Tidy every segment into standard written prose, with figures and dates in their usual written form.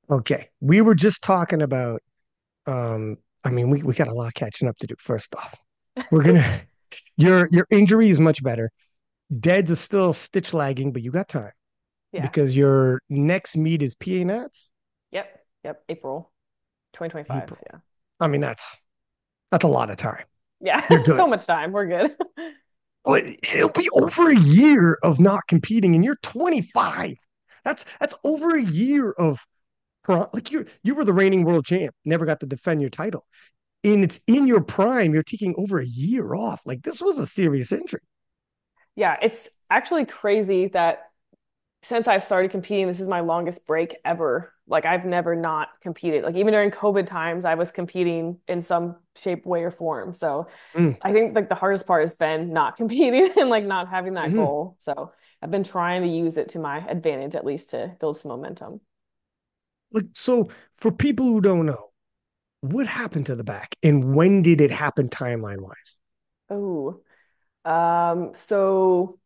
Okay. We were just talking about I mean we got a lot catching up to do. First off, we're gonna your injury is much better. Dead's is still stitch lagging, but you got time Yeah. because your next meet is PA Nats Yep. Yep. April 2025. April. Yeah. I mean that's a lot of time. Yeah. You're So good. much time. We're good. But it'll be over a year of not competing, and you're 25. That's over a year of like you were the reigning world champ, never got to defend your title. And it's in your prime. You're taking over a year off. Like this was a serious injury. Yeah. It's actually crazy that since I've started competing, this is my longest break ever. Like I've never not competed. Like even during COVID times, I was competing in some shape, way, or form. So Mm, I think like the hardest part has been not competing and like not having that mhm. goal. So I've been trying to use it to my advantage at least to build some momentum. Like so, for people who don't know, what happened to the back, and when did it happen timeline wise? Oh, so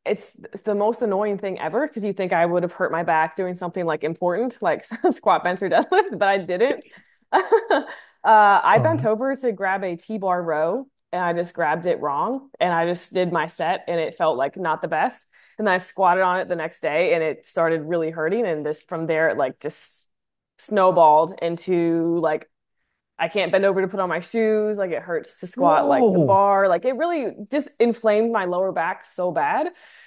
it's the most annoying thing ever because you think I would have hurt my back doing something like important, like squat, bench, or deadlift, but I didn't. I bent over to grab a T-bar row and I just grabbed it wrong and I just did my set and it felt like not the best. And then I squatted on it the next day and it started really hurting. And just from there, it like just snowballed into like I can't bend over to put on my shoes. Like it hurts to squat like the Whoa. bar. Like it really just inflamed my lower back so bad.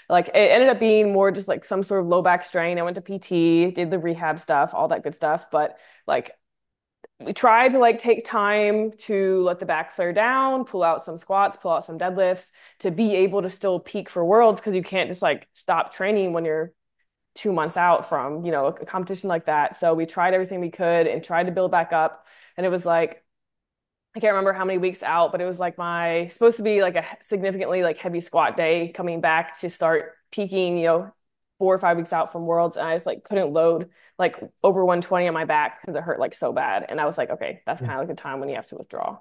Like it ended up being more just like some sort of low back strain. I went to PT, did the rehab stuff, all that good stuff. But like we tried to like take time to let the back flare down, pull out some squats, pull out some deadlifts to be able to still peak for worlds because you can't just like stop training when you're 2 months out from, a competition like that. So we tried everything we could and tried to build back up. And it was like I can't remember how many weeks out, but it was like my supposed to be like a significantly like heavy squat day coming back to start peaking, 4 or 5 weeks out from worlds. And I just like couldn't load like over 120 on my back because it hurt like so bad. And I was like, okay, that's kind of like a time when you have to withdraw.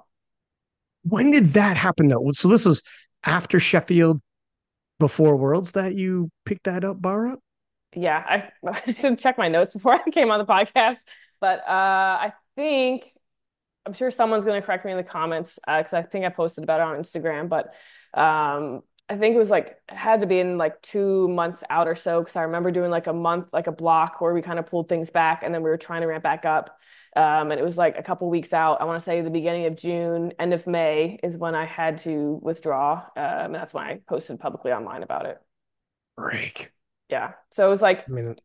When did that happen though? So this was after Sheffield, before Worlds that you picked that up, bar up? Yeah, I should check my notes before I came on the podcast. But I think I'm sure someone's going to correct me in the comments because I think I posted about it on Instagram. But I think it was like it had to be in like 2 months out or so because I remember doing like a month, like a block where we kind of pulled things back and then we were trying to ramp back up. And it was like a couple weeks out. I want to say the beginning of June, end of May is when I had to withdraw. And that's when I posted publicly online about it. Break. Yeah. So it was like I mean,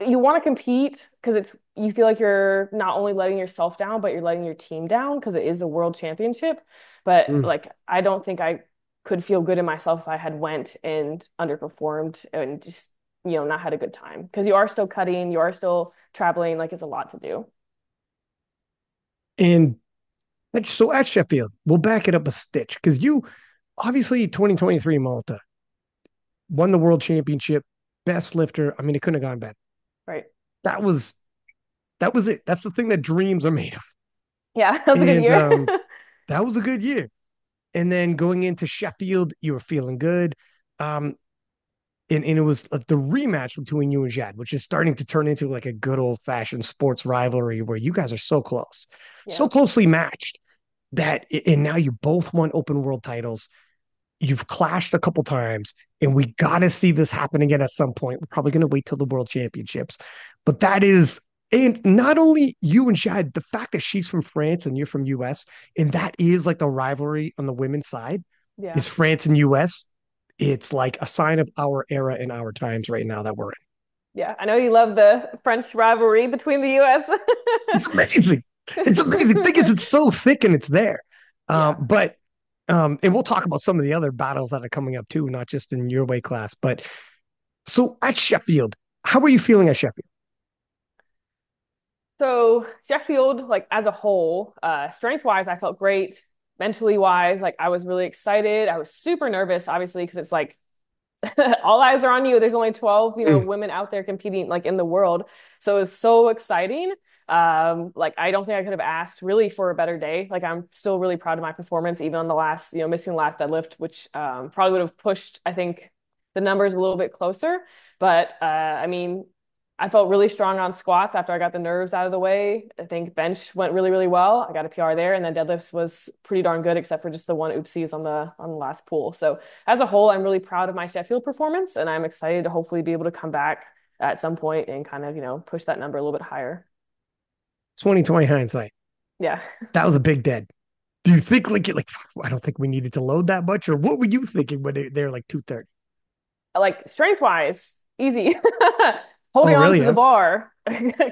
you want to compete because it's you feel like you're not only letting yourself down, but you're letting your team down because it is a world championship. But mm. like I don't think I could feel good in myself if I had went and underperformed and just, not had a good time. Because you are still cutting, you are still traveling, like it's a lot to do. And so at Sheffield, we'll back it up a stitch because you obviously 2023 Malta won the world championship, best lifter. I mean, it couldn't have gone better. Right. That was that was it. That's the thing that dreams are made of. Yeah, that was a good And year. that was a good year. And then going into Sheffield, you were feeling good. Um, and it was like the rematch between you and Jade, which is starting to turn into like a good old fashioned sports rivalry where you guys are so close, so Yeah. closely matched that, and now you both won open world titles. You've clashed a couple times, and we got to see this happen again at some point. We're probably going to wait till the world championships, but that is, and not only you and Jade, the fact that she's from France and you're from US, and that is like the rivalry on the women's side Yeah. is France and US. It's like a sign of our era and our times right now that we're in. Yeah. I know you love the French rivalry between the US. It's amazing. It's amazing. The thing is, it's so thick and it's there. Yeah. But and we'll talk about some of the other battles that are coming up too, not just in your weight class. But so at Sheffield, how are you feeling at Sheffield? So Sheffield, like as a whole, strength wise, I felt great. Mentally wise, like I was really excited. I was super nervous, obviously, because it's like all eyes are on you. There's only 12, Mm. women out there competing like in the world. So it was so exciting. Like I don't think I could have asked really for a better day. Like I'm still really proud of my performance, even on the last, missing the last deadlift, which probably would have pushed, I think, the numbers a little bit closer. But I mean, I felt really strong on squats after I got the nerves out of the way. I think bench went really, really well. I got a PR there, and then deadlifts was pretty darn good, except for just the one oopsies on the last pull. So as a whole, I'm really proud of my Sheffield performance, and I'm excited to hopefully be able to come back at some point and kind of, push that number a little bit higher. 2020 hindsight. Yeah. That was a big dead. Do you think like I don't think we needed to load that much, or what were you thinking when they're like 230? Like strength wise, easy. Oh, Holding on really? to the Yeah. bar,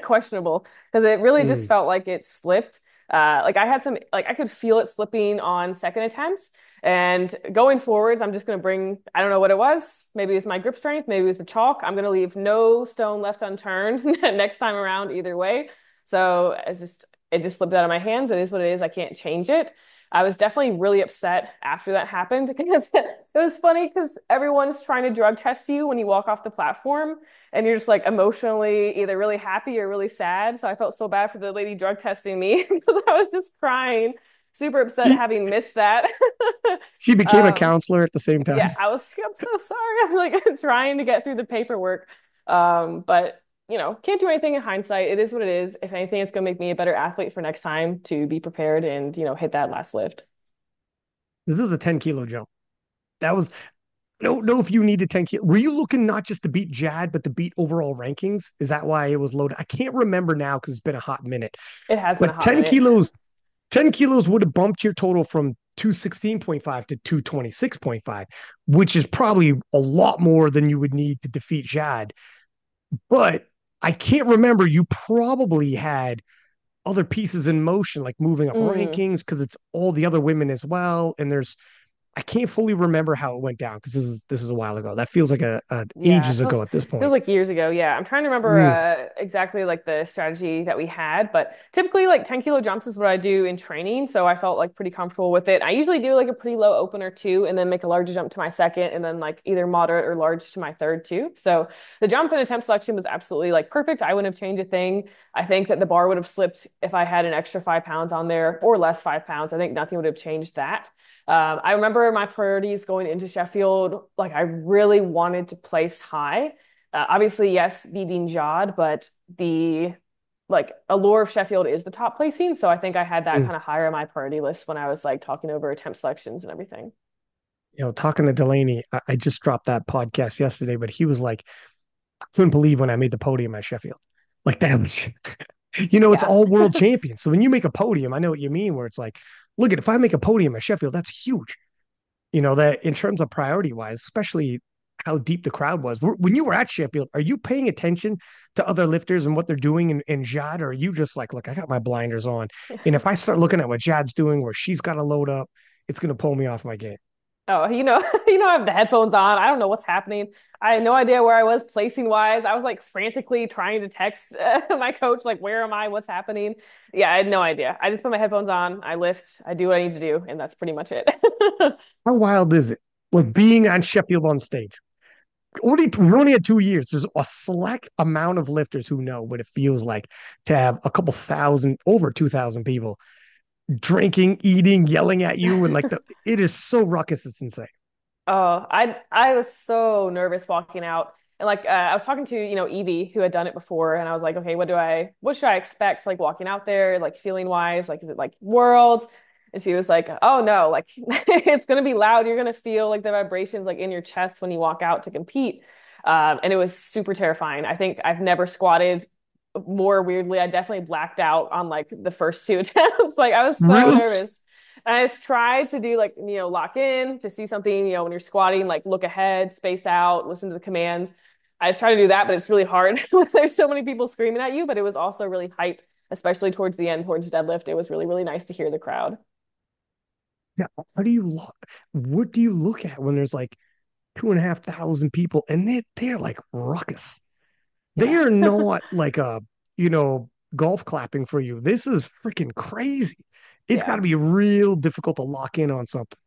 questionable because it really just Mm. felt like it slipped. Like I had some, like I could feel it slipping on second attempts. And going forwards, I'm just going to bring, I don't know what it was. Maybe it was my grip strength. Maybe it was the chalk. I'm going to leave no stone left unturned next time around either way. So it just slipped out of my hands. It is what it is. I can't change it. I was definitely really upset after that happened because it was funny because everyone's trying to drug test you when you walk off the platform and you're just like emotionally either really happy or really sad. So I felt so bad for the lady drug testing me because I was just crying, super upset She having missed that. she became a Um, counselor at the same yeah, time. I was like, I'm so sorry. I'm like trying to get through the paperwork. But can't do anything in hindsight. It is what it is. If anything, it's gonna make me a better athlete for next time to be prepared and, hit that last lift. This is a 10-kilo jump. That was I don't know if you needed 10 kilos. Were you looking not just to beat Jad, but to beat overall rankings? Is that why it was loaded? I can't remember now because it's been a hot minute. It has been a But hot minute. 10 kilos would have bumped your total from 216.5 to 226.5, which is probably a lot more than you would need to defeat Jad. But I can't remember. You probably had other pieces in motion, like moving up Mm. rankings, because it's all the other women as well. And I can't fully remember how it went down because this is a while ago. That feels like a Yeah, ages ago at this feels point. like years ago. Yeah, I'm trying to remember Mm, exactly like the strategy that we had, but typically like 10-kilo jumps is what I do in training, so I felt like pretty comfortable with it. I usually do like a pretty low opener too, and then make a larger jump to my second, and then like either moderate or large to my third too. So the jump and attempt selection was absolutely like perfect. I wouldn't have changed a thing. I think that the bar would have slipped if I had an extra 5 pounds on there or less 5 pounds. I think nothing would have changed that. I remember my priorities going into Sheffield. Like I really wanted to place high. Obviously, yes, beating Jod, but the like allure of Sheffield is the top placing. So I think I had that mm. kind of higher on my priority list when I was like talking over attempt selections and everything. Talking to Delaney, I just dropped that podcast yesterday, but he was like, I couldn't believe when I made the podium at Sheffield. Like that was, it's Yeah. all world champions. So when you make a podium, I know what you mean, where it's like, look at if I make a podium at Sheffield, that's huge. That in terms of priority wise, especially how deep the crowd was. When you were at Sheffield, are you paying attention to other lifters and what they're doing in Jad, or are you just like, look, I got my blinders on, and if I start looking at what Jad's doing, where she's got to load up, it's going to pull me off my game. Oh, I have the headphones on. I don't know what's happening. I had no idea where I was placing wise. I was like frantically trying to text my coach, like, where am I? What's happening? Yeah, I had no idea. I just put my headphones on. I lift. I do what I need to do, and that's pretty much it. How wild is it? Like being on Sheffield on stage. We only had 2 years. There's a select amount of lifters who know what it feels like to have a couple thousand, over 2,000 people drinking, eating, yelling at you, and it is so ruckus. It's insane. Oh, I was so nervous walking out. And like I was talking to, Evie who had done it before and I was like, okay, what should I expect like walking out there, like feeling wise? Like is it like worlds? And she was like, oh no, like it's gonna be loud. You're gonna feel like the vibrations like in your chest when you walk out to compete. And it was super terrifying. I think I've never squatted more weirdly. I definitely blacked out on like the first two attempts. Like I was so Really? nervous. And I just tried to do like, lock in to see something, when you're squatting, like look ahead, space out, listen to the commands. I just try to do that, but it's really hard. There's so many people screaming at you, but it was also really hype, especially towards the end, towards deadlift. It was really, really nice to hear the crowd. Yeah. How do you look? What do you look at when there's like 2,500 people and they're like ruckus? They Yeah. are not like golf clapping for you. This is freaking crazy. It's got Yeah. to be real difficult to lock in on something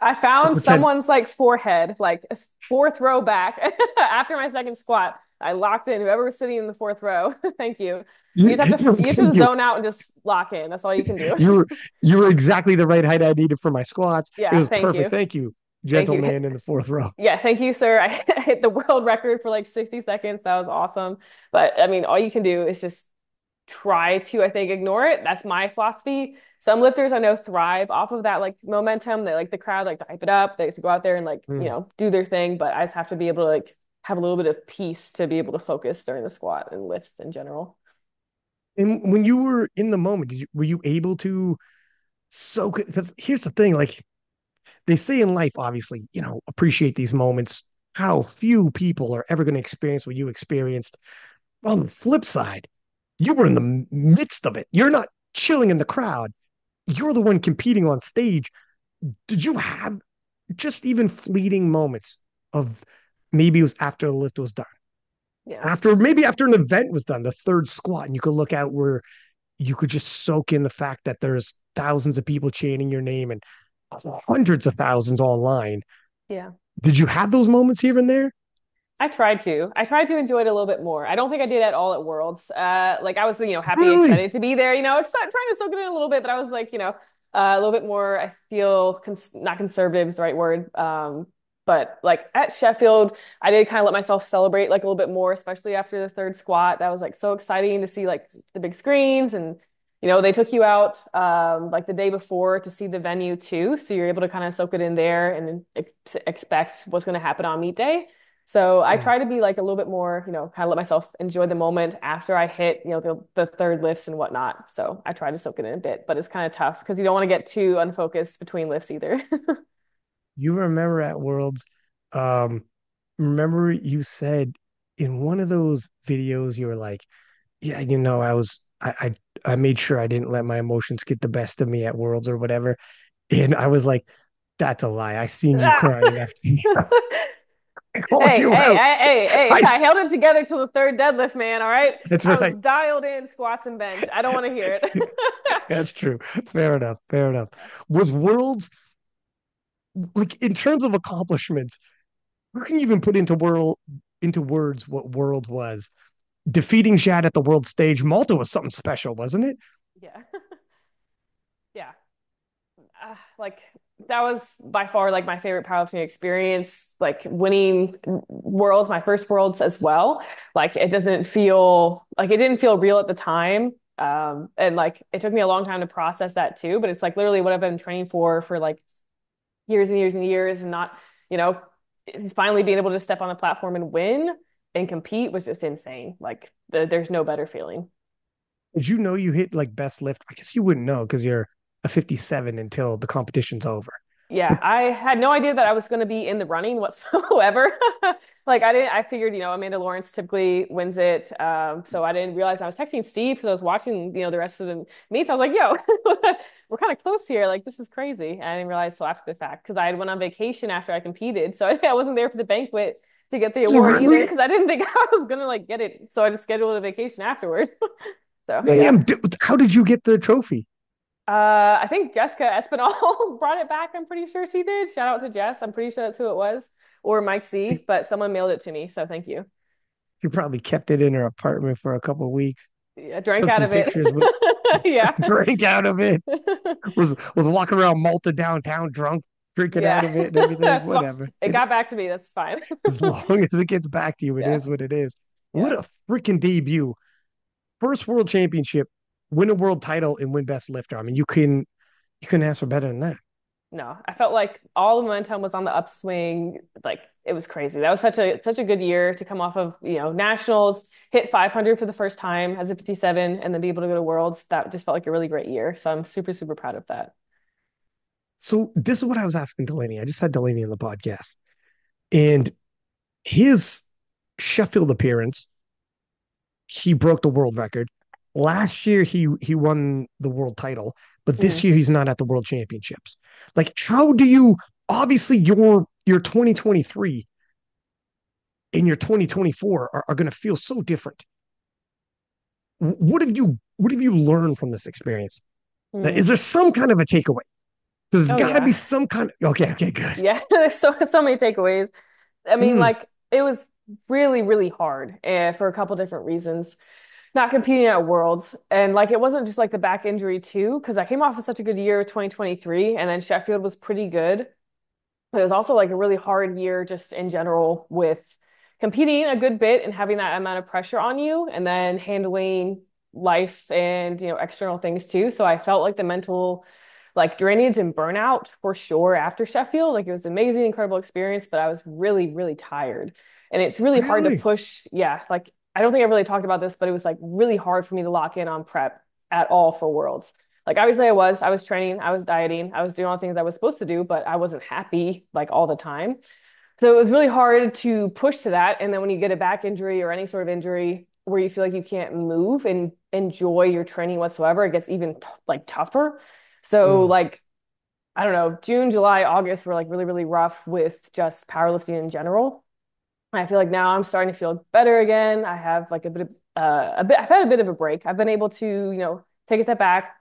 I or found pretend. someone's like forehead, like fourth row back after my second squat. I locked in whoever was sitting in the fourth row. Thank you. You, You just have to zone out and just lock in. That's all you can do. you were you were exactly the right height I needed for my squats. It Yeah, was thank perfect. you. Thank you. Thank you. gentleman in the fourth row. Yeah, thank you, sir. I hit the world record for like 60 seconds. That was awesome. But I mean, all you can do is just try to, I think, ignore it. That's my philosophy. Some lifters I know thrive off of that like momentum. They like the crowd, like to hype it up. They to go out there and like, Mm. do their thing. But I just have to be able to like have a little bit of peace to be able to focus during the squat and lifts in general. And when you were in the moment, were you able to soak it? Because here's the thing, like they say in life, obviously, appreciate these moments. How few people are ever going to experience what you experienced. On the flip side, you were in the midst of it. You're not chilling in the crowd. You're the one competing on stage. Did you have just even fleeting moments of maybe it was after the lift was done? Yeah. Maybe after an event was done, the third squat, and you could look out where you could just soak in the fact that there's thousands of people chanting your name and hundreds of thousands online. Yeah. Did you have those moments here and there? I tried to. I tried to enjoy it a little bit more. I don't think I did at all at Worlds. Like I was, happy, Really? excited to be there. Trying to soak it in a little bit, but I was like, a little bit more. I feel not conservative is the right word. But like at Sheffield, I did kind of let myself celebrate like a little bit more, especially after the third squat. That was like so exciting to see like the big screens and. They took you out like the day before to see the venue too, so you're able to kind of soak it in there and expect what's going to happen on meet day. So I Mm. try to be like a little bit more, kind of let myself enjoy the moment after I hit, the third lifts and whatnot. So I try to soak it in a bit, but it's kind of tough because you don't want to get too unfocused between lifts either. You remember at Worlds, um, remember you said in one of those videos, you were like, yeah, I made sure I didn't let my emotions get the best of me at Worlds or whatever. And I was like, that's a lie. I seen you Ah! crying after I called Hey, you hey, out. hey, I held it together till the third deadlift, man. All right. That's I was right. dialed in squats and bench. I don't want to hear it. That's true. Fair enough. Fair enough. Was Worlds like in terms of accomplishments? Who can you even put into words what Worlds was? Defeating Jade at the world stage, Malta was something special, wasn't it? Yeah. Yeah. Like that was by far like my favorite powerlifting experience. Like winning worlds, my first worlds as well. Like it didn't feel real at the time. And like it took me a long time to process that too. But it's like literally what I've been training for like years and years and years, and not, you know, finally being able to step on the platform and win and compete was just insane. Like there's no better feeling. Did you know you hit like best lift? I guess you wouldn't know because you're a 57 until the competition's over. Yeah, But I had no idea that I was going to be in the running whatsoever. Like I figured, Amanda Lawrence typically wins it. So I didn't realize I was texting Steve because I was watching, the rest of the meets. I was like, yo, we're kind of close here. Like, this is crazy. And I didn't realize till after the fact because I had went on vacation after I competed. So I wasn't there for the banquet to get the award either really? because I didn't think I was gonna like get it. So I just scheduled a vacation afterwards. So yeah. Damn, how did you get the trophy? I think Jessica Espinal brought it back. I'm pretty sure she did. Shout out to Jess. I'm pretty sure that's who it was, or Mike C. But someone mailed it to me, so thank you. You probably kept it in her apartment for a couple of weeks. Yeah, drank Took out some of it. pictures with Yeah. drink out of it. Was walking around Malta downtown drunk, drinking out Yeah. of it and everything. That's fine. Whatever. It got back to me. That's fine. As long as it gets back to you, it Yeah. is what it is. What Yeah. a freaking debut. First world championship, win a world title, and win best lifter. I mean, you couldn't ask for better than that. No, I felt like all the momentum was on the upswing. Like it was crazy. That was such a good year to come off of, nationals, hit 500 for the first time as a 57, and then be able to go to worlds. That just felt like a really great year. So I'm super, super proud of that. So this is what I was asking Delaney. I just had Delaney on the podcast, and his Sheffield appearance, he broke the world record. Last year, he won the world title, but this Mm. year he's not at the world championships. Like, how do you? Obviously, your 2023 and your 2024 are going to feel so different. What have you learned from this experience? Mm. Is there some kind of a takeaway? There's Oh got to be yeah. some kind of okay, good. Yeah, there's so many takeaways. I mean, Mm. like it was really, really hard for a couple different reasons. Not competing at Worlds, and like it wasn't just like the back injury too, because I came off of such a good year 2023, and then Sheffield was pretty good. But it was also like a really hard year just in general with competing a good bit and having that amount of pressure on you and then handling life and external things too. So I felt like the mental like drainage and burnout for sure after Sheffield. Like it was an amazing, incredible experience, but I was really, really tired. And it's really hard to Really? push. Yeah, like I don't think I really talked about this, but it was like really hard for me to lock in on prep at all for Worlds. Like obviously I was training, I was dieting, I was doing all the things I was supposed to do, but I wasn't happy like all the time. So it was really hard to push to that. And then when you get a back injury or any sort of injury where you feel like you can't move and enjoy your training whatsoever, it gets even like tougher. So Mm, like I don't know, June, July, August were like really, really rough with just powerlifting in general. I feel like now I'm starting to feel better again. I have like I've had a bit of a break. I've been able to, take a step back,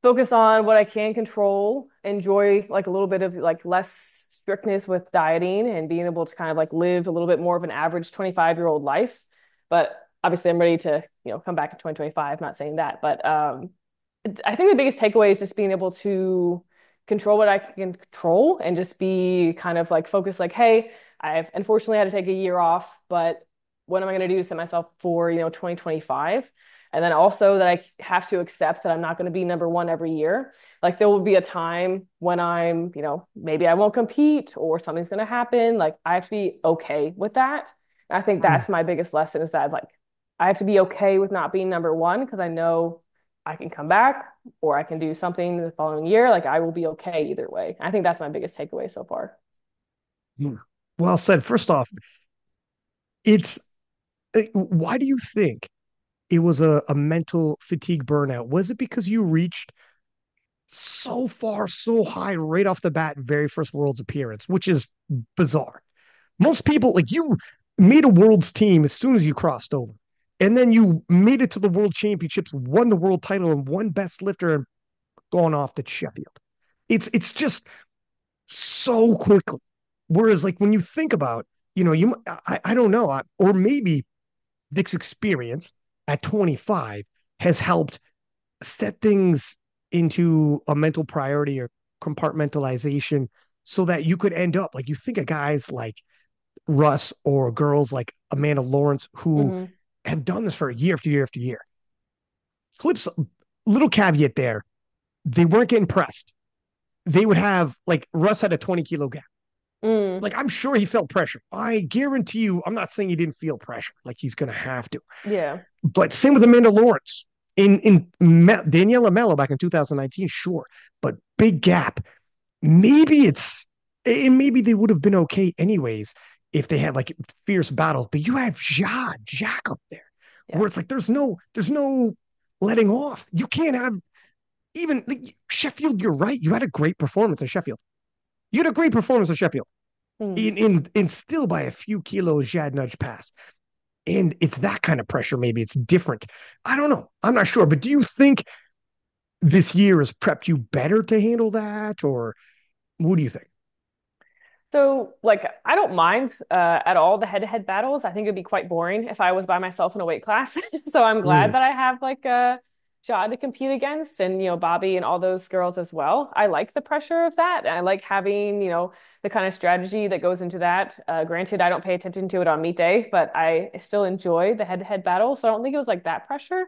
focus on what I can control, enjoy like a little bit of like less strictness with dieting and being able to kind of like live a little bit more of an average 25-year-old life. But obviously I'm ready to, come back in 2025, not saying that, but I think the biggest takeaway is just being able to control what I can control and just be kind of like focused like, hey, I've unfortunately had to take a year off, but what am I going to do to set myself for, 2025? And then also that I have to accept that I'm not going to be number one every year. Like there will be a time when I'm, maybe I won't compete or something's going to happen. Like I have to be okay with that. And I think mm, that's my biggest lesson is that like I have to be okay with not being number one because I know I can come back or I can do something the following year. Like I will be okay either way. I think that's my biggest takeaway so far. mm. Well said. First off, it's why do you think it was a mental fatigue burnout? Was it because you reached so far, so high right off the bat, very first World's appearance, which is bizarre? Most people, like you, made a World's team as soon as you crossed over. And then you made it to the World Championships, won the world title, and won best lifter and gone off to Sheffield. It's just so quickly. Whereas, like when you think about, I don't know, or maybe Vic's experience at 25 has helped set things into a mental priority or compartmentalization so that you could end up like you think of guys like Russ or girls like Amanda Lawrence who Hmm. have done this for year after year after year. Flips, little caveat there, they weren't getting pressed. They would have like Russ had a 20-kilo gap. Mm. Like I'm sure he felt pressure. I guarantee you, I'm not saying he didn't feel pressure, like he's gonna have to. Yeah. But same with Amanda Lawrence. Daniela Mello back in 2019, sure, but big gap. Maybe it's and maybe they would have been okay anyways if they had like fierce battles. But you have Jack up there, Yeah. where it's like there's no letting off. You can't have even like, Sheffield. You're right. You had a great performance in Sheffield. You had a great performance in Sheffield. Mm. In still by a few kilos, Jade nudged past. And it's that kind of pressure. Maybe it's different. I don't know. I'm not sure. But do you think this year has prepped you better to handle that, or what do you think? So, like, I don't mind at all the head-to-head battles. I think it'd be quite boring if I was by myself in a weight class. So I'm glad Mm, that I have like a Jade to compete against, and Bobby and all those girls as well. I like the pressure of that. I like having the kind of strategy that goes into that. Granted, I don't pay attention to it on meet day, but I still enjoy the head-to-head battle. So I don't think it was like that pressure.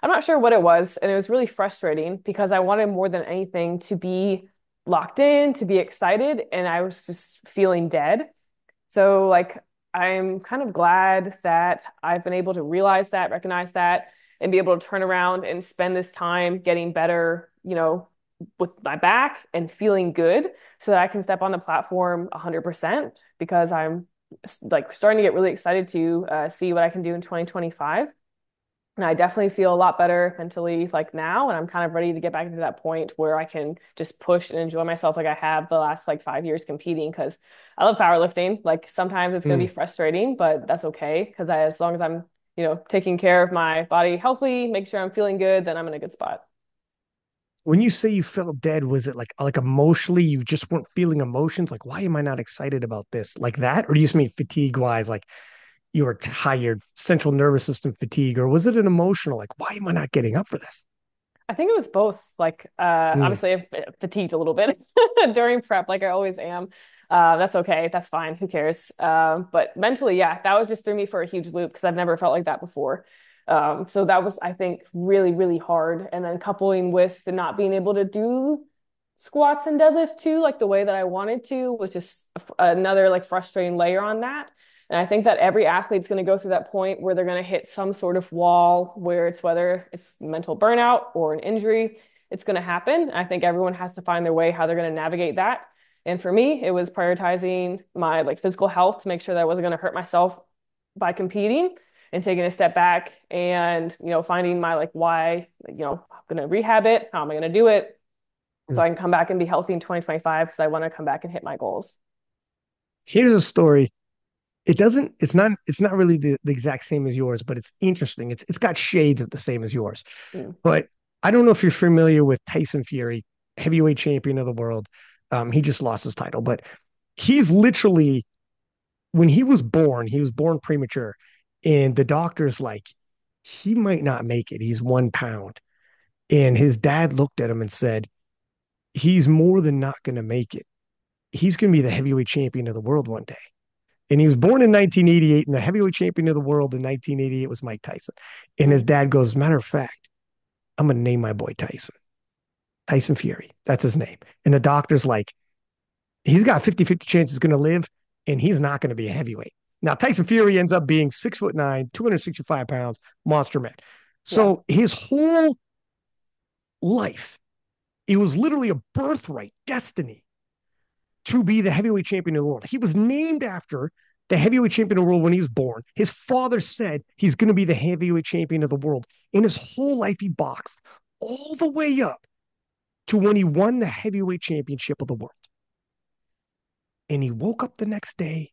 I'm not sure what it was, and it was really frustrating because I wanted more than anything to be locked in, to be excited, and I was just feeling dead. So, like, I'm kind of glad that I've been able to realize that, recognize that, and be able to turn around and spend this time getting better, with my back and feeling good so that I can step on the platform 100% because I'm like starting to get really excited to see what I can do in 2025. And I definitely feel a lot better mentally like now. And I'm kind of ready to get back to that point where I can just push and enjoy myself like I have the last like 5 years competing because I love powerlifting. Like sometimes it's going to mm. be frustrating, but that's okay because as long as I'm, taking care of my body healthy, make sure I'm feeling good, then I'm in a good spot. When you say you felt dead, was it like emotionally you just weren't feeling emotions? Like, why am I not excited about this? Like that? Or do you just mean fatigue wise, like you were tired, central nervous system fatigue, or was it an emotional, like, why am I not getting up for this? I think it was both. Like, Mm, obviously, I fatigued a little bit during prep, like I always am. That's okay. That's fine. Who cares? But mentally, yeah, that was just threw me for a huge loop because I've never felt like that before. So that was, I think, really, really hard. And then coupling with the not being able to do squats and deadlift too, like the way that I wanted to, was just another like frustrating layer on that. And I think that every athlete's going to go through that point where they're going to hit some sort of wall where it's whether it's mental burnout or an injury, it's going to happen. I think everyone has to find their way how they're going to navigate that. And for me, it was prioritizing my like physical health to make sure that I wasn't going to hurt myself by competing and taking a step back and, finding my like why, I'm going to rehab it. How am I going to do it? So I can come back and be healthy in 2025 because I want to come back and hit my goals. Here's a story. It's not really the exact same as yours, but it's interesting. It's got shades of the same as yours. Mm. But I don't know if you're familiar with Tyson Fury, heavyweight champion of the world. He just lost his title, but he's literally when he was born premature, and the doctor's like, he might not make it. He's 1 pound. And his dad looked at him and said, he's more than not going to make it. He's going to be the heavyweight champion of the world one day. And he was born in 1988, and the heavyweight champion of the world in 1988 was Mike Tyson. And his Mm. dad goes, matter of fact, I'm going to name my boy Tyson. Tyson Fury. That's his name. And the doctor's like, he's got 50-50 chance he's going to live, and he's not going to be a heavyweight. Now, Tyson Fury ends up being 6'9", 265 pounds, monster man. Yeah. So his whole life, it was literally a birthright, destiny to be the heavyweight champion of the world. He was named after the heavyweight champion of the world when he was born. His father said he's going to be the heavyweight champion of the world. In his whole life, he boxed all the way up to when he won the heavyweight championship of the world. And he woke up the next day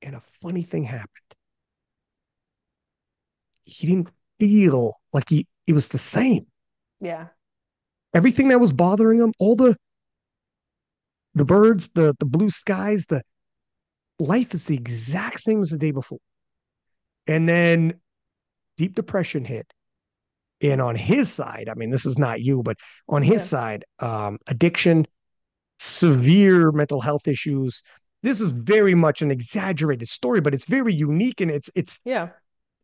and a funny thing happened. He didn't feel like he was the same. Yeah. Everything that was bothering him, all the birds, the blue skies, the life is the exact same as the day before. And then deep depression hit. And on his side, I mean, this is not you, but on his Yeah. side, addiction, severe mental health issues. This is very much an exaggerated story, but it's very unique, and it's Yeah.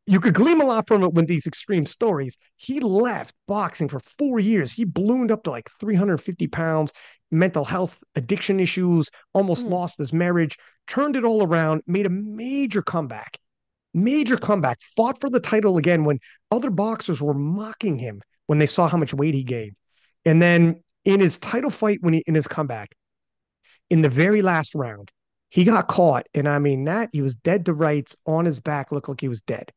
you could glean a lot from it with these extreme stories. He left boxing for 4 years. He ballooned up to like 350 pounds, mental health, addiction issues, almost Mm. lost his marriage, turned it all around, made a major comeback, fought for the title again when other boxers were mocking him when they saw how much weight he gained. And then in his title fight, in his comeback, in the very last round, he got caught. And I mean, that he was dead to rights on his back, looked like he was dead.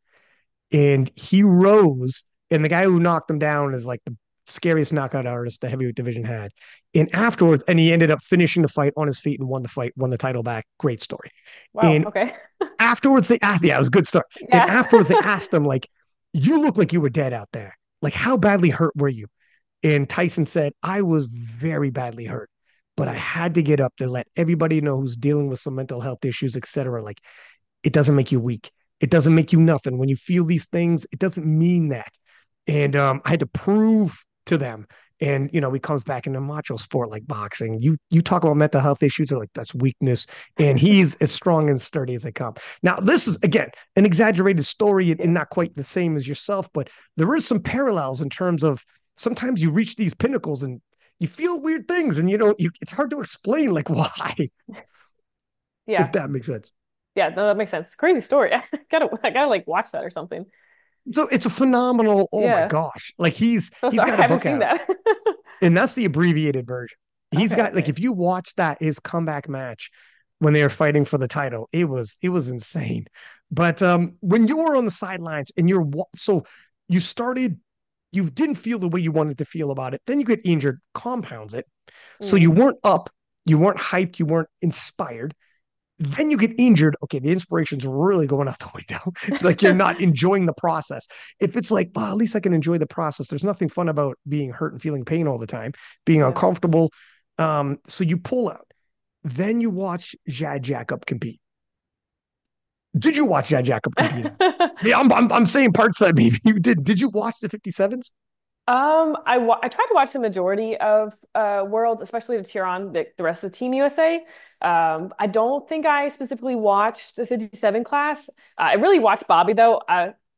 And he rose, and the guy who knocked him down is like the scariest knockout artist the heavyweight division had. And afterwards, and he ended up finishing the fight on his feet and won the fight, won the title back. Great story. Wow. And Okay. afterwards, they asked, yeah, it was a good start. And Yeah. afterwards, they asked him, like, you look like you were dead out there. Like, how badly hurt were you? And Tyson said, I was very badly hurt, but I Mm. had to get up to let everybody know who's dealing with some mental health issues, etc. Like, it doesn't make you weak. It doesn't make you nothing. When you feel these things, it doesn't mean that. And I had to prove to them. And he comes back in a macho sport like boxing. You talk about mental health issues, they're like that's weakness, and he's as strong and sturdy as they come. Now, this is again an exaggerated story and Yeah. not quite the same as yourself, but there is some parallels in terms of sometimes you reach these pinnacles and you feel weird things, and it's hard to explain like why, if Yeah. that makes sense. Yeah. No, that makes sense. Crazy story. I gotta like watch that or something. So it's a phenomenal. Oh my Yeah. gosh! Like he's So he's sorry. got I a haven't book seen out, that. and that's the abbreviated version. He's Okay. got like Okay. if you watch that his comeback match when they were fighting for the title, it was insane. But when you were on the sidelines and so you started, you didn't feel the way you wanted to feel about it. Then you get injured, compounds it. So Mm. you weren't up, you weren't hyped, you weren't inspired. Then you get injured. Okay, the inspiration's really going out the window. It's like you're not enjoying the process. If it's like, well, at least I can enjoy the process. There's nothing fun about being hurt and feeling pain all the time, being Yeah. uncomfortable. So you pull out. Then you watch Jad Jacob compete. Did you watch Jad Jacob compete? Yeah, I'm saying parts that maybe you did. Did you watch the 57s? I tried to watch the majority of Worlds, especially to cheer on the rest of the Team USA. I don't think I specifically watched the 57 class. I really watched Bobby though.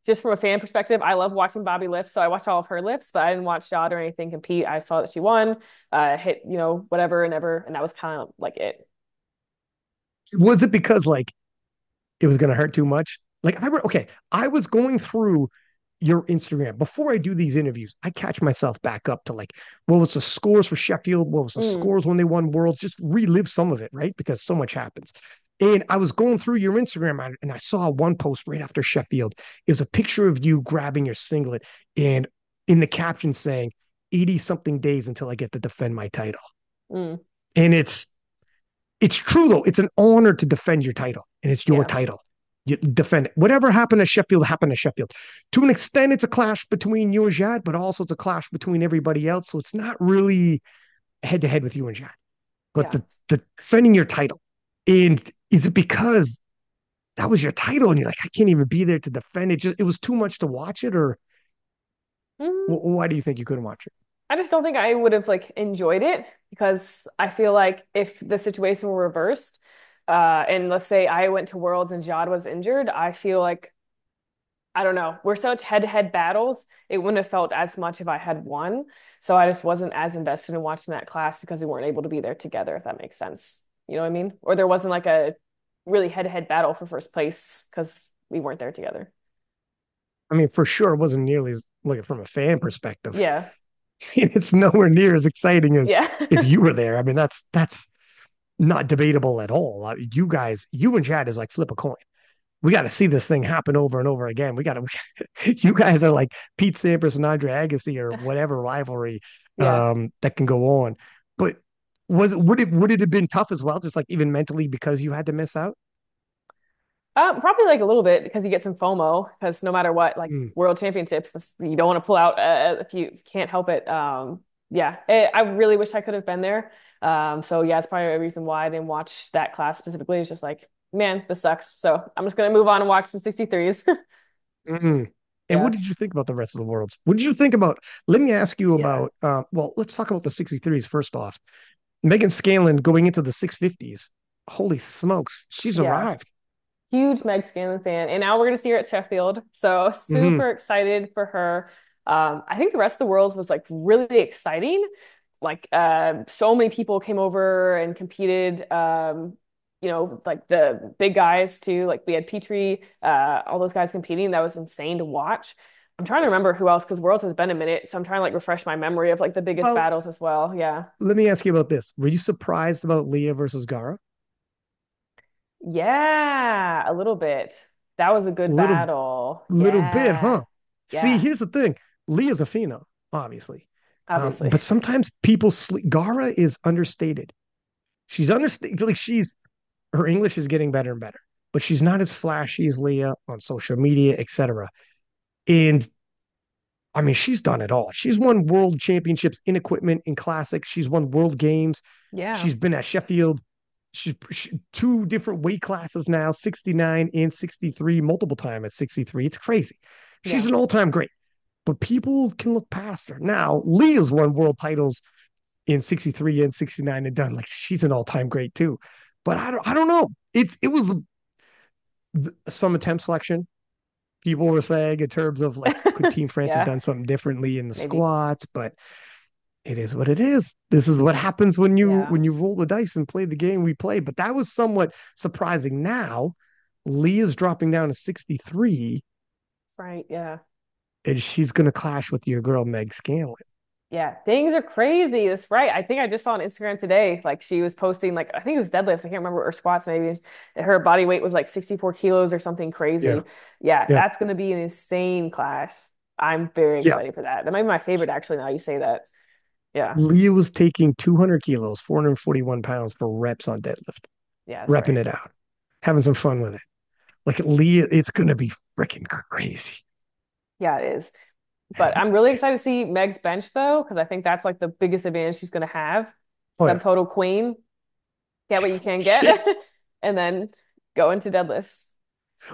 Just from a fan perspective, I love watching Bobby lift, so I watched all of her lifts, but I didn't watch Jade or anything compete. I saw that she won, hit whatever and ever, and that was kind of like it. Was it because like it was going to hurt too much? Okay, I was going through your Instagram before I do these interviews. I catch myself back up to like what was the scores for Sheffield, what was the Mm, scores when they won Worlds, just relive some of it, right? Because so much happens. And I was going through your Instagram and I saw one post right after Sheffield. It was a picture of you grabbing your singlet and in the caption saying 80 something days until I get to defend my title. mm, And it's true though. It's an honor to defend your title, and it's your yeah. title. You defend it. Whatever happened to Sheffield happened to Sheffield. To an extent, it's a clash between you and Jade, but also it's a clash between everybody else. So it's not really head to head with you and Jade. But Yeah. the defending your title, and is it because that was your title, and you're like, I can't even be there to defend it? Just it was too much to watch it, or Mm, why do you think you couldn't watch it? I just don't think I would have like enjoyed it because I feel like if the situation were reversed, and let's say I went to Worlds and Jad was injured, I feel like I don't know, we're such head-to-head battles. It wouldn't have felt as much if I had won. So I just wasn't as invested in watching that class because we weren't able to be there together, if that makes sense. You know what I mean? Or there wasn't like a really head-to-head battle for first place because we weren't there together. I mean, for sure, it wasn't nearly as like from a fan perspective. Yeah. It's nowhere near as exciting as Yeah. if you were there. I mean, that's not debatable at all. You guys, you and Chad is like flip a coin. We got to see this thing happen over and over again. We got to. You guys are like Pete Sampras and Andre Agassi or whatever rivalry Yeah. that can go on. But would it have been tough as well, just like even mentally because you had to miss out? Probably like a little bit because you get some FOMO because no matter what, like Mm, World Championships, you don't want to pull out if you can't help it. Yeah, I really wish I could have been there. So yeah, it's probably a reason why I didn't watch that class specifically. It's just like, man, this sucks. So I'm just gonna move on and watch the 63s. mm. And Yeah, what did you think about the rest of the worlds? What did you think about? Let me ask you yeah, about. Well, let's talk about the 63s first off. Megan Scanlon going into the 650s. Holy smokes, she's yeah. arrived. Huge Meg Scanlon fan, and now we're gonna see her at Sheffield. So Mm-hmm. super excited for her. I think the rest of the world was like really exciting. Like so many people came over and competed. Like the big guys too. Like we had Petrie, all those guys competing. That was insane to watch. I'm trying to remember who else because Worlds has been a minute, so I'm trying to like refresh my memory of like the biggest Well, battles as well. Yeah. let me ask you about this. Were you surprised about Leah versus Gara? Yeah, a little bit. That was a good Little, battle. little bit, Yeah. huh? See, Yeah. here's the thing. Leah's a phenom, obviously, Obviously. but sometimes people sleep. Gara is understated. She's understated. Like her English is getting better and better, but she's not as flashy as Leah on social media, etc. And I mean, she's done it all. She's won world championships in equipment, in classic. She's won world games. Yeah. She's been at Sheffield. She two different weight classes now, 69 and 63, multiple time at 63. It's crazy. She's Yeah. an all-time great, but people can look past her. Now, Leah's won world titles in 63 and 69 and done. Like she's an all-time great too. But I don't know. It was some attempt selection people were saying in terms of like could Team France have Yeah. done something differently in the Maybe. squats, but it is what it is. This is what happens when you Yeah. when you roll the dice and play the game we play. But that was somewhat surprising. Now, Leah's dropping down to 63, Right. Yeah. and she's gonna clash with your girl Meg Scanlon. Yeah. Things are crazy. That's right. I think I just saw on Instagram today, like she was posting like I think it was deadlifts. I can't remember or squats maybe. Her body weight was like 64 kilos or something Yeah, crazy. Yeah, yeah, that's gonna be an insane clash. I'm very yeah. excited for that. That might be my favorite actually now you say that. Yeah. Leah was taking 200 kilos, 441 pounds for reps on deadlift, Yeah, that's repping right. it out, having some fun with it. Like Leah, it's gonna be freaking crazy. Yeah, it is. But I'm really excited to see Meg's bench though, because I think that's like the biggest advantage she's gonna have. Oh yeah, Subtotal queen, get what you can get, yes. and then go into deadlifts.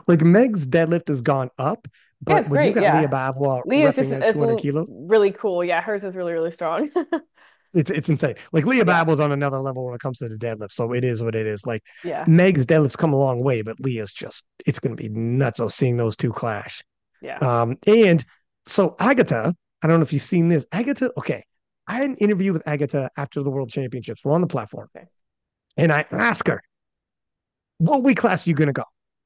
Like Meg's deadlift has gone up, Yeah, But it's when you great. got Leah Yeah. Bavwa Leah's just repping at is 200 kilos, really cool. Yeah, hers is really, really strong. it's insane. Like Leah Yeah. Bavwa's on another level when it comes to the deadlift. So it is what it is. Like Yeah. Meg's deadlifts come a long way, but Leah's just it's gonna be nuts of seeing those two clash. Yeah. And so Agatha, I don't know if you've seen this. Agatha, okay. I had an interview with Agatha after the World Championships. We're on the platform. Okay. And I asked her, what weight class are you going to go?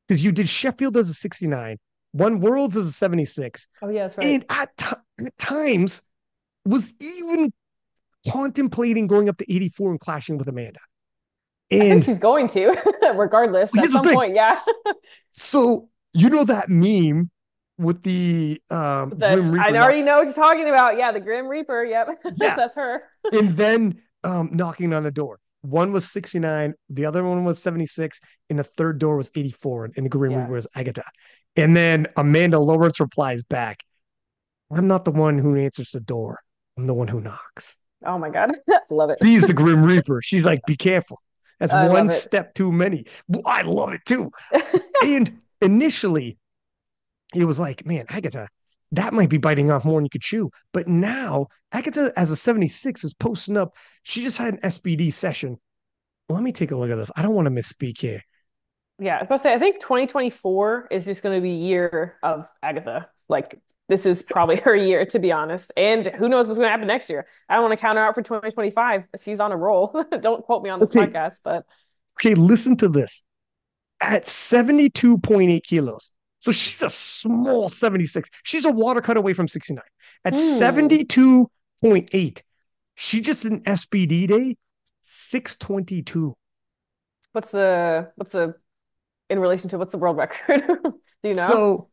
Because you did Sheffield as a 69, won Worlds as a 76, Oh, yeah, that's right. and at times was even contemplating going up to 84 and clashing with Amanda. I think And she's going to, regardless, at here's the some thing. point. Yeah. So, you know that meme with the This, Grim I Reaper knock? already know what you're talking about. Yeah, the Grim Reaper. Yep. Yeah. That's her. And then knocking on the door. One was 69, the other one was 76, and the third door was 84, and the Grim Yeah. Reaper was Agatha. And then Amanda Lawrence replies back, I'm not the one who answers the door. I'm the one who knocks. Oh my God. Love it. She's the Grim Reaper. She's like, be careful. That's I love one it. step too many. Well, I love it too. And initially, it was like, man, Agatha, that might be biting off more than you could chew. But now, Agatha, as a 76, is posting up. She just had an SBD session. Let me take a look at this. I don't want to misspeak here. Yeah, I was about to say, I think 2024 is just going to be year of Agatha. Like, this is probably her year, to be honest. And who knows what's going to happen next year? I don't want to count her out for 2025. She's on a roll. Don't quote me on this Okay, podcast, but okay, listen to this. At 72.8 kilos, so she's a small 76. She's a water cut away from 69. At hmm, 72.8, she just an SBD day, 622. what's the in relation to what's the world record? Do you know? So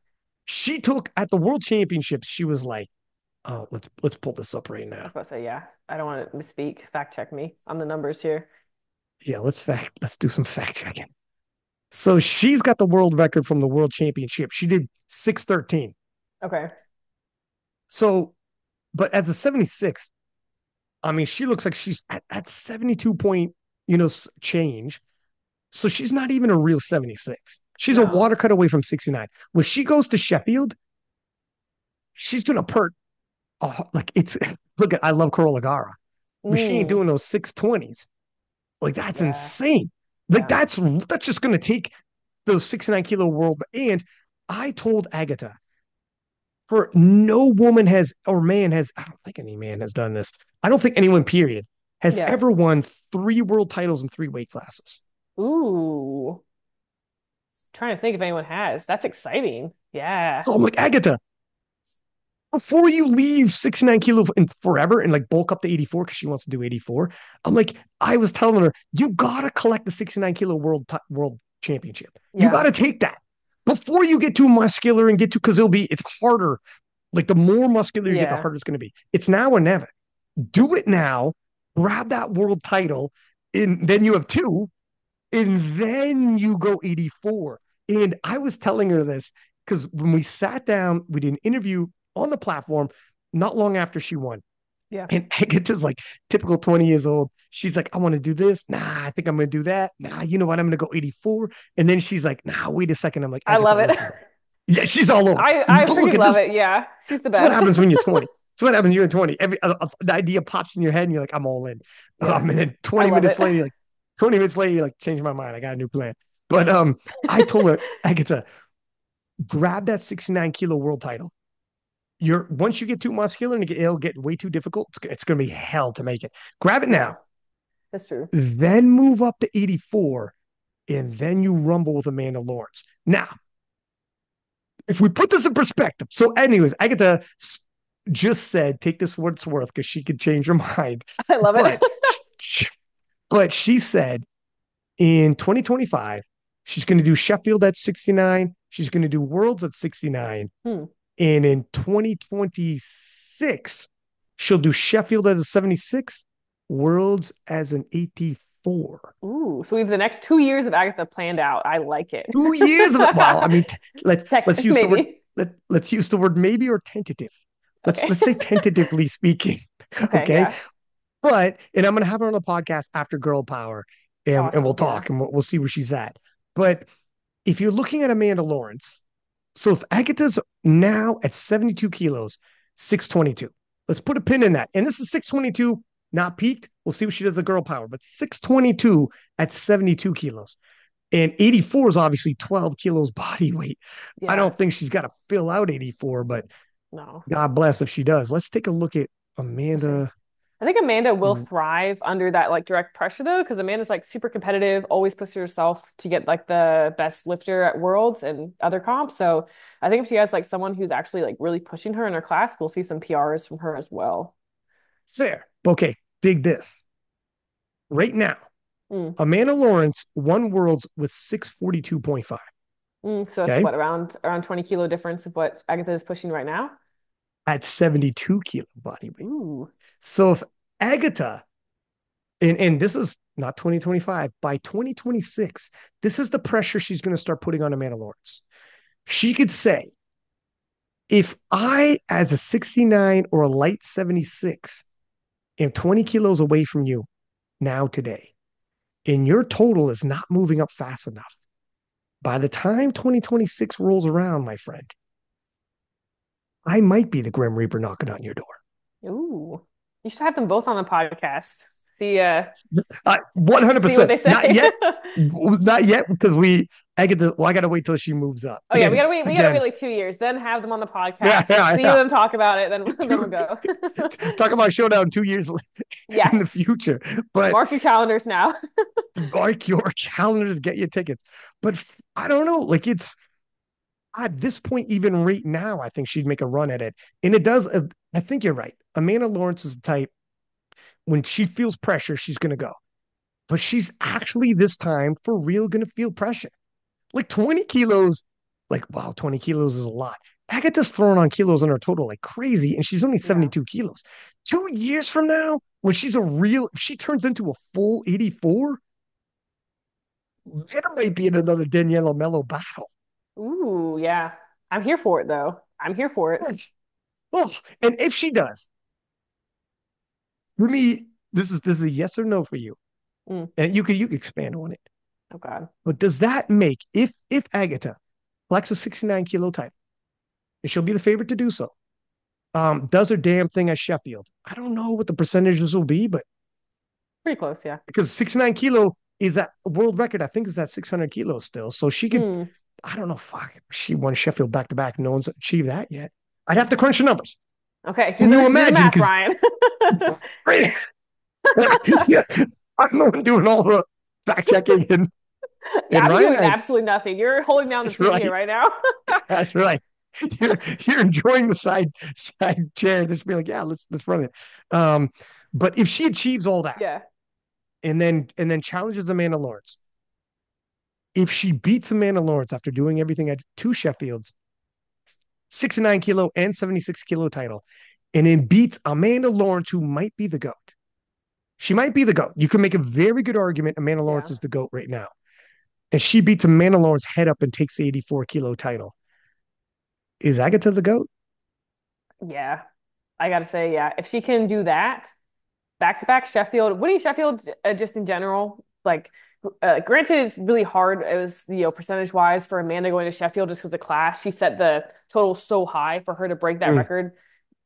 she took at the World Championships, she was like, oh, let's pull this up right I now. was about to say, yeah. I don't want to misspeak. Fact check me on the numbers here. Yeah, let's do some fact checking. So she's got the world record from the World Championship. She did 613. Okay. So, but as a 76, I mean, she looks like she's at 72 point, change. So she's not even a real 76. She's a No. water cut away from 69. When she goes to Sheffield, she's going to pert. Like it's, look at, I love Corolla Gara, but she ain't Mm, doing those 620s. Like that's yeah. insane. Like Yeah. that's just going to take those 69 kilo world. And I told Agatha, for no woman has or man has, I don't think any man has done this. I don't think anyone, period, has Yeah. ever won 3 world titles in 3 weight classes. Ooh. Trying to think if anyone has. That's exciting. Yeah. So I'm like, Agatha, before you leave 69 kilo and forever and like bulk up to 84 because she wants to do 84, I'm like, I was telling her, you gotta collect the 69 kilo world championship. You Yeah. gotta take that before you get too muscular and get to because it's harder. Like the more muscular you get, the Yeah. harder it's gonna be. It's now or never. Do it now, grab that world title, and then you have two, and then you go 84. And I was telling her this because when we sat down, we did an interview on the platform not long after she won. Yeah. And Agatha's like typical 20 years old. She's like, I want to do this. Nah, I think I'm going to do that. Nah, you know what? I'm going to go 84. And then she's like, nah, wait a second. I'm like, I Agatha, love it. listen. Yeah, she's all over. I But look freaking at love this. it. Yeah. She's the It's what best. happens when you're 20. It's what happens when you're 20. The idea pops in your head and you're like, I'm all in. Yeah. And then I 20 love minutes it. later, you're like, 20 minutes later, you're like, change my mind. I got a new plan. But I told her, Agatha, grab that 69 kilo world title. You're once you get too muscular and it'll get way too difficult, it's going to be hell to make it. Grab it Yeah. now, That's true. then move up to 84, and then you rumble with Amanda Lawrence. Now, if we put this in perspective, so anyways, Agatha just said, take this for what it's worth because she could change her mind. I love it. But but she said in 2025, she's going to do Sheffield at 69. She's going to do Worlds at 69. Hmm. And in 2026, she'll do Sheffield as a 76, Worlds as an 84. Ooh. So we have the next 2 years of Agatha planned out. I like it. 2 years of it. Well, I mean, let's use the word Maybe. let's use the word maybe or tentative. Okay. Let's say tentatively speaking. Okay. Okay. Yeah. And I'm gonna have her on the podcast after Girl Power and we'll Awesome. Yeah. talk and we'll see where she's at. But if you're looking at Amanda Lawrence, So if Agatha's now at 72 kilos, 622. Let's put a pin in that. And this is 622, not peaked. We'll see what she does at girl power, but 622 at 72 kilos. And 84 is obviously 12 kilos body weight. I Yeah. don't think she's got to fill out 84, but No. God bless if she does. Let's take a look at We'll see. Amanda. I think Amanda will thrive under that like direct pressure though, because Amanda's like super competitive, always pushes herself to get like the best lifter at Worlds and other comps. So I think if she has like someone who's actually like really pushing her in her class, we'll see some PRs from her as well. Fair. Okay, dig this. Right now, Mm. Amanda Lawrence won worlds with 642.5. So it's Okay. what around 20 kilo difference of what Agatha is pushing right now. At 72 kilo body weight. Ooh. So if Agatha, and this is not 2025, by 2026, this is the pressure she's going to start putting on Amanda Lawrence. She could say, if I, as a 69 or a light 76, am 20 kilos away from you now today, and your total is not moving up fast enough, by the time 2026 rolls around, my friend, I might be the Grim Reaper knocking on your door. Ooh. You should have them both on the podcast. See what 100%. they Not say. yet. Not yet because I got to wait till she moves up. Oh yeah, Again, we gotta wait again. like 2 years, then have them on the Yeah, podcast. yeah, See yeah. them talk about it, then then we'll Dude, go. talk about showdown 2 years Yeah, in the future. But mark your calendars now. mark your calendars, get your tickets. But I don't know. Like it's at this point, even right now, I think she'd make a run at it. And it does. I think you're right. Amanda Lawrence is the type when she feels pressure, she's going to go. But she's actually this time for real going to feel pressure. Like 20 kilos, like, wow, 20 kilos is a lot. Agatha's throwing on kilos in her total like crazy, and she's only Yeah. 72 kilos. 2 years from now, when she's if she turns into a full 84, there might be another Daniela Mello battle. Ooh, yeah. I'm here for it though. I'm here for it. Oh, and if she does, for me, this is a yes or no for you. Mm. And you could expand on it. Oh God. But does that make if Agatha collects a 69 kilo title, and she'll be the favorite to do so, does her damn thing at Sheffield. I don't know what the percentages will be, but Pretty close, yeah. because 69 kilo is that world record, I think is at 600 kilos still. So she could, Mm. I don't know, fuck, she won Sheffield back to back. No one's achieved that yet. I'd have to crunch the numbers. Okay, Can you do the imagine? math, Because Ryan. yeah, I'm the one doing all the fact checking Yeah, and I'm Ryan, doing absolutely nothing. You're holding down the that's team here right. right now. That's right. You're enjoying the side chair. Just be like, yeah, let's run it. But if she achieves all that Yeah. and then challenges Amanda Lawrence, if she beats Amanda Lawrence after doing everything at two Sheffields, 69 kilo and 76 kilo title, and then beats Amanda Lawrence, who might be the GOAT. She might be the GOAT. You can make a very good argument Amanda Lawrence Yeah. is the GOAT right now. And she beats Amanda Lawrence head up and takes the 84 kilo title. Is Agatha the GOAT? Yeah. I gotta say, yeah. If she can do that, back to back Sheffield, winning Sheffield just in general, like granted, it's really hard. It was, percentage wise for Amanda going to Sheffield just because of class. She set the total so high for her to break that Mm. record.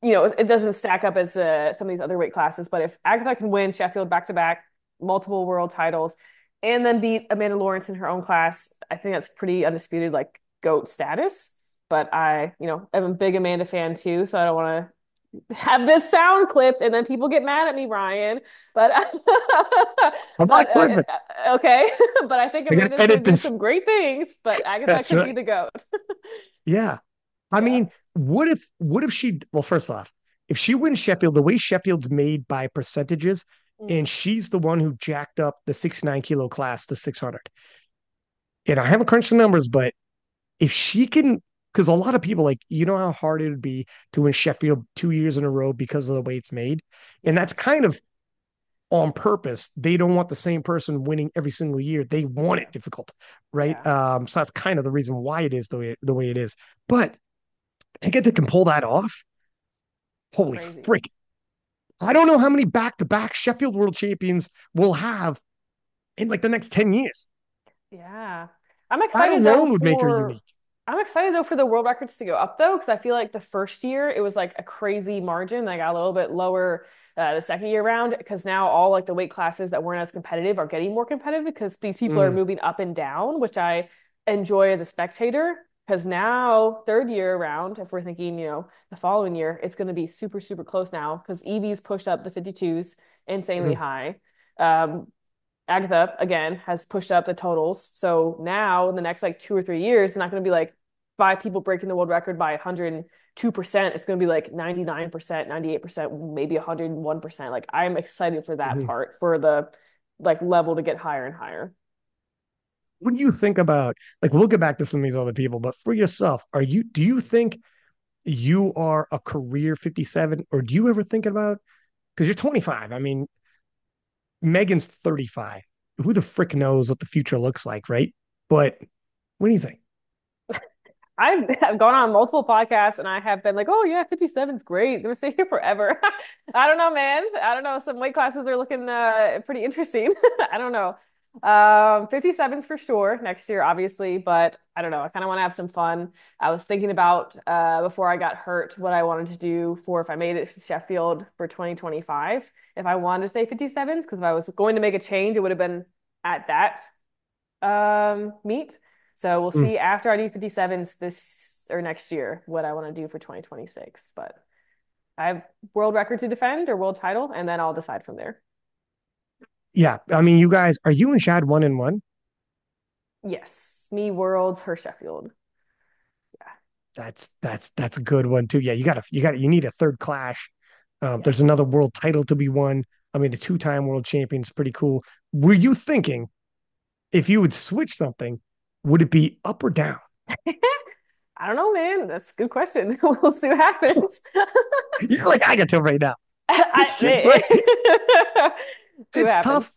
It doesn't stack up as some of these other weight classes. But if Agatha can win Sheffield back to back, multiple world titles, and then beat Amanda Lawrence in her own class, I think that's pretty undisputed, like GOAT status. But I'm a big Amanda fan too, so I don't want to have this sound clipped and then people get mad at me, Ryan. But I'm but not clipping. okay, but I think I got to Amanda's gonna edit do this. some great things. But Agatha That's could be right. the goat. Yeah. I Yeah. mean, what if she, well, first off, if she wins Sheffield, the way Sheffield's made by percentages, Mm, and she's the one who jacked up the 69 kilo class to 600. And I haven't crunched the numbers, but if she can, because a lot of people like, how hard it would be to win Sheffield 2 years in a row because of the way it's made. And yeah. that's kind of on purpose. They don't want the same person winning every single year. They want Yeah. it difficult, right? Yeah. So that's kind of the reason why it is the way it is. But I get to can pull that off. Holy Crazy. frick. I don't know how many back-to-back Sheffield World Champions we'll have in like the next 10 years. Yeah. I'm That excited though alone would make her for unique. I'm excited though for the world records to go up though, because I feel like the first year it was like a crazy margin. I got a little bit lower the second year round because now all like the weight classes that weren't as competitive are getting more competitive because these people are Mm, moving up and down, which I enjoy as a spectator. Because now third year round, if we're thinking, the following year, it's going to be super, super close now because Evie's pushed up the 52s insanely mm, high. Um, Agatha again has pushed up the totals. So now in the next like 2 or 3 years, it's not going to be like five people breaking the world record by 102%. It's going to be like 99%, 98%, maybe 101%. Like I'm excited for that mhm. part for the like level to get higher and higher. What do you think about, like, we'll get back to some of these other people, but for yourself, do you think you are a career 57, or do you ever think about, because you're 25? I mean, Megan's 35. Who the frick knows what the future looks like, right? But what do you think? I've gone on multiple podcasts and I have been like, oh yeah, 57 is great. They're gonna stay here forever. I don't know, man. I don't know. Some weight classes are looking pretty interesting. I don't know. 57's for sure next year, obviously, but I don't know. I kind of want to have some fun. I was thinking about before I got hurt what I wanted to do for if I made it to Sheffield for 2025. If I wanted to stay 57s, because if I was going to make a change, it would have been at that meet. So we'll Mm, see after I do 57s this or next year what I want to do for 2026. But I have world record to defend or world title, and then I'll decide from there. yeah, I mean, you guys, are you and Shad 1-1? Yes, me worlds, her Sheffield. Yeah, That's a good one too. Yeah, you need a third clash. yeah. There's another world title to be won. I mean, a two-time world champion is pretty cool. Were you thinking, if you would switch something, would it be up or down? I don't know, man. That's a good question. We'll see what happens. You're like, I can tell right now. I, Right? see what It's happens. tough.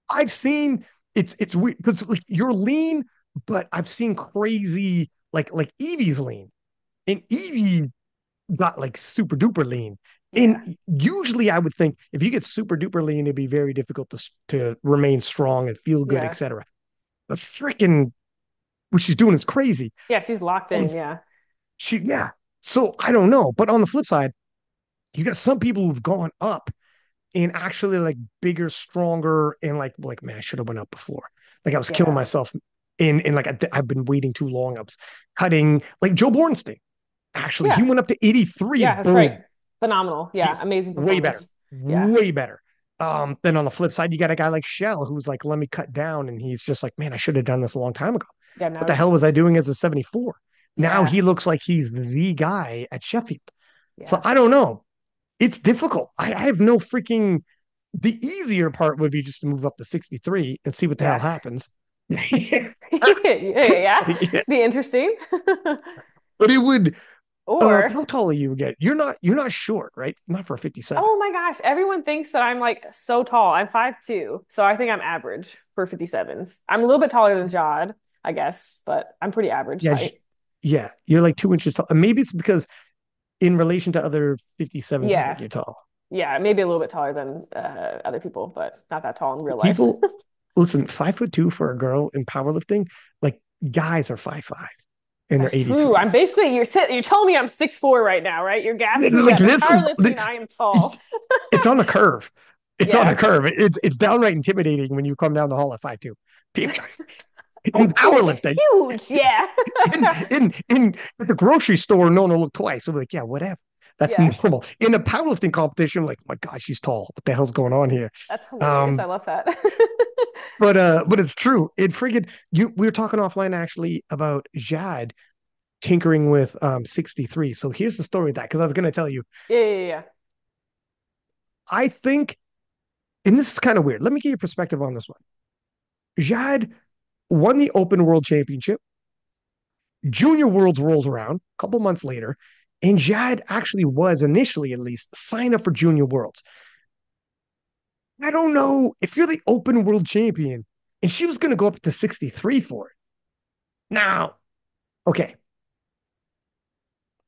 I've seen it's weird because like you're lean, but I've seen crazy like Evie's lean. And Evie got like super duper lean. Yeah, And usually I would think if you get super duper lean, it'd be very difficult to remain strong and feel good, yeah, etc. But freaking what she's doing is crazy. yeah. She's locked And in. Yeah, yeah. So I don't know. But on the flip side, you got some people who've gone up and actually like bigger, stronger, and like man, I should have went up before. Like I was killing yeah, myself in like I've been waiting too long. I was cutting like Joe Bornstein. Actually, he yeah, went up to 83 yeah. and That's right. boom, Phenomenal. Yeah, he's amazing way better, performance. Yeah, way better. Then on the flip side, you got a guy like Shell who's like, let me cut down, and he's just like, man, I should have done this a long time ago. yeah. What Now the hell he's was I doing as a 74? Now yeah, he looks like he's the guy at Sheffield. So yeah, I don't know. It's difficult. I have no freaking. The easier part would be just to move up to 63 and see what the hell yeah, happens. It's yeah, yeah. like, yeah. Be interesting. But it would. Or How tall are you again? You're not short, right? Not for a 57. oh my gosh, everyone thinks that I'm like so tall. I'm 5'2", so I think I'm average for 57s. I'm a little bit taller than Jade, I guess, but I'm pretty average Yeah, height. yeah. You're like 2 inches tall. Maybe it's because in relation to other 57s, you think Yeah, you're tall. yeah, maybe a little bit taller than other people, but not that tall in real life. People, listen, 5'2" for a girl in powerlifting, like guys are 5'5" and they're That's true. I'm 83s. basically you're telling me I'm 6'4" right now, right? You're gassing me Like up. In this is powerlifting, I am tall. it's on the curve. It's on the Yeah. curve. It's downright intimidating when you come down the hall at 5'2". People in Oh, powerlifting, huge. Yeah. in the grocery store, no one will look twice. I'm like, yeah, whatever. That's Yeah. normal. In a powerlifting competition, I'm like, my gosh, she's tall. What the hell's going on here? That's hilarious. I Um, love that. but it's true. It friggin' you. We were talking offline actually about Jade tinkering with 63. So here's the story of that because I was going to tell you. Yeah, yeah, yeah. I think, and this is kind of weird. Let me get your perspective on this one. Jade won the Open World Championship. Junior Worlds rolls around a couple months later, and Jade actually was initially, at least, signed up for Junior Worlds. I don't know if you're the Open World Champion, and she was going to go up to 63 for it. Now, okay,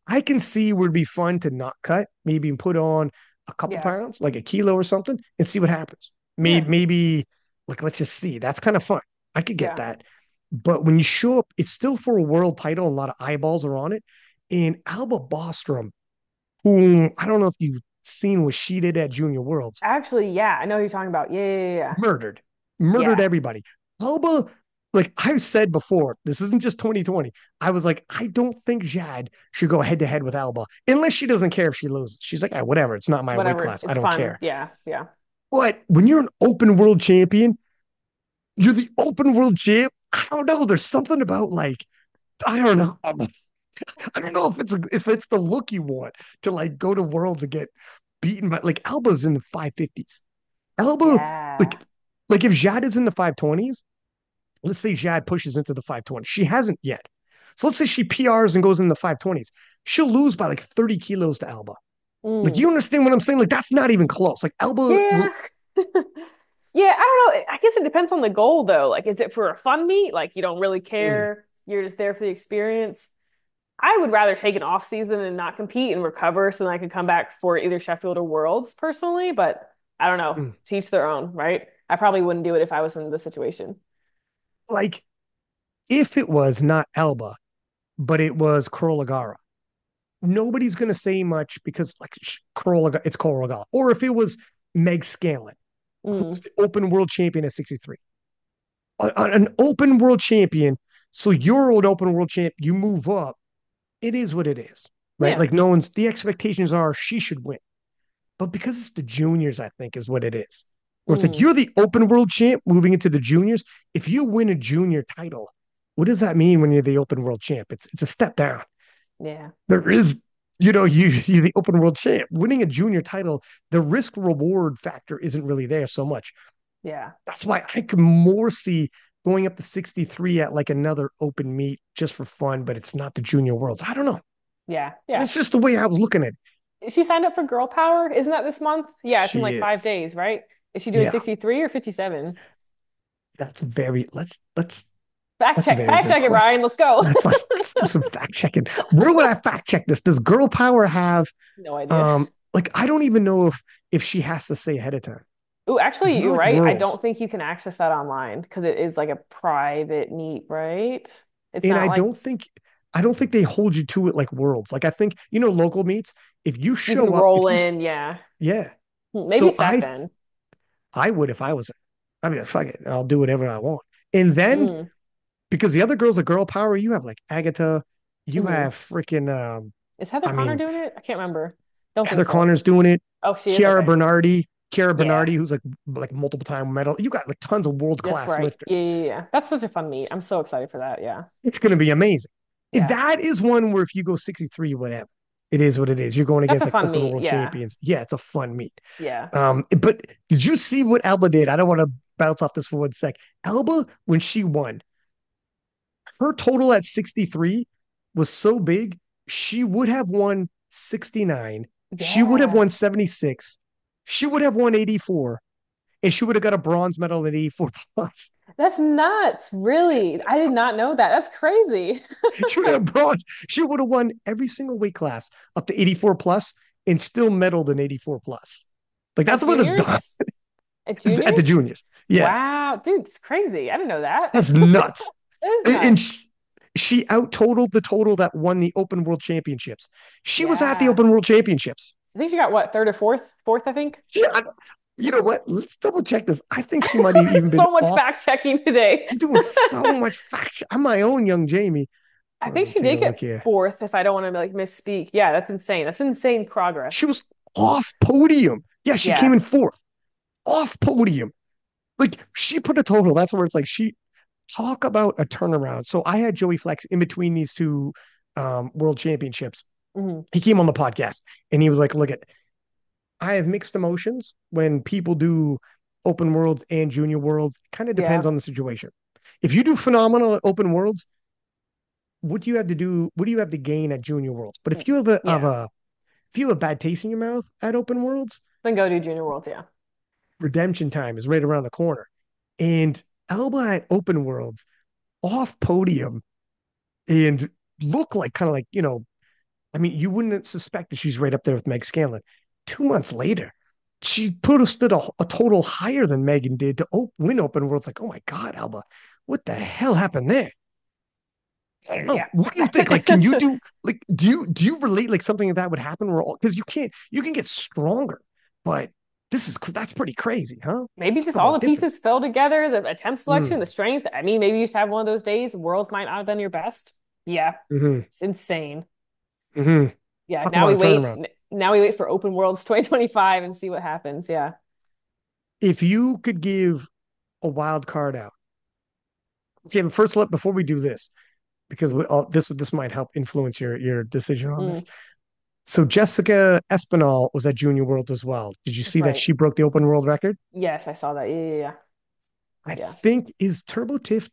I can see where it'd be fun to not cut, maybe put on a couple Yeah. pounds, like a kilo or something, and see what happens. Yeah. Maybe like let's just see. That's kind of fun. I could get Yeah. that. But when you show up, it's still for a world title, and a lot of eyeballs are on it. And Alba Bostrom, who I don't know if you've seen what she did at Junior Worlds, Actually, yeah, I know who you're talking about. Yeah, yeah, yeah. murdered, murdered Yeah. everybody. Alba, like I've said before, this isn't just 2020. I was like, I don't think Jade should go head to head with Alba unless she doesn't care if she loses. She's like, whatever, it's not my weight Whatever. class. I It's don't fun. care. Yeah, yeah. But when you're an open world champion, you're the open world champ. I don't know. There's something about like, I don't know. I don't know if it's the look you want to like go to worlds and get beaten by like Alba's in the 550s. Alba, like Yeah. like if Jade is in the 520s, let's say Jade pushes into the 520s. She hasn't yet. So let's say she PRs and goes in the 520s. She'll lose by like 30 kilos to Alba. Like, Mm. you understand what I'm saying? Like, that's not even close. Like, Alba will, Yeah. Yeah, I don't know. I guess it depends on the goal though. Like, is it for a fun meet? Like, you don't really mm, care. You're just there for the experience. I would rather take an off season and not compete and recover so then I could come back for either Sheffield or Worlds personally, but I don't know. mm. To each their own, right? I probably wouldn't do it if I was in the situation. Like, if it was not Alba, but it was Kurolagara, nobody's going to say much because, like, it's Kurolagara. Or if it was Meg Scanlon, who's Mm, the open world champion at 63, an open world champion. So you're an open world champ, you move up. It is what it is, right? yeah. Like, no one's, the expectations are she should win. But because it's the juniors, I think is what it is. Where it's like Mm, you're the open world champ moving into the juniors. If you win a junior title, what does that mean when you're the open world champ? It's a step down. yeah. There is, you're the open world champ. Winning a junior title, the risk reward factor isn't really there so much. Yeah. That's why I could more see going up to 63 at like another open meet just for fun, but it's not the junior worlds. I don't know. Yeah. Yeah. That's just the way I was looking at it. She signed up for Girl Power. Isn't that this month? Yeah, it's in She like five is. days, right? Is she doing Yeah. 63 or 57? That's very Fact that's a check. very Fact good check it, question. Ryan. Let's go. Let's do some fact checking. Where would I fact check this? Does girl power have No idea. like I don't even know if she has to say ahead of time. Oh, If actually, you're you're like right. I worlds, don't think you can access that online because it is like a private meet, right? It's and not like I don't think they hold you to it like worlds. Like I think, local meets, if you you can show up, roll in. Yeah. yeah. Maybe So it's that then. I would if I was, I mean, fuck it, I'll do whatever I want. And then Mm, because the other girls are girl power, you have like Agatha, you hmm have freaking Is Heather I Connor mean, doing it? I can't remember. Don't think Heather so. Connor's doing it. Oh, she is? Chiara Okay. Bernardi, Chiara Yeah, Bernardi, who's like multiple time medal. You got like tons of world that's class right. Yeah, lifters. yeah, yeah. That's such a fun meet. I'm so excited for that. Yeah. It's going to be amazing. Yeah. That is one where if you go 63, whatever, it is what it is. You're going That's against a like fun open meet. world Yeah. champions. Yeah, it's a fun meet. Yeah. But did you see what Alba did? I don't want to bounce off this for 1 sec. Alba, when she won, her total at 63 was so big, she would have won 69. She would have Yeah. won 76. She would have won 84 and she would have got a bronze medal at 84 plus. That's nuts. Really. I did not know that. That's crazy. She would have bronze. She would have won every single weight class up to 84 plus and still medaled in 84 plus. Like At that's what it's done juniors? At at the juniors? juniors. Yeah, Wow. Dude, it's crazy. I didn't know that. that's nuts. That is And nuts. she out totaled the total that won the Open World Championships. She was at the Yeah. Open World Championships. I think she got what, third or fourth? Fourth, I think. Yeah, you know what? Let's double check this. I think she might have even been So much off. fact checking today. I'm doing so much fact. I'm my own young Jamie. I Let think me she take a did look get here. fourth if I don't want to like misspeak. Yeah, that's insane. That's insane She progress. was off podium. Yeah, she came Yeah. in fourth, off podium. Like she put a total. That's where it's like she talk about a turnaround. So I had Joey Flex in between these two world championships. Hmm. He came on the podcast and he was like, "Look at, I have mixed emotions when people do open worlds and junior worlds. It kind of depends Yeah. on the situation. If you do phenomenal at open worlds, what do you have to do? What do you have to gain at junior worlds? But if you Yeah. if you have a bad taste in your mouth at open worlds, Then go do Junior Worlds. Yeah. redemption time is right around the corner. And Alba at open worlds off podium and look like kind of like, I mean, you wouldn't suspect that she's right up there with Meg Scanlon. 2 months later, she posted a total higher than Megan did to win open worlds. Like, oh my God, Alba, what the hell happened there? I don't know. Yeah. What do you think? Like, can you do like do you relate like something like that would happen where because you can get stronger, but that's pretty crazy, huh? Maybe Talk just all about the difference. pieces fell together, the attempt selection, the Mm, strength. I mean, maybe you just have one of those days, worlds might not have been your best. Yeah, hmm it's insane. hmm Yeah, Talk about a turnaround. now we wait for Open Worlds 2025 and see what happens. Yeah. If you could give a wild card out, okay, but first let before we do this, because this might help influence your decision on Mm, this. So Jessica Espinal was at Junior World as well. Did you that's see that right. she broke the open world record? Yes, I saw that. Yeah, yeah, yeah. I Yeah. think is Turbo Tiff.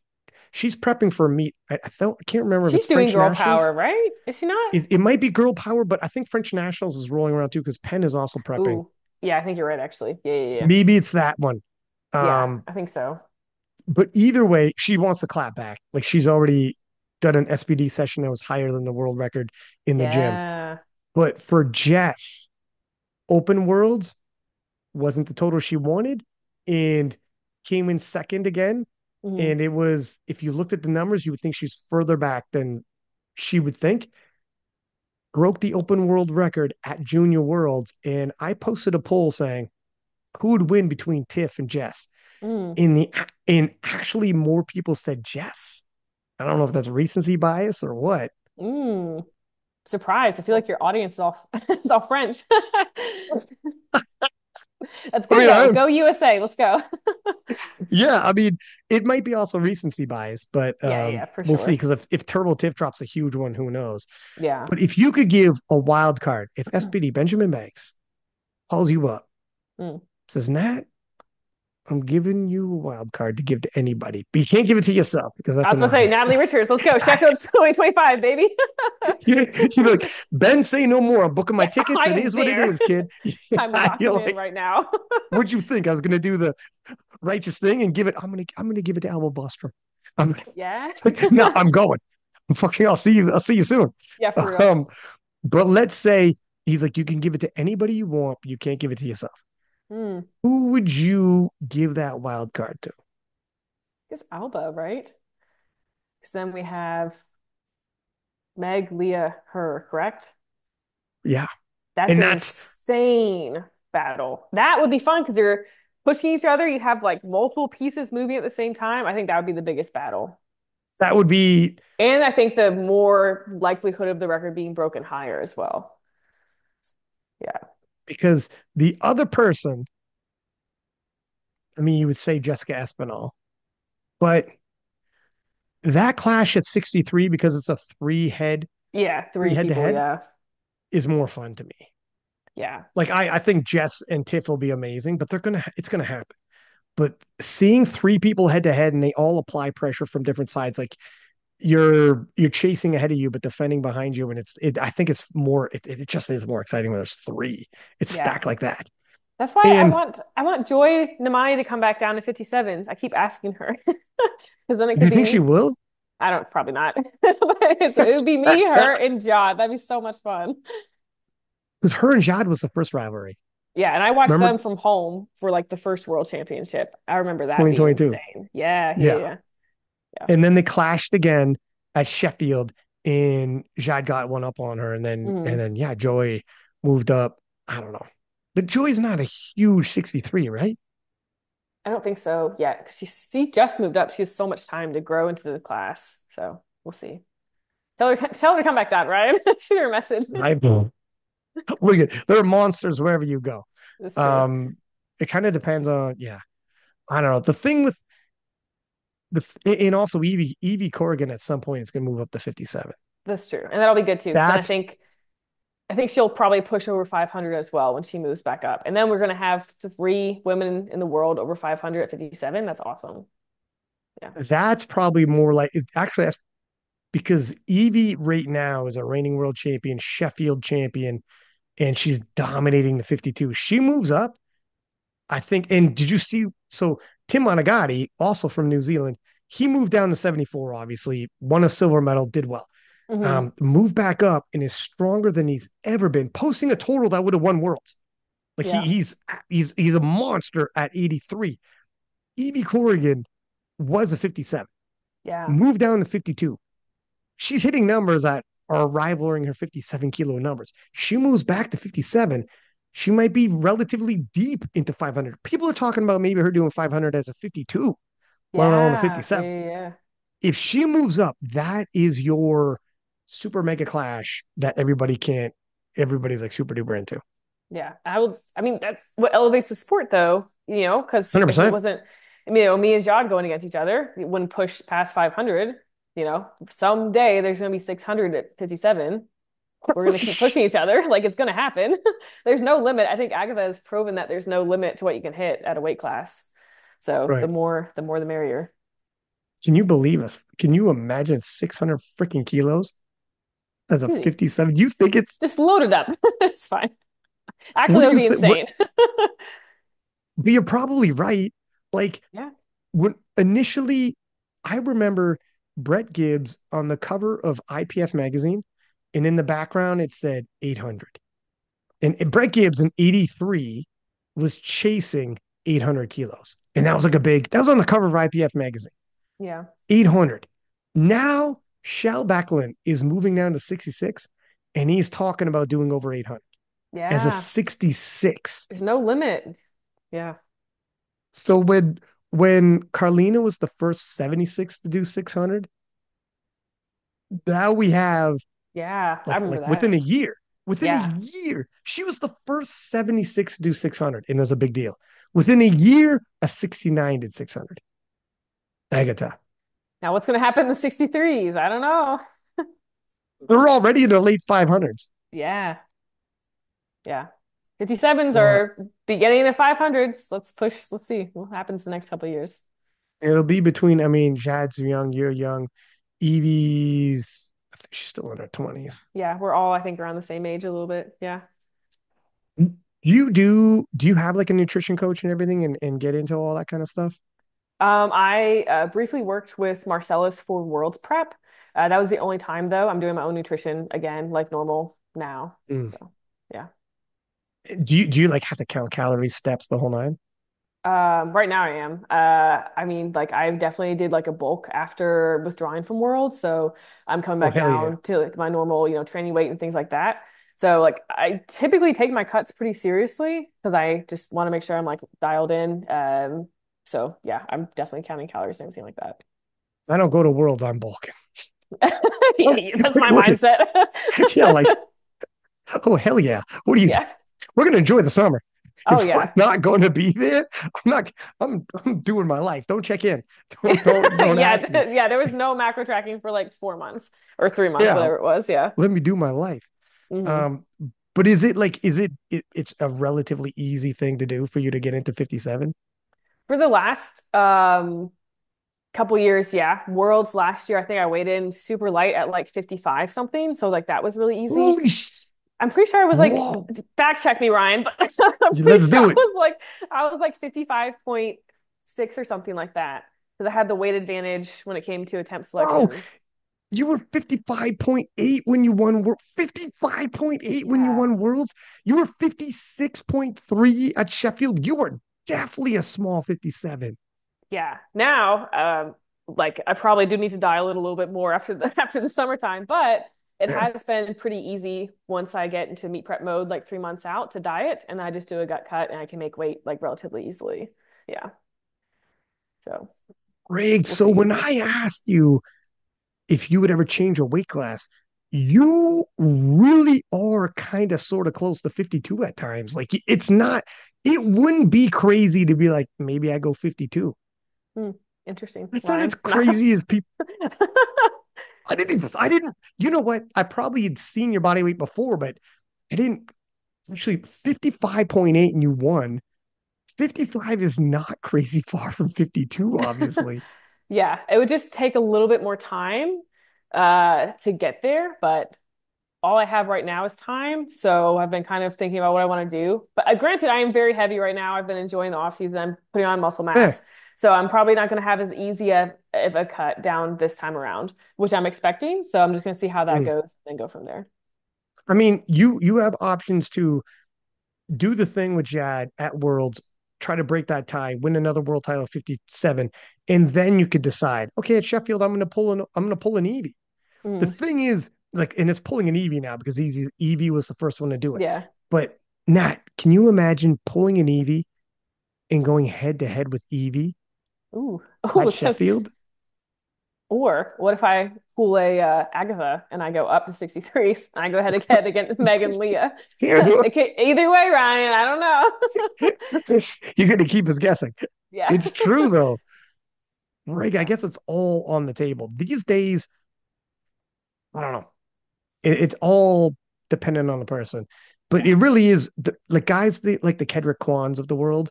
She's prepping for a meet. I can't remember if She's it's doing French girl nationals. power, right? Is she not? It might be girl power, but I think French nationals is rolling around too because Penn is also prepping. Ooh. Yeah, I think you're right, actually. Yeah, yeah, yeah. Maybe it's that one. Yeah, Um, I think so. but either way, she wants to clap back. Like she's already done an SBD session that was higher than the world record in the gym. Yeah. But for Jess, open worlds wasn't the total she wanted and came in second again. Hmm. And it was, if you looked at the numbers, you would think she's further back than she would think. Broke the open world record at Junior Worlds. And I posted a poll saying who would win between Tiff and Jess. Mm. In the and actually more people said Jess. I don't know if that's recency bias or what. Mm. Surprised. I feel like your audience is all is all French. That's I good mean, though. Go USA. Let's go. yeah, I mean, it might be also recency bias, but Yeah, yeah, for we'll see. sure. Because if Turbo Tiff drops a huge one, who knows? Yeah. But if you could give a wild card, if SPD Benjamin Banks calls you up, Mm. says Nat, I'm giving you a wild card to give to anybody, but you can't give it to yourself because I that's was a gonna say nice. Natalie Richards. Let's go. Sheffield 2025, baby. You're like, Ben, say no more. I'm booking my Yeah, tickets. I It am is what it there. is, kid. I'm You're locking in like, right now. what'd you think? I was gonna do the righteous thing and give it. I'm gonna give it to Elbow Buster. I'm Yeah. like, no, I'm going. Fucking, I'll see you. I'll see you soon. Yeah, for real. Um, but let's say he's like, you can give it to anybody you want, but you can't give it to yourself. Hmm. Who would you give that wild card to? It's Alba, right? Because then we have Meg, Leah, her, correct? Yeah, That's and an that's insane battle. That would be fun because you're pushing each other. You have like multiple pieces moving at the same time. I think that would be the biggest battle. that would be And I think the more likelihood of the record being broken higher as well. Yeah. because the other person, I mean, you would say Jessica Espinal, but that clash at 63 because it's a Yeah, three three head to people. head Yeah. is more fun to me. Yeah. Like I think Jess and Tiff will be amazing, but it's gonna happen. But seeing three people head to head and they all apply pressure from different sides, like you're chasing ahead of you but defending behind you, and I think it's more it just is more exciting when there's three. It's Yeah. stacked like that. That's why And I want Joy Namani to come back down to 57s. I keep asking her because then it do could you think she be will? I don't probably not. But it would be me, her, and John. That'd be so much fun. Because her and Jade was the first rivalry. Yeah, and I watched Remember them from home for like the first World Championship. I remember that being 2022? insane. Yeah, yeah, Yeah. yeah, yeah. And then they clashed again at Sheffield, and Jade got one up on her, and then Mhm. yeah, Joy moved up. I don't know, but Joy's not a huge 63, right? I don't think so yet because she just moved up. She has so much time to grow into the class. So we'll see. Tell her to come back down, Ryan. Shoot her a message. I look at there are monsters wherever you go. It's true. Um, it kind of depends on yeah. I don't know. The thing with and also Evie Corrigan at some point is going to move up to 57. That's true. And that'll be good too. Because then That's I think she'll probably push over 500 as well when she moves back up. And then we're gonna have three women in the world over 500 at 57. That's awesome. Yeah. that's probably more like actually that's because Evie right now is a reigning world champion, Sheffield champion, and she's dominating the 52. She moves up, I think. And did you see? So Tim Monagatti, also from New Zealand, he moved down to 74. Obviously, won a silver medal, did well. Hmm. Moved back up and is stronger than he's ever been, posting a total that would have won worlds. Like Yeah. he's a monster at 83. Evie Corrigan was a 57. Yeah. Move down to 52. She's hitting numbers that are rivaling her 57 kilo numbers. She moves back to 57. She might be relatively deep into 500. People are talking about maybe her doing 500 as a 52, let alone a Yeah. Yeah. 57. Yeah. If she moves up, that is your super mega clash that everybody's like super duper into. Yeah. I mean, that's what elevates the sport though, because if it 100%. wasn't, me and Jade going against each other, it wouldn't push past 500, someday there's going to be 600 at 57. We're going to keep pushing each other. Like it's going to happen. There's no limit. I think Agatha has proven that there's no limit to what you can hit at a weight class. So Right. the more the merrier. Can you believe us? Can you imagine 600 freaking kilos as a Easy. 57? You think it's, Just load it up. It's fine. Actually, what that do would you be think? insane. But you're probably right. Like Yeah. when initially, I remember Brett Gibbs on the cover of IPF magazine, and in the background it said 800. And Brett Gibbs in 83 was chasing 800 kilos. And that was like that was on the cover of IPF magazine, Yeah. 800. Now, Shal Backlund is moving down to 66, and he's talking about doing over 800 as a Yeah. 66. There's no limit. Yeah. So when Carlina was the first 76 to do 600, now we have Yeah. I like remember within a that. year, within a Yeah. year, she was the first 76 to do 600, and it was a big deal. Within a year, a 69 did 600. Agatha. Now what's going to happen in the 63s? I don't know. They're already in the late 500s. Yeah. Yeah. 57s Uh, are beginning in the 500s. Let's push. Let's see what happens the next couple of years. it'll be between, I mean, Jad's young, you're young. Evie's, I think she's still in her 20s. Yeah. We're all, I think, around the same age a little bit. Yeah. Do you have like a nutrition coach and everything and get into all that kind of stuff? I briefly worked with Marcellus for World's Prep. That was the only time, though. I'm doing my own nutrition again, like normal now. Mm. So, yeah. Do you like have to count calories, steps, the whole nine? Right now I am. I mean, like I definitely did like a bulk after withdrawing from World, so I'm coming Oh back hell yeah. down to like my normal, training weight and things like that. So like I typically take my cuts pretty seriously because I just want to make sure I'm like dialed in. So yeah, I'm definitely counting calories and everything like that. I don't go to worlds on bulk. Yeah, that's my What? mindset. Yeah, like, oh hell yeah. What do you think? Yeah. We're gonna enjoy the summer. Oh If we're yeah. not going to be there, I'm doing my life. Don't check in. Don't Yeah, ask me. yeah, there was no macro tracking for like 4 months or 3 months, Yeah, whatever it was. Yeah. let me do my life. Hmm. Um, but is it like it's a relatively easy thing to do for you to get into 57? For the last couple years, yeah. Worlds last year, I think I weighed in super light at like 55 something. So like that was really easy. Holy sh I'm pretty sure I was like Whoa. fact check me, Ryan, but I'm pretty Let's sure do it. I was like 55.6 or something like that. Because I had the weight advantage when it came to attempt Bro, selection. you were 55.8 when you won 55.8 when you Yeah. won Worlds. You were 56.3 at Sheffield. You were definitely a small 57. Yeah. Now, like I probably do need to dial it a little bit more after the after the summertime, but it Yeah. has been pretty easy once I get into meat prep mode, like 3 months out to diet, and I just do a gut cut and I can make weight like relatively easily. Yeah. So Greg, we'll so see. when I asked you if you would ever change a weight class, you really are kind of sort of close to 52 at times. Like it wouldn't be crazy to be like, maybe I go 52. Hmm. Interesting, It's not as Ryan. Not crazy as people. You know what? I probably had seen your body weight before, but I didn't actually 55.8 and you won. 55 is not crazy far from 52, obviously. Yeah, it would just take a little bit more time to get there, but all I have right now is time. So I've been kind of thinking about what I want to do. But granted, I am very heavy right now. I've been enjoying the off season. I'm putting on muscle Eh, mass. So I'm probably not going to have as easy of a cut down this time around, which I'm expecting. So I'm just going to see how that mm. goes and go from there. I mean, you have options to do the thing with Jad at Worlds, try to break that tie, win another world title at 57, And then you could decide, okay, at Sheffield, I'm gonna pull an Evie. The Mm, thing is, like, and it's pulling an Evie now because Evie was the first one to do it. yeah. But Nat, can you imagine pulling an Evie and going head to head with Evie Ooh. at Ooh. Sheffield? Or what if I pull a Agatha and I go up to 63 and I go head to head against Megan Leah? Either way, Ryan, I don't know. You're gonna keep us guessing. Yeah. It's true though. Right. I guess it's all on the table. These days, I don't know. It's all dependent on the person. But Yeah. it really is like guys like the Kedrick Kwans of the world,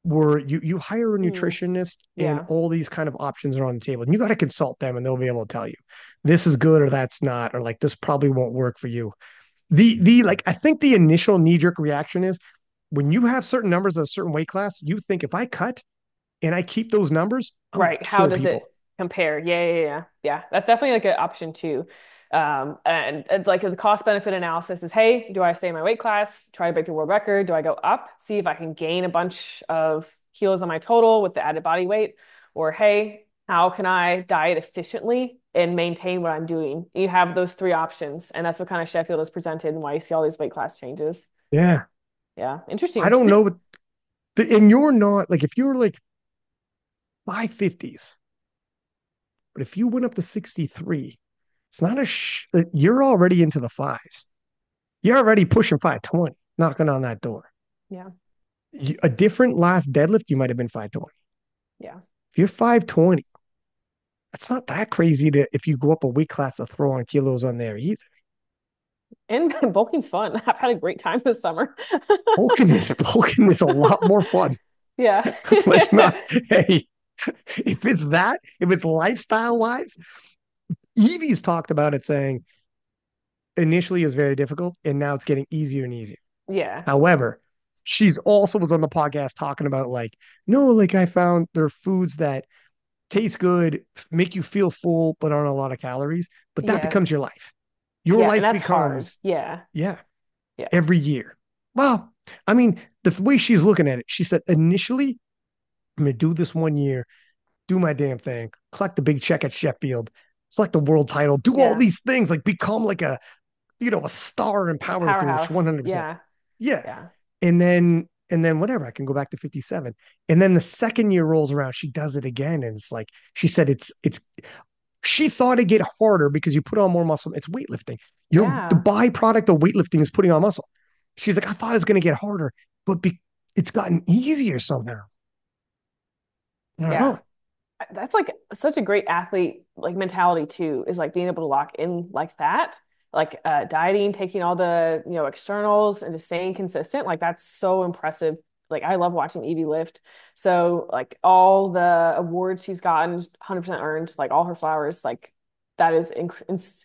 where you hire a Mm, nutritionist and yeah. all these kind of options are on the table. And you got to consult them and they'll be able to tell you this is good or that's not, or like this probably won't work for you. The like I think the initial knee-jerk reaction is when you have certain numbers of a certain weight class, you think if I cut and I keep those numbers, I'm gonna Right. How kill does people. it compare? Yeah, yeah, yeah. Yeah. That's definitely like an option too. And like the cost benefit analysis is, hey, do I stay in my weight class, try to break the world record? Do I go up, see if I can gain a bunch of kilos on my total with the added body weight? Or hey, how can I diet efficiently and maintain what I'm doing? You have those three options, and that's what kind of Sheffield is presented and why you see all these weight class changes. Yeah. Yeah, I interesting. don't know what and you're not like if you're like 550s, but if you went up to 63, it's not you're already into the fives. You're already pushing 520, knocking on that door. Yeah, A different last deadlift, you might have been 520. yeah. If you're 520, that's not that crazy to if you go up a weight class to throw on kilos on there either. And bulking's fun. I've had a great time this summer. Bulking is a lot more fun. Yeah. Let's not, hey, if it's lifestyle wise, Evie's talked about it saying initially it was very difficult and now it's getting easier and easier. Yeah. However, she's also was on the podcast talking about like, no, like I found there are foods that taste good, make you feel full, but aren't a lot of calories. But that Yeah. becomes your life. Your Yeah. And life that's hard. becomes, Yeah. yeah, Yeah. every year. Well, I mean, the way she's looking at it, she said, initially, I'm going to do this 1 year, do my damn thing, collect the big check at Sheffield, select the world title, do all Yeah. these things, like become like a star in A powerlifting, which powerhouse. 100%. Yeah. Yeah. Yeah. And then whatever, I can go back to 57. And then the second year rolls around, she does it again. And it's like, she said, she thought it'd get harder because you put on more muscle. It's weightlifting. The Yeah. byproduct of weightlifting is putting on muscle. She's like, I thought it was going to get harder, but it's gotten easier somehow. I don't Yeah. know. That's like such a great athlete like mentality too, is like being able to lock in like that. Like dieting, taking all the, externals and just staying consistent. Like that's so impressive. Like I love watching Evie lift. So like all the awards she's gotten, 100% earned, like all her flowers, like that is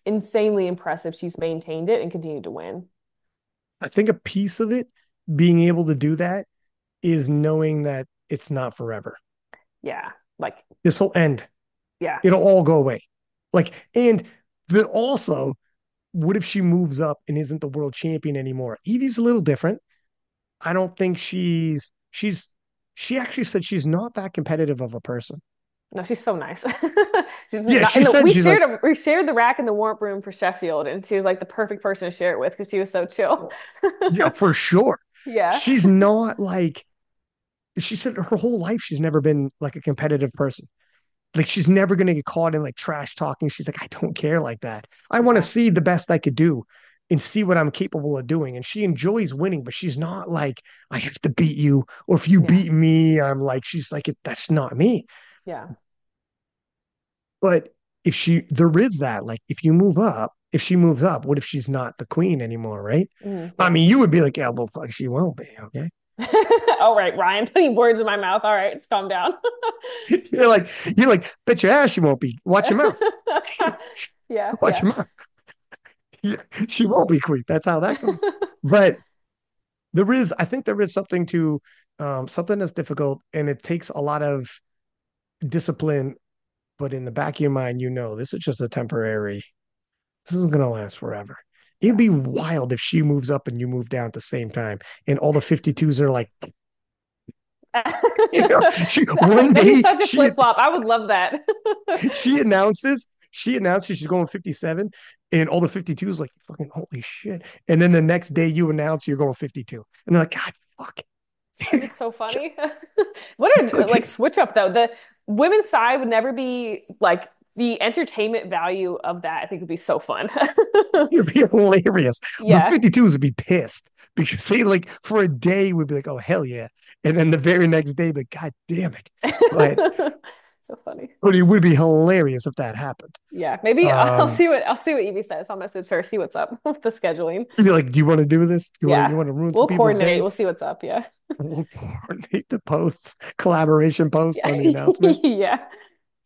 insanely impressive. She's maintained it and continued to win. I think a piece of it being able to do that is knowing that it's not forever. Yeah. Like, This will end. yeah. It'll all go away. Like, and also, what if she moves up and isn't the world champion anymore? Evie's a little different. I don't think she actually said she's not that competitive of a person. No, she's so nice. She's Yeah, not she in the said she's like, we shared the rack in the warm room for Sheffield, and she was like the perfect person to share it with because she was so chill. yeah, for sure. Yeah. She's not like she said her whole life she's never been like a competitive person. Like she's never gonna get caught in like trash talking. She's like, I don't care like that. I want to Yeah. see the best I could do and see what I'm capable of doing. And she enjoys winning, but she's not like, I have to beat you, or if you Yeah. beat me, I'm like, she's like, that's not me. Yeah. But there is that, like, if she moves up, what if she's not the queen anymore, right? I Yeah. mean, you would be like, yeah, well, fuck, she won't be, okay? All right, Ryan, putting words in my mouth. All right, let's calm down. you're like, bet your ass she won't be. Watch your mouth. Yeah. Watch Yeah. your mouth. Yeah, she won't be queen. That's how that goes. But I think there is something to something that's difficult and it takes a lot of discipline, but in the back of your mind, this is just a temporary, this isn't going to last forever. It'd Yeah. be wild if she moves up and you move down at the same time and all the 52s are like, One That'd be day such a flip-flop. I would love that. she announces she's going 57, and all the 52s like fucking holy shit. And then the next day you announce you're going 52, and they're like, God, fuck. That'd be so funny. What a like Like, switch up though. The women's side would never be like the entertainment value of that. I think would be so fun. it'd be hilarious. The Yeah. 52s would be pissed because they like for a day would be like, oh hell yeah. And then the very next day, like, God damn it. But So funny. but it would be hilarious if that happened. Yeah, maybe Um, I'll see what Evie says. I'll message her, see what's up with the scheduling. you'd be like, do you want to do this? Yeah, You want to ruin some we'll people's coordinate. day? We'll see what's up. Yeah, We'll coordinate the posts, collaboration posts yeah, on the announcement. yeah.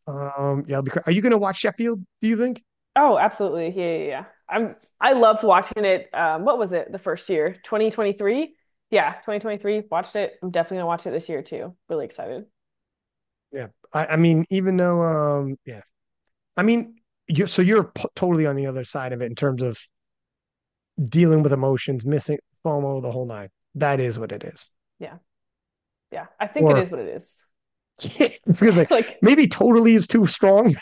Yeah, are you gonna watch Sheffield, do you think? Oh, absolutely. Yeah, yeah, yeah. I loved watching it. What was it? The first year, 2023. Yeah, 2023. Watched it. I'm definitely gonna watch it this year too. Really excited. Yeah. I mean, even though yeah. I mean, you're totally on the other side of it in terms of dealing with emotions, missing FOMO, the whole nine. That is what it is. Yeah, yeah. I think it Or is what it is. it's gonna say Like maybe totally is too strong,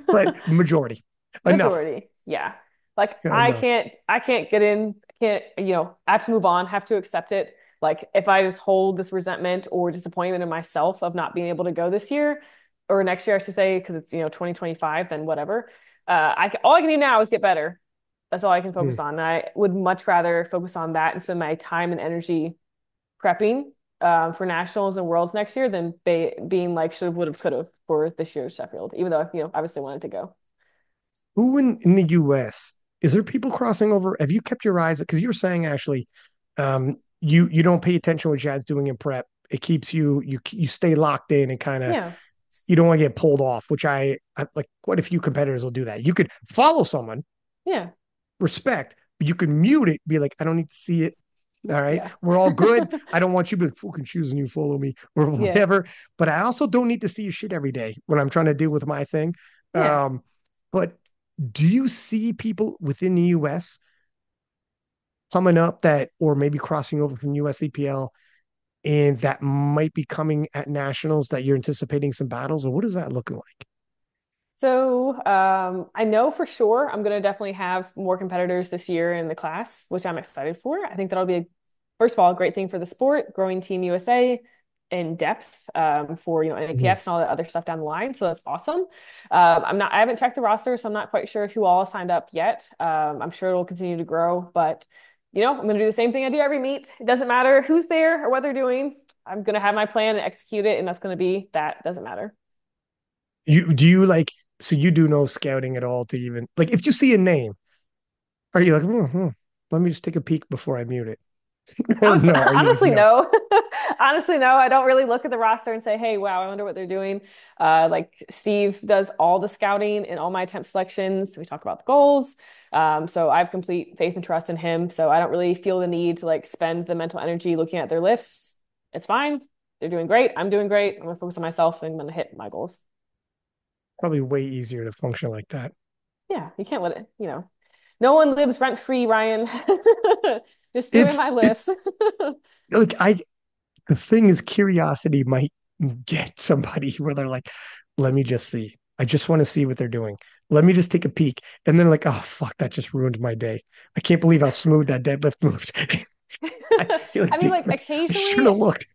but majority. Enough. majority. Yeah. Like Enough. I can't get in, I can't, I have to move on, have to accept it. Like if I just hold this resentment or disappointment in myself of not being able to go this year or next year, I should say, because it's, 2025, then whatever. All I can do now is get better. That's all I can Hmm. focus on. I would much rather focus on that and spend my time and energy prepping for nationals and worlds next year than being like should have, would have, could have for this year's Sheffield, even though, obviously wanted to go. Who in the US is there people crossing over? Have you kept your eyes? Because you were saying actually, you don't pay attention to what Jad's doing in prep. It keeps you stay locked in and kind of Yeah. you don't want to get pulled off, which I like quite a few competitors will do that. You could follow someone, Yeah. respect, but you could mute it, be like, I don't need to see it. All right. Yeah. We're all good. I don't want you to be fucking choosing you follow me or Yeah. whatever. But I also don't need to see your shit every day when I'm trying to deal with my thing. Yeah. But do you see people within the US coming up that or maybe crossing over from USEPL and that might be coming at nationals that you're anticipating some battles, or what is that looking like? So I know for sure I'm going to definitely have more competitors this year in the class, which I'm excited for. I think that'll be, first of all, a great thing for the sport, growing Team USA in depth for, Mhm. NAPFs and all that other stuff down the line. So that's awesome. I haven't checked the roster, so I'm not quite sure who all signed up yet. I'm sure it'll continue to grow, but, I'm going to do the same thing I do every meet. It doesn't matter who's there or what they're doing. I'm going to have my plan and execute it, and that's going to be that. It doesn't matter. You do you like so you do no scouting at all to even like if you see a name, are you like, let me just take a peek before I mute it? Or no, are you like, Honestly, no? no. Honestly, no. I don't really look at the roster and say, "Hey, wow, I wonder what they're doing." Like Steve does all the scouting and all my attempt selections. We talk about the goals. So I have complete faith and trust in him. So I don't really feel the need to like spend the mental energy looking at their lifts. It's fine. They're doing great. I'm doing great. I'm gonna focus on myself and I'm gonna hit my goals. Probably way easier to function like that. Yeah, you can't let it. No one lives rent free, Ryan. Just doing It's my it lifts. like I the thing is curiosity might get somebody where they're like, let me just see. I just want to see what they're doing. Let me just take a peek. And then like, oh fuck, that just ruined my day. I can't believe how smooth that deadlift moves. You're like, I mean, damn like it, I should have looked.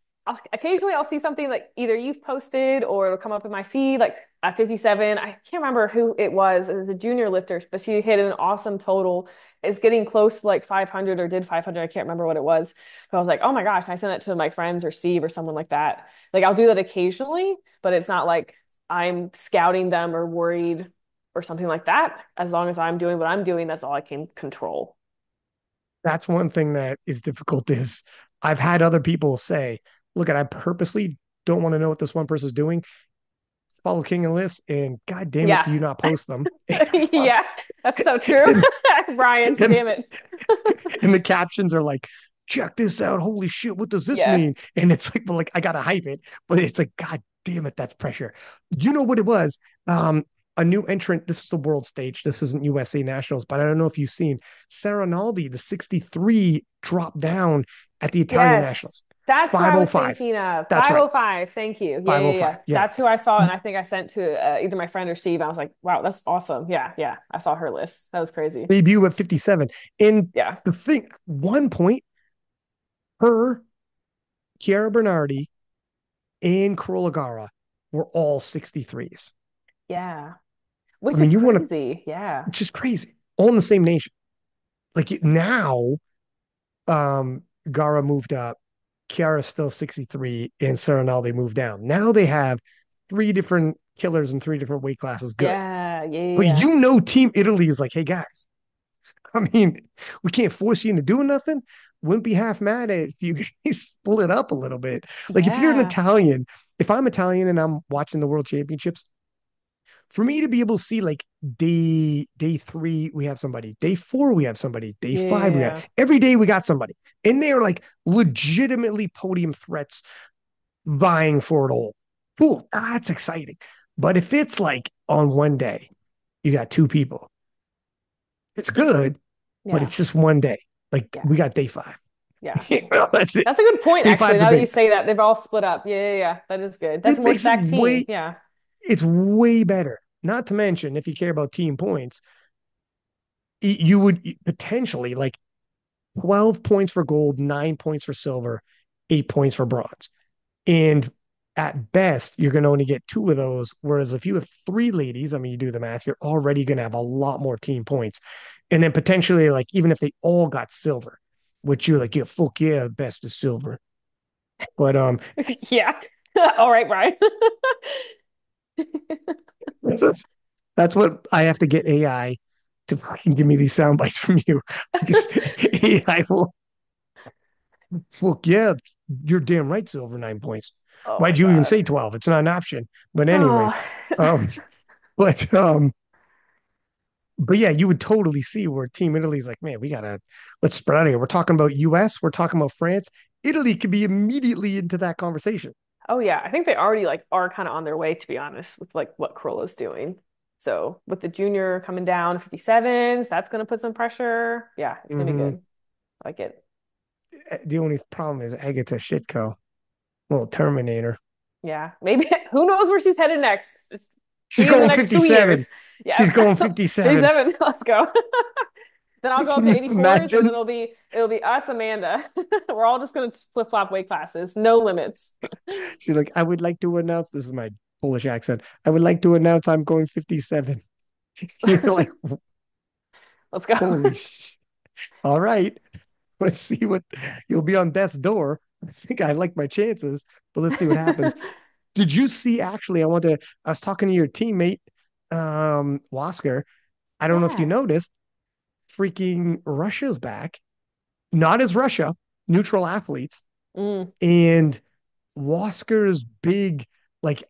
occasionally I'll see something like either you've posted or it'll come up in my feed, like at 57. I can't remember who it was. It was a junior lifter, but she hit an awesome total. Is getting close to like 500 or did 500. I can't remember what it was. But I was like, oh my gosh, and I sent it to my friends or Steve or someone like that. Like I'll do that occasionally, but it's not like I'm scouting them or worried or something like that. As long as I'm doing what I'm doing, that's all I can control. That's one thing that is difficult is I've had other people say, look, I purposely don't want to know what this one person's doing. Follow King and List, and God damn it, do Yeah. you not post them? Yeah, that's so true. and, Brian, and, damn it. and the captions are like, check this out. Holy shit, what does this Yeah. mean? And it's like, well, like I gotta hype it, but it's like, God damn it, that's pressure. You know what it was? A new entrant. This is the world stage. This isn't USA Nationals, but I don't know if you've seen Sarah Naldi, the 63, drop down at the Italian Yes. Nationals. That's who I was 505. thinking of. That's right. 505. Thank you. Yeah, yeah, yeah. 505. Yeah. That's who I saw, and I think I sent to either my friend or Steve. I was like, wow, that's awesome. Yeah, yeah. I saw her lifts. That was crazy. Debut at 57. And Yeah. the thing, one point, her, Chiara Bernardi, and Corolagara were all 63s. Yeah. I Which is mean, you want to, crazy. Yeah. which is crazy. All in the same nation. Like now, Gara moved up, Chiara's still 63, and Serenalde moved down. Now they have three different killers in three different weight classes. Good. Yeah. Yeah. Yeah. But Yeah. you know, Team Italy is like, hey guys, I mean, we can't force you into doing nothing. Wouldn't be half mad at if you split up a little bit. Like if you're an Yeah. Italian, if I'm Italian and I'm watching the World Championships, for me to be able to see like day 3 we have somebody, day 4 we have somebody, day 5 we got Yeah. every day we got somebody, and they're like legitimately podium threats vying for it all. Cool, that's exciting. But if it's like on one day you got two people, it's good, but Yeah. it's just one day. Like Yeah. we got day 5. Yeah. That's it. That's a good point, Day actually. five's a Now that you big. say that, they've all split up. Yeah, yeah, yeah. That is good. That's It a more makes it stacked team. way. Yeah. It's way better. Not to mention, if you care about team points, you would potentially like 12 points for gold, 9 points for silver, 8 points for bronze. And at best, you're going to only get two of those. Whereas if you have three ladies, I mean, you do the math, you're already going to have a lot more team points. And then potentially, like, even if they all got silver, which you're like, yeah, fuck yeah, best is silver. But Yeah. All right, Brian. that's, that's what I have to get AI to fucking give me these sound bites from you. Because AI will, fuck yeah, you're damn right, silver 9 points. Oh my Why'd you even God. say 12? It's not an option. But anyways, Oh. um, but um, but yeah, you would totally see where Team Italy's like, man, we gotta let's spread out here. We're talking about US, we're talking about France. Italy could be immediately into that conversation. Oh yeah, I think they already like are kind of on their way, to be honest, with like what Corolla's doing. So with the junior coming down 57s, that's gonna put some pressure. Yeah, it's gonna be Mm-hmm. good. I like it. The only problem is Agatha Shitko, little Terminator. Yeah. Maybe who knows where she's headed next? Just She's see in the going next 57. 2 years. Yeah. She's going 57. 57. Let's go. Then I'll go up Can to you 84s and then imagine? it'll be us, Amanda. We're all just gonna flip-flop weight classes. No limits. She's like, I would like to announce, this is my Polish accent. I would like to announce I'm going 57. You're like, Let's go. holy sh. All right. Let's see what you'll be on death's door. I think I like my chances, but let's see what happens. Did you see actually? I was talking to your teammate, Wasker. I don't know if you Yeah. noticed, freaking Russia's back. Not as Russia, neutral athletes. Mm, And Wasker's big, like,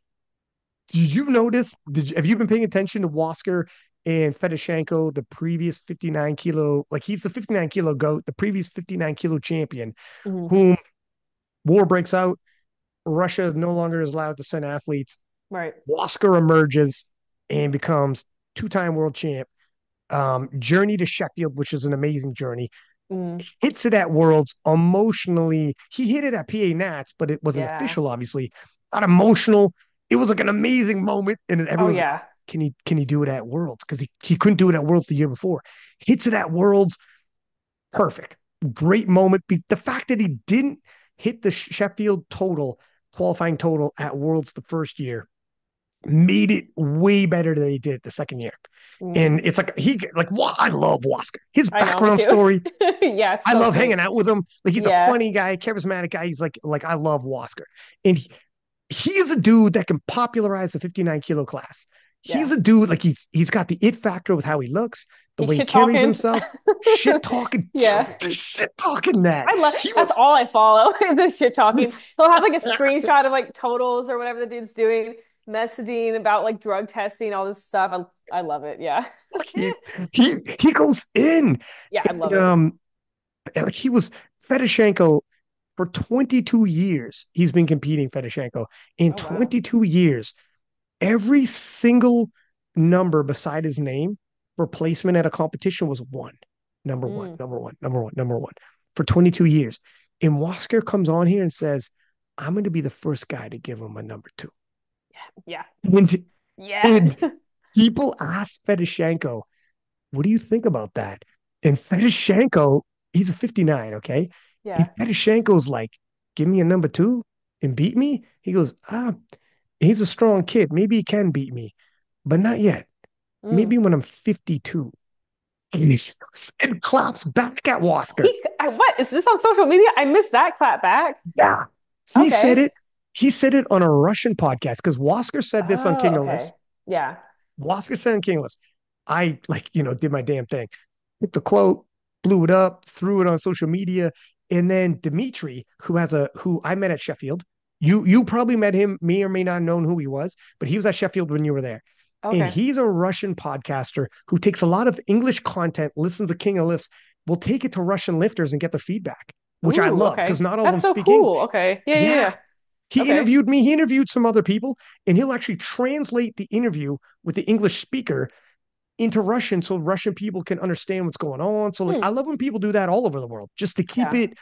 did you notice? Have you been paying attention to Wasker and Fedoshenko, the previous 59 kilo? Like, he's the 59 kilo goat, the previous 59 kilo champion, mm, whom war breaks out. Russia no longer is allowed to send athletes. right. Wasker emerges and becomes two-time world champ. Journey to Sheffield, which is an amazing journey. Mm, Hits it at Worlds emotionally. He hit it at PA Nats, but it wasn't yeah. official, obviously. Not emotional. It was like an amazing moment, and Oh everyone's like, "Oh, yeah. can he do it at Worlds?" Because he couldn't do it at Worlds the year before. Hits it at Worlds, perfect, great moment. The fact that he didn't hit the Sheffield total, qualifying total at Worlds the first year, made it way better than he did the second year. Mm, And it's like I love Wasker. His I know, me background too. story, Yeah, it's I so love hanging great. out with him. Like he's a Yeah. funny guy, charismatic guy. He's like I love Wasker, and he is a dude that can popularize the 59 kilo class. He's a Yes. dude like he's got the it factor with how he looks, the He's way he shit carries talking. himself, shit talking, Yeah. shit talking that I love he that's was. all I follow is this shit talking. He'll have like a screenshot of like totals or whatever the dude's doing, messaging about like drug testing, all this stuff. I love it. Yeah. he he goes in, Yeah, I love and it. like he was Fedoshenko for 22 years. He's been competing Fedoshenko in Oh wow. 22 years. Every single number beside his name replacement at a competition was one. Number one, Mm, number one, number one, number one for 22 years. And Wasker comes on here and says, I'm going to be the first guy to give him a number two. Yeah. And, Yeah. and people ask Fedoshenko, what do you think about that? And Fedoshenko, he's a 59, okay? And Yeah. Fedoshenko's like, give me a number two and beat me. He goes, he's a strong kid. Maybe he can beat me, but not yet. Mm. Maybe when I'm 52. And he and claps back at Wasker. What is this on social media? I missed that clap back. Yeah. He said Okay. it. He said it on a Russian podcast because Wasker said this on Oh, King of okay. List. Yeah. Wasker said on King of List. I like, did my damn thing. Took the quote, blew it up, threw it on social media. And then Dimitri, who I met at Sheffield. You probably met him, may or may not have known who he was, but he was at Sheffield when you were there. And Okay. he's a Russian podcaster who takes a lot of English content, listens to King of Lifts, will take it to Russian lifters and get their feedback, which I Ooh, love because okay. not all of That's them so speak cool. English. Okay. Yeah, yeah, Yeah. yeah. He Okay. interviewed me, he interviewed some other people, and he'll actually translate the interview with the English speaker into Russian so Russian people can understand what's going on. So like Hmm. I love when people do that all over the world just to keep Yeah. it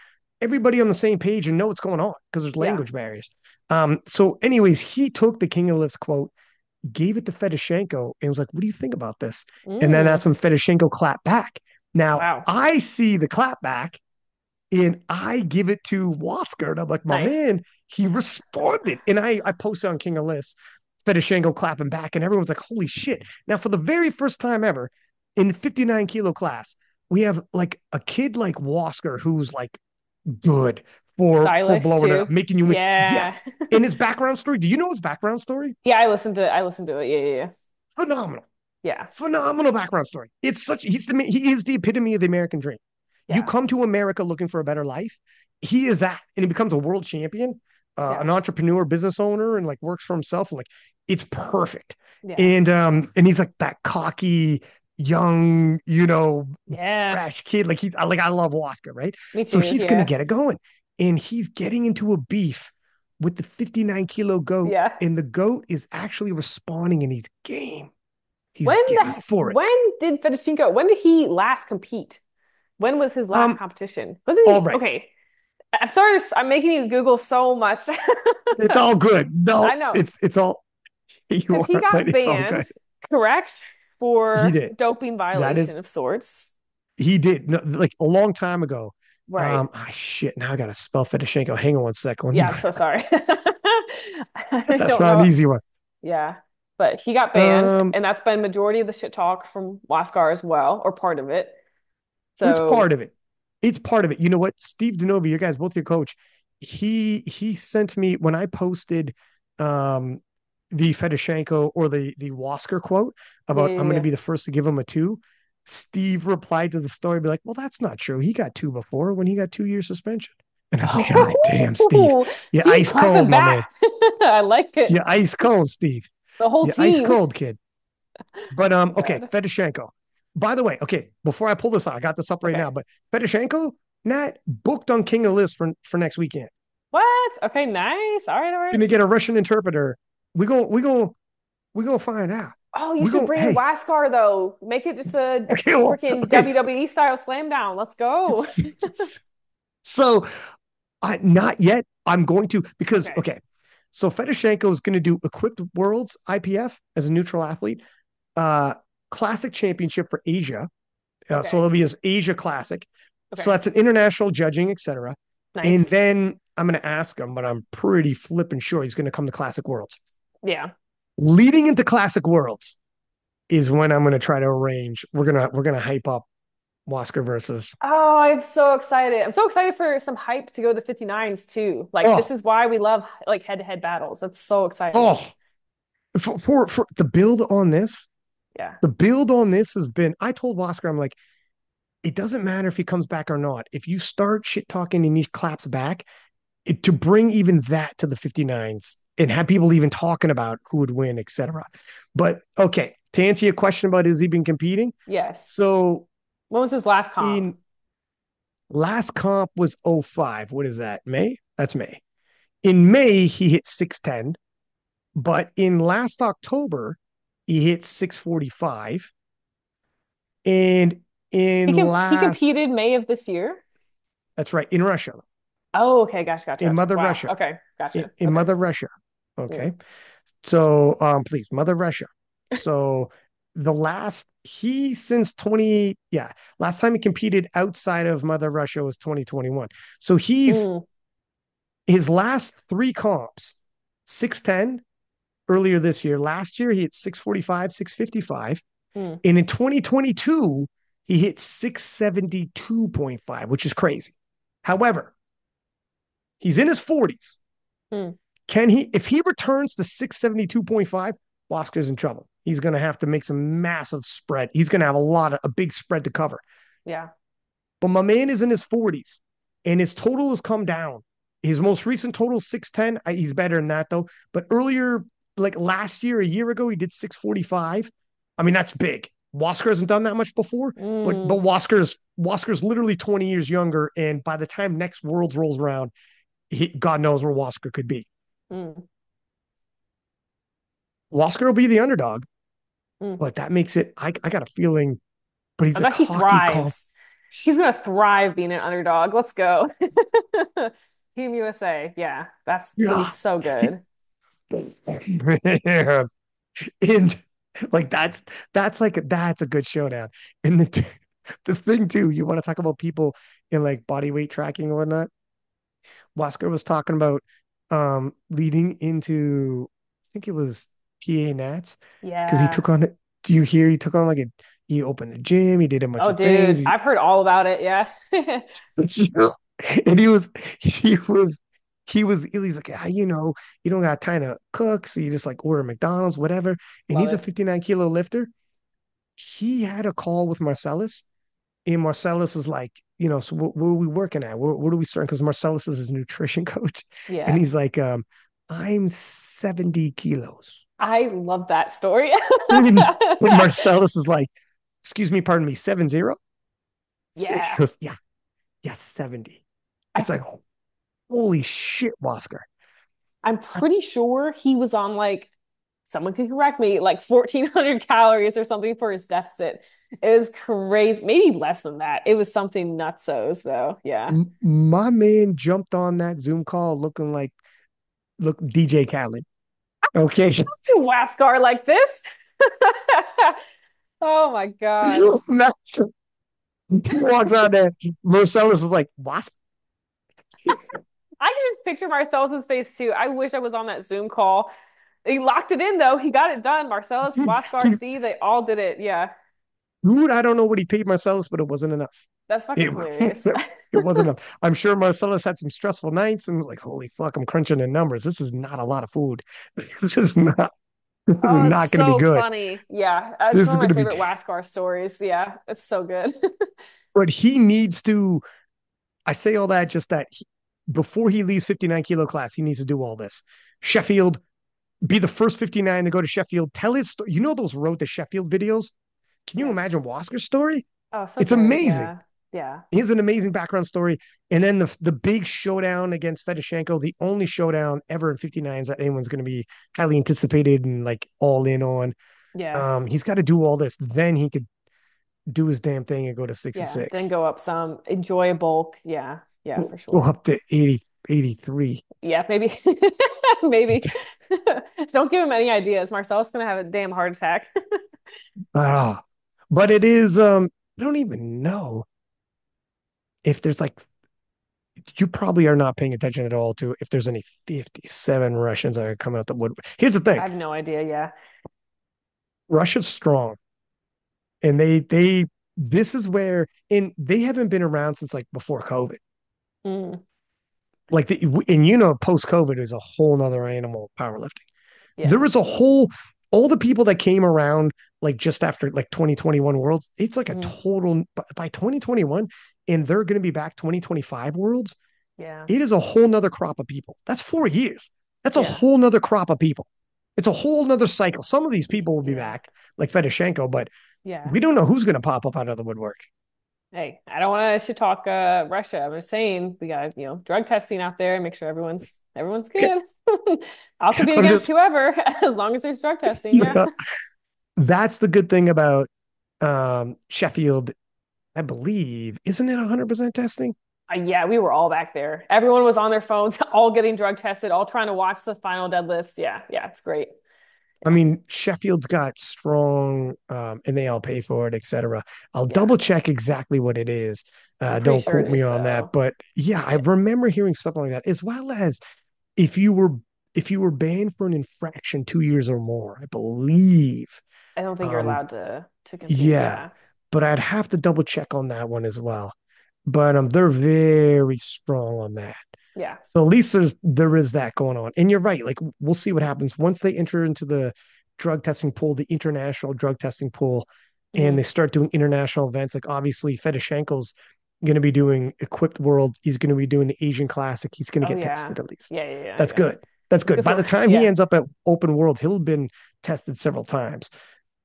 everybody on the same page and know what's going on because there's Yeah. language barriers. So anyways, he took the King of Lifts quote, gave it to Fedoshenko and was like, what do you think about this? And then Mm. that's when Fedoshenko clapped back. Now Wow. I see the clap back and I give it to Wasker. And I'm like, my Nice. man, he responded. And I posted on King of Lists, Fedoshenko clapping back, and everyone's like, holy shit. Now, for the very first time ever in the 59 kilo class, we have like a kid like Wasker who's like good for Stylish blowing it too. up, making you itch. Yeah. Yeah. In his background story, do you know his background story? Yeah, I listened to it. Yeah, yeah, yeah. Phenomenal. Yeah. Phenomenal background story. It's such he is the epitome of the American dream. You Yeah. come to America looking for a better life. He is that, and he becomes a world champion, Yeah. an entrepreneur, business owner, and like works for himself. And like it's perfect. Yeah. And he's like that cocky, young, Yeah. brash kid. Like I love Oscar, right? Me So too. he's gonna Yeah. get it going, and he's getting into a beef with the 59 kilo goat, Yeah. and the goat is actually responding, and he's game. He's getting for it. When did Fedoshenko, when did he last compete? When was his last Um, competition? Wasn't all he? right. Okay. I'm sorry, I'm making you Google so much. It's all good. No, I know. it's all you Because he are, but got it's all banned, good. correct? He For did. doping That is violation of sorts. he did. No, like a long time ago. Right. Shit. Now I gotta spell Fedoshenko. Hang on one sec. Let me Yeah, I'm so sorry. I that's don't not an know. easy one. Yeah. But he got banned, Um, and that's been majority of the shit talk from Waskar as well, or part of it. it's So part of it. It's part of it. You know what? Steve DeNovi, you guys both your coach. He sent me when I posted um the Fedoshenko or the Wasker quote yeah, about yeah, I'm gonna yeah. be the first to give him a two. Steve replied to the story, be like, well, that's not true. He got two before when he got 2 years suspension. And I was like, God damn, Steve. Oh, You Steve ice clapping cold, my back. man. I like it. You ice cold, Steve. The whole You ice team. cold, kid. But Oh my okay, God. Fedoshenko. By the way, okay, before I pull this out, I got this up right Okay. now. But Fedoshenko, Nat booked on King of List for next weekend. What? Okay, nice. All right, all right. Gonna get a Russian interpreter. We gonna find out. Oh, you We should go, bring in hey, Waskar though. Make it just a okay, well, freaking okay. WWE style slam down. Let's go. So not yet. I'm going to because Okay. okay. So Fedoshenko is going to do equipped worlds IPF as a neutral athlete, uh, classic championship for Asia. So Okay. it'll be his Asia Classic. So Okay. that's an international judging, etc. And Nice. then I'm going to ask him, but I'm pretty flipping sure he's going to come to Classic Worlds. Yeah. Leading into Classic Worlds is when I'm going to try to arrange. We're gonna hype up Wasker versus. Oh, I'm so excited. I'm so excited for some hype to go to 59s too. Like this Oh is why we love like head-to-head battles. That's so exciting. oh for the build on this. Yeah. The build on this has been. I told Wasker, I'm like, it doesn't matter if he comes back or not. If you start shit talking and he claps back, to bring even that to the 59s and have people even talking about who would win, etc. But okay, to answer your question about has he been competing? Yes. So When was his last comp? in last comp was '05. What is that? May? That's May. In May, he hit 610, but in last October, he hit 645. And He in he last, competed May of this year. that's right, in Russia. Oh, okay, gotcha, gotcha, in gotcha. Mother Wow. Russia. Okay, gotcha. In Okay. Mother Russia. Mm. Okay. So please, Mother Russia. So the last he since 20, yeah, last time he competed outside of Mother Russia was 2021. So he's Mm, his last three comps, 610 earlier this year. Last year he hit 645, 655. mm, And in 2022, he hit 672.5, which is crazy. However, he's in his 40s. mm. Can he, if he returns to 672.5, Oscar's in trouble. He's going to have to make some massive spread. He's going to have a big spread to cover. Yeah. But my man is in his 40s and his total has come down. His most recent total is 610. He's better than that though. But earlier, like last year, a year ago, he did 645. I mean, that's big. Wasker hasn't done that much before, but Mm, Wasker's literally 20 years younger. And by the time next Worlds rolls around, God knows where Wasker could be. mm, Wasker will be the underdog, mm. but that makes it. I got a feeling, but he's I a bet he cocky, calm. thrives. He's gonna thrive being an underdog. Let's go. Team USA. Yeah, that's gonna be Yeah, so good. man. And like that's a good showdown. And the thing too, you want to talk about people in like body weight tracking and whatnot. Wasker was talking about leading into I think it was PA Nats because he Yeah. took on do you hear he took on like a he opened a gym, he did a bunch Oh, of things. dude, I've heard all about it. Yeah. And he's like, yeah, you don't got time to cook, so you just like order McDonald's, whatever. And Love he's a it. 59-kilo lifter. He had a call with Marcellus, and Marcellus is like, so what are we working at? What are we starting? Because Marcellus is his nutrition coach, and Yeah. he's like, I'm 70 kilos. I love that story. And Marcellus is like, excuse me, pardon me, 70? He Yeah. goes, yeah, yeah, 70. I It's like, holy shit, Oscar. I'm pretty sure he was on like someone could correct me, like 1,400 calories or something for his deficit. It was crazy. Maybe less than that. It was something nutsos though. Yeah. My man jumped on that Zoom call looking like look DJ Khaled. Okay. To Waskar like this. Oh my God. You imagine he walks out there. Marcellus is like, what? I can just picture Marcellus's face too. I wish I was on that Zoom call. He locked it in though. He got it done. Marcellus, Waskar, He, C, they all did it. Yeah. dude, I don't know what he paid Marcellus, but it wasn't enough. That's fucking It, hilarious. it wasn't enough. I'm sure Marcellus had some stressful nights and was like, holy fuck, I'm crunching the numbers. This is not a lot of food. This is not, this is Oh, it's not going to be so good. funny. Yeah. It's This one is of my going to be, favorite Waskar stories. Yeah. It's so good. but he needs to, I say all that just that before he leaves 59-kilo class, he needs to do all this. Sheffield, be the first 59 to go to Sheffield. Tell his story. You know those road to Sheffield videos? Can you imagine Yes. Wasker's story? Oh, so It's good. amazing. Yeah. Yeah. He has an amazing background story. And then the big showdown against Fedoshenko, the only showdown ever in 59s that anyone's going to be highly anticipated and like all in on. Yeah. He's got to do all this. Then he could do his damn thing and go to Yeah. Then 66. go up some. Enjoy a bulk. Yeah. Yeah, for Go sure. up to 80, 83. Yeah, maybe. Maybe. Don't give him any ideas. Marcel's gonna have a damn heart attack. Ah, but it is I don't even know if there's like you probably are not paying attention at all to if there's any 57 Russians that are coming out the wood. Here's the I thing. have no idea. Yeah. Russia's strong and they this is where and they haven't been around since like before COVID. Mm, Like and post COVID is a whole nother animal powerlifting. There yeah. was a whole all the people that came around like just after like 2021 worlds, it's like a Mm, total by 2021, and they're going to be back 2025 worlds. yeah. It is a whole nother crop of people. That's 4 years. That's a Yeah. whole nother crop of people. It's a whole nother cycle. Some of these people will be Yeah. back, like Fedoshenko, but Yeah. we don't know who's going to pop up out of the woodwork. Hey, I don't want to shit talk Russia. I'm just saying we got, drug testing out there and make sure everyone's good. I'll compete I'm against just, whoever as long as there's drug testing. Yeah. yeah, that's the good thing about Sheffield. I believe, isn't it 100% testing? Yeah, we were all back there. Everyone was on their phones, all getting drug tested, all trying to watch the final deadlifts. Yeah, yeah, it's great. I Yeah, mean, Sheffield's got strong, and they all pay for it, etc. I'll yeah. double check exactly what it is. I'm pretty Don't sure it quote me is on that, though. but yeah, I Yeah. remember hearing something like that. As well as if you were banned for an infraction 2 years or more, I believe. I don't think you're Um, allowed to compete. yeah, Yeah. but I'd have to double check on that one as well. But they're very strong on that. Yeah. So at least there is that going on. And you're right. Like we'll see what happens once they enter into the drug testing pool, the international drug testing pool, and Hmm. they start doing international events. Like obviously Fedoshenko's going to be doing Equipped World. He's going to be doing the Asian Classic. He's going to Oh get yeah. tested at least. Yeah, yeah, yeah, That's yeah. good. That's It's good. good By the for time he yeah. ends up at Open World, he'll have been tested several times.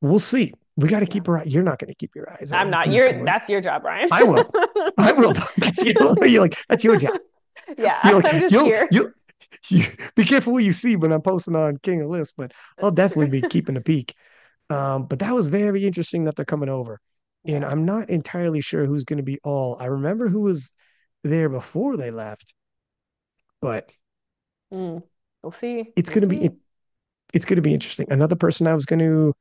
We'll see. We got to Yeah. keep our. You're not going to keep your eyes I'm on not. who's You're going. that's your job, Ryan. I will. I will. That's you're like that's your job. You're Yeah, like I'm just here. you be careful what you see when I'm posting on King of List, but I'll That's definitely true. be keeping a peek. But that was very interesting that they're coming over, and Yeah. I'm not entirely sure who's going to be all. I remember who was there before they left, but Mm. We'll see. it's We'll going to be see. it's going to be interesting. Another person I was going to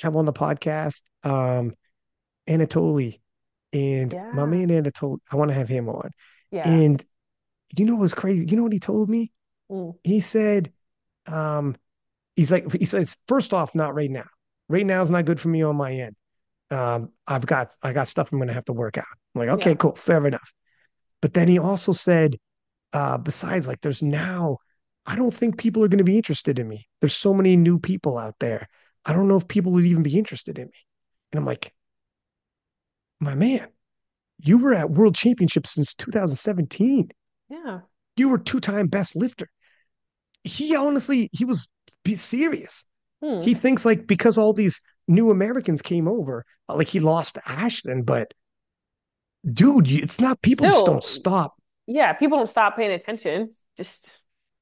have on the podcast, Anatoly, and my Yeah. man Anatoly. I want to have him on, Yeah. and you know what's crazy? You know what he told me? Mm. He said, um, he says, first off, not right now. Right now is not good for me on my end. I got stuff I'm gonna have to work out. I'm like, okay, Yeah. cool, fair enough. But then he also said, besides, like, there's now, I don't think people are gonna be interested in me. There's so many new people out there. I don't know if people would even be interested in me. And I'm like, my man, you were at World Championships since 2017. Yeah. You were two-time best lifter. He honestly, he was serious. Hmm. He thinks like because all these new Americans came over, like he lost to Ashton, but dude, it's not people just don't Still, stop. yeah, people don't stop paying attention. Just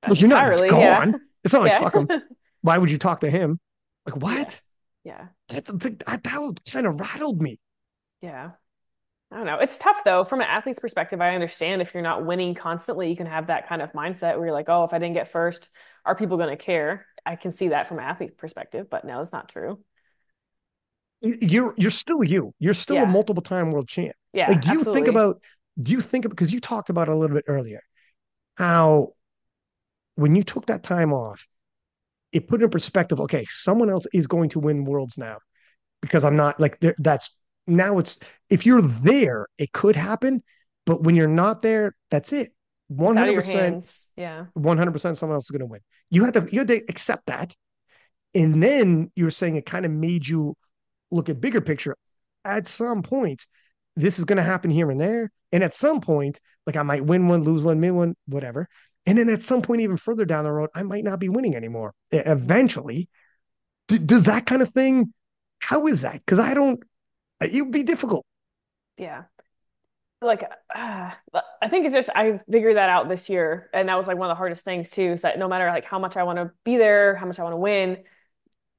Like you're not entirely. Yeah. gone. It's not like Yeah. fuck him. Why would you talk to him? Like Yeah. what? Yeah. That kind of rattled me. Yeah. I don't know. It's tough though. From an athlete's perspective, I understand if you're not winning constantly, you can have that kind of mindset where you're like, oh, if I didn't get first, are people going to care? I can see that from an athlete perspective, but no, it's not true. You're still you. You're still a Yeah. multiple time world champ. Yeah, Like, absolutely. do you think because you talked about it a little bit earlier how when you took that time off, it put in perspective. Okay, someone else is going to win worlds now because I'm not like that's now it's if you're there, it could happen, but when you're not there, that's it. It's out of your 100%, hands. Yeah. 100% someone else is going to win. You had to accept that. And then you were saying it kind of made you look at bigger picture. At some point, this is going to happen here and there. And at some point, like I might win one, lose one, win one, whatever. And then at some point, even further down the road, I might not be winning anymore. Mhm. Eventually, does that kind of thing? How is that? Because I don't. It would be difficult. Yeah. Like I think it's just I figured that out this year, and that was like one of the hardest things too, is that no matter like how much I want to be there, how much I want to win,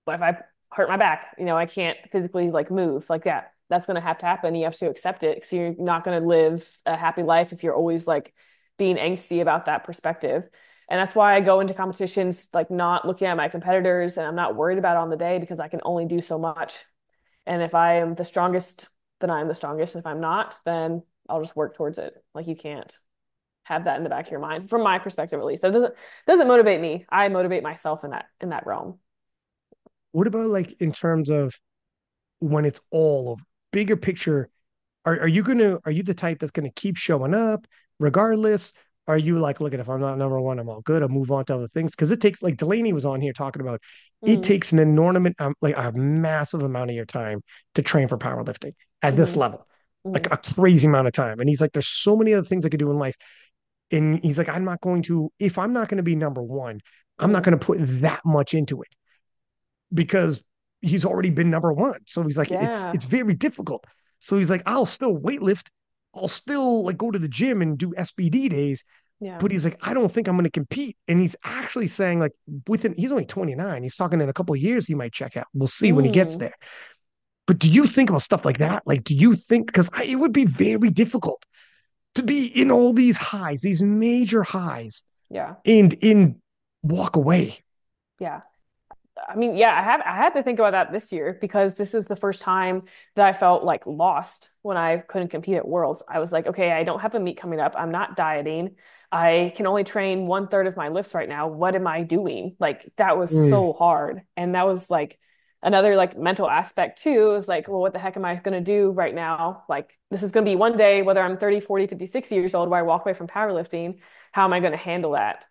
what if I hurt my back? I can't physically like move like that. That's going to have to happen. You have to accept it because you're not going to live a happy life if you're always like being angsty about that perspective. And that's why I go into competitions like not looking at my competitors and I'm not worried about it on the day because I can only do so much. And if I am the strongest, then I'm the strongest. If I'm not, then I'll just work towards it. Like you can't have that in the back of your mind, from my perspective at least. That doesn't motivate me. I motivate myself in that realm. What about like in terms of when it's all of bigger picture? Are you the type that's gonna keep showing up regardless? Are you like, look at if I'm not number one, I'm all good. I'll move on to other things because it takes like Delaney was on here talking about it Mm, takes an enormous like a massive amount of your time to train for powerlifting at this mm, level, like mm, a crazy amount of time. And he's like, there's so many other things I could do in life. And he's like, I'm not going to if I'm not going to be number one, I'm not mm. going to put that much into it because he's already been number one. So he's like, Yeah, it's very difficult. So he's like, I'll still weightlift. I'll still like go to the gym and do SBD days. yeah. But he's like, I don't think I'm going to compete. And he's actually saying like within he's only 29. He's talking in a couple of years he might check out. We'll see when he gets Mm. there. But do you think about stuff like that? Like, do you think because it would be very difficult to be in all these highs, these major highs, Yeah. and in walk away. Yeah. I mean, yeah, I had to think about that this year because this was the first time that I felt like lost when I couldn't compete at Worlds. I was like, okay, I don't have a meet coming up. I'm not dieting. I can only train one third of my lifts right now. What am I doing? Like that was Mm, so hard. And that was like another like mental aspect too. Is like, well, what the heck am I going to do right now? Like this is going to be one day, whether I'm 30, 40, 50, 60 years old, where I walk away from powerlifting. How am I going to handle that?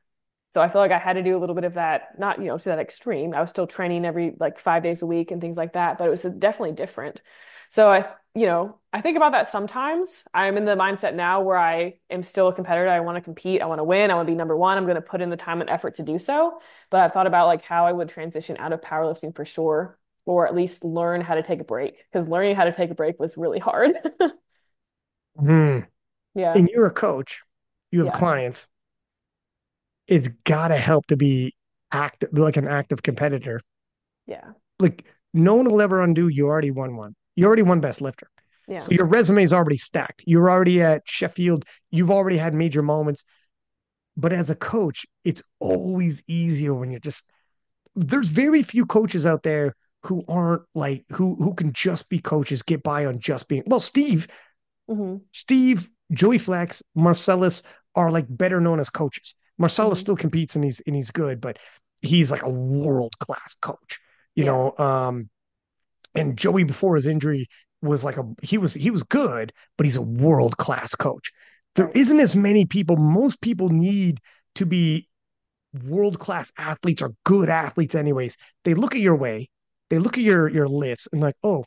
So I feel like I had to do a little bit of that, not, to that extreme. I was still training every like 5 days a week and things like that, but it was definitely different. So I think about that sometimes. I'm in the mindset now where I am still a competitor. I want to compete. I want to win. I want to be number one. I'm going to put in the time and effort to do so. But I've thought about like how I would transition out of powerlifting for sure, or at least learn how to take a break because learning how to take a break was really hard. mm. Yeah. And you're a coach, you have Yeah. clients. It's got to help to be active, like an active competitor. Yeah. Like no one will ever undo. You already won one. You already won best lifter. Yeah. So your resume is already stacked. You're already at Sheffield. You've already had major moments. But as a coach, it's always easier when you're just there's very few coaches out there who aren't like who can just be coaches, get by on just being well, Hmm. Steve, Joey Flex, Marcellus are like better known as coaches. Marcellus Hmm. still competes and he's good, but he's like a world class coach, you Yeah. know. And Joey before his injury was like he was good, but he's a world class coach. There Right. isn't as many people. Most people need to be world class athletes or good athletes, anyways. They look at your way, they look at your lifts, and like, oh,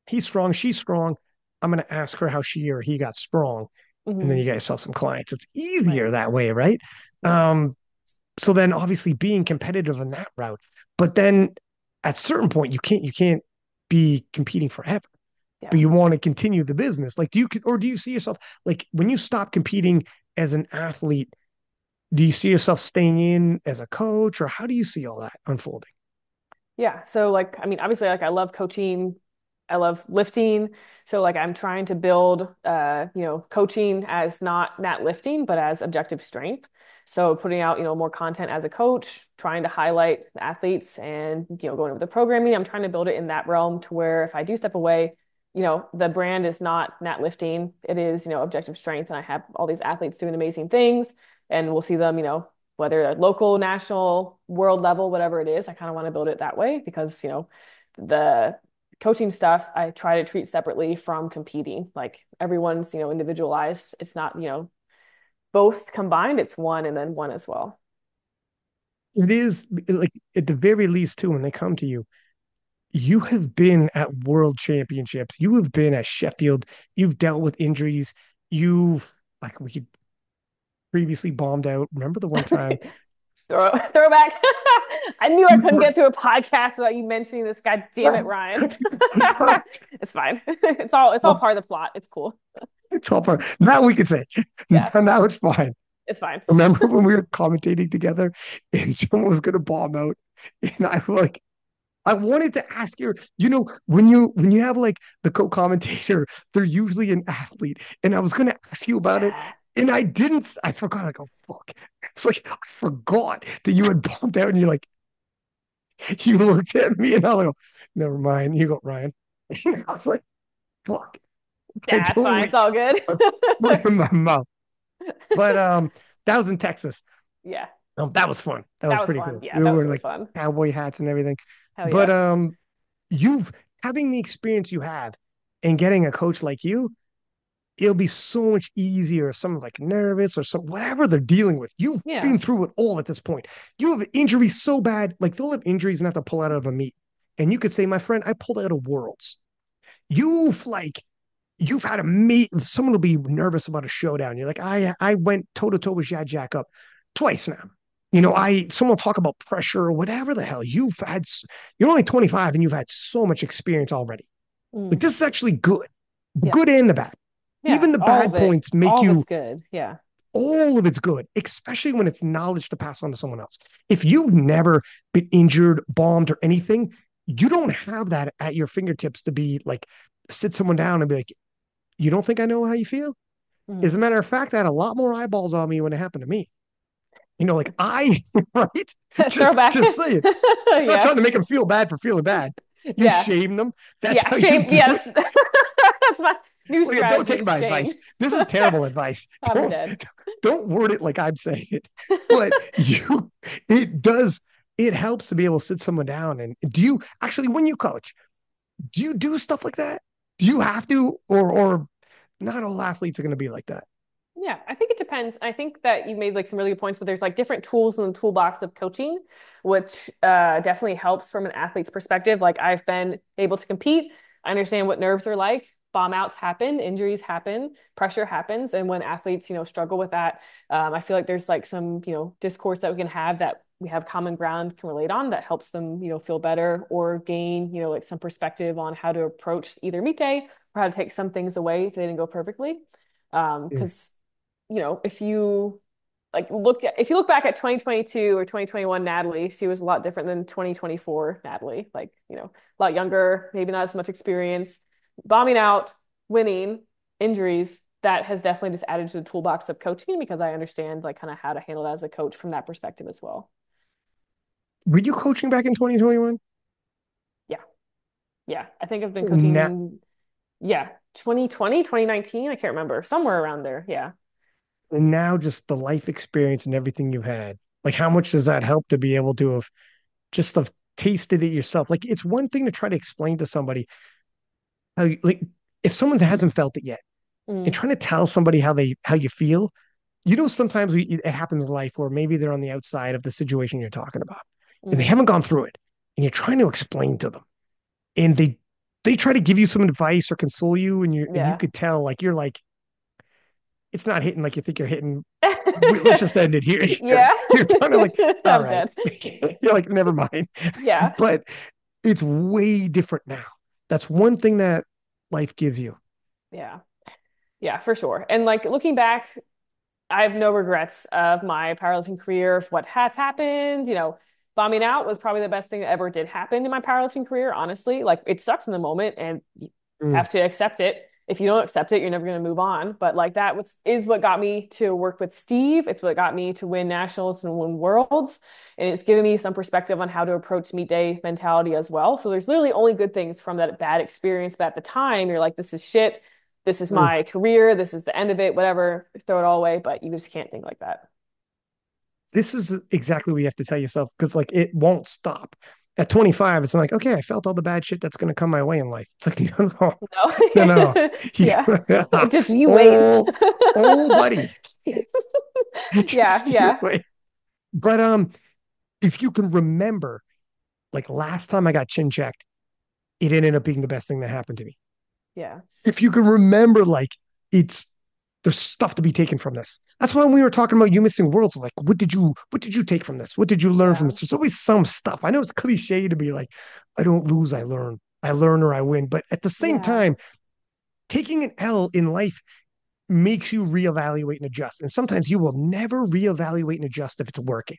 he's strong, she's strong. I'm going to ask her how she or he got strong, and then Hmm. you get yourself some clients. It's Right. easier that way, right? Yeah. So then obviously being competitive in that route, but then at a certain point you can't be competing forever, but Yeah. you want to continue the business. Like do you see yourself like when you stop competing as an athlete, do you see yourself staying in as a coach, or how do you see all that unfolding? Yeah. So like, I mean, obviously like I love coaching. I love lifting. So like I'm trying to build coaching as not lifting, but as objective strength. So putting out, more content as a coach, trying to highlight the athletes and, going over the programming. I'm trying to build it in that realm to where if I do step away, the brand is not lifting. It is, objective strength. And I have all these athletes doing amazing things and we'll see them, whether at local, national, world level, whatever it is, I kind of want to build it that way because, the coaching stuff I try to treat separately from competing. Like everyone's, individualized. It's not, both combined, it's one and then one as well. It is like at the very least too when they come to you, you have been at world championships, you have been at Sheffield, you've dealt with injuries, you've like we could previously bombed out. Remember the one time Throwback. I knew I you couldn't were get through a podcast without you mentioning this. God damn it, Ryan. It's fine. It's all part of the plot. It's cool. it's all part. Now we can say Yeah, now it's fine. it's fine. Remember when we were commentating together and someone was gonna bomb out and I like I wanted to ask you, when you have like the co-commentator, they're usually an athlete. And I was gonna ask you about it. Yeah. And I didn't, I forgot. I go, fuck. It's like I forgot that you had bombed out and you're like, you looked at me and I was like, never mind. You go, Ryan. And I was like, fuck. I Yeah, it's fine. totally It's all good. I put it in my mouth. But that was in Texas. Yeah, That was fun. That was that was pretty fun. cool. Yeah, We that was were really like fun. cowboy hats and everything. Hell But yeah. you've having the experience you have and getting a coach like you, it'll be so much easier if someone's like nervous or some whatever they're dealing with. You've Yeah. been through it all at this point. You have injuries so bad, like they'll have injuries and have to pull out of a meet. And you could say, my friend, I pulled out of worlds. You've like you've had a meet, someone will be nervous about a showdown. You're like, I went toe to toe with Jack up twice now. Hmm. Someone will talk about pressure or whatever the hell. You're only 25 and you've had so much experience already. Like Hmm. this is actually good, the Yeah. good and the bad. Yeah. Even the All bad of it. points make All of it's you good. Yeah. all of it's good, especially when it's knowledge to pass on to someone else. If you've never been injured, bombed, or anything, you don't have that at your fingertips to be like sit someone down and be like, you don't think I know how you feel? Mm. As a matter of fact, I had a lot more eyeballs on me when it happened to me. Like I, right? Throwback. Just saying. I'm not Yeah. trying to make them feel bad for feeling bad. You Yeah. shame them. That's Yeah. how you Shame. do it. Yes. That's my new Well, yeah, don't strategy take is my shame. advice. This is terrible advice. I'm Don't dead. don't word it like I'm saying it. But it does. It helps to be able to sit someone down. And do you actually, when you coach, do you do stuff like that? Do you have to, or not all athletes are going to be like that? Yeah, I think it depends. I think that you made like some really good points, but there's like different tools in the toolbox of coaching, which definitely helps from an athlete's perspective. Like I've been able to compete. I understand what nerves are like. Bomb outs happen, injuries happen, pressure happens, and when athletes, struggle with that, I feel like there's like some, discourse that we can have that we have common ground can relate on that helps them, feel better or gain, like some perspective on how to approach either meet day or how to take some things away if they didn't go perfectly. Mm. Because if you if you look back at 2022 or 2021 Natalie, she was a lot different than 2024 Natalie. Like, a lot younger, maybe not as much experience, bombing out, winning, injuries. That has definitely just added to the toolbox of coaching because I understand like kind of how to handle that as a coach from that perspective as well. Were you coaching back in 2021? Yeah. Yeah. I think I've been Now, coaching, yeah, 2020, 2019. I can't remember, somewhere around there. Yeah. now just the life experience and everything you've had. Like, how much does that help to be able to have just have tasted it yourself? Like, it's one thing to try to explain to somebody how, like, if someone hasn't felt it yet, and Mm, trying to tell somebody how you feel. Sometimes it happens in life where maybe they're on the outside of the situation you're talking about, and they mm, haven't gone through it, and you're trying to explain to them, and they try to give you some advice or console you, and you yeah. could tell like you're like it's not hitting like you think you're hitting. Let's just end it here. Yeah. You're kind of like, all I'm right. dead. You're like, never mind. Yeah. But it's way different now. That's one thing that life gives you. Yeah. Yeah, for sure. And like looking back, I have no regrets of my powerlifting career, of what has happened. Bombing out was probably the best thing that ever did happen in my powerlifting career, honestly. Like it sucks in the moment and you Mm. have to accept it. If you don't accept it, you're never going to move on. But like that is what got me to work with Steve. It's what got me to win nationals and win worlds. And it's given me some perspective on how to approach meet day mentality as well. So there's literally only good things from that bad experience. But at the time, you're like, this is shit. This is Mm. my career. This is the end of it, whatever. Throw it all away. But you just can't think like that. This is exactly what you have to tell yourself because like it won't stop. At 25, it's like, okay, I felt all the bad shit that's going to come my way in life. It's like, no, no, no, no. No. Yeah. Just you wait. oh, oh, buddy. Yeah. Just you Yeah. wait. But if you can remember, like last time I got chin checked, it ended up being the best thing that happened to me. Yeah. If you can remember, like it's there's stuff to be taken from this. That's why when we were talking about you missing worlds, like what did you take from this? What did you learn from Yeah. this? There's always some stuff. I know it's cliche to be like, I don't lose, I learn. I learn or I win. But at the same Yeah. time, taking an L in life makes you reevaluate and adjust. And sometimes you will never reevaluate and adjust if it's working.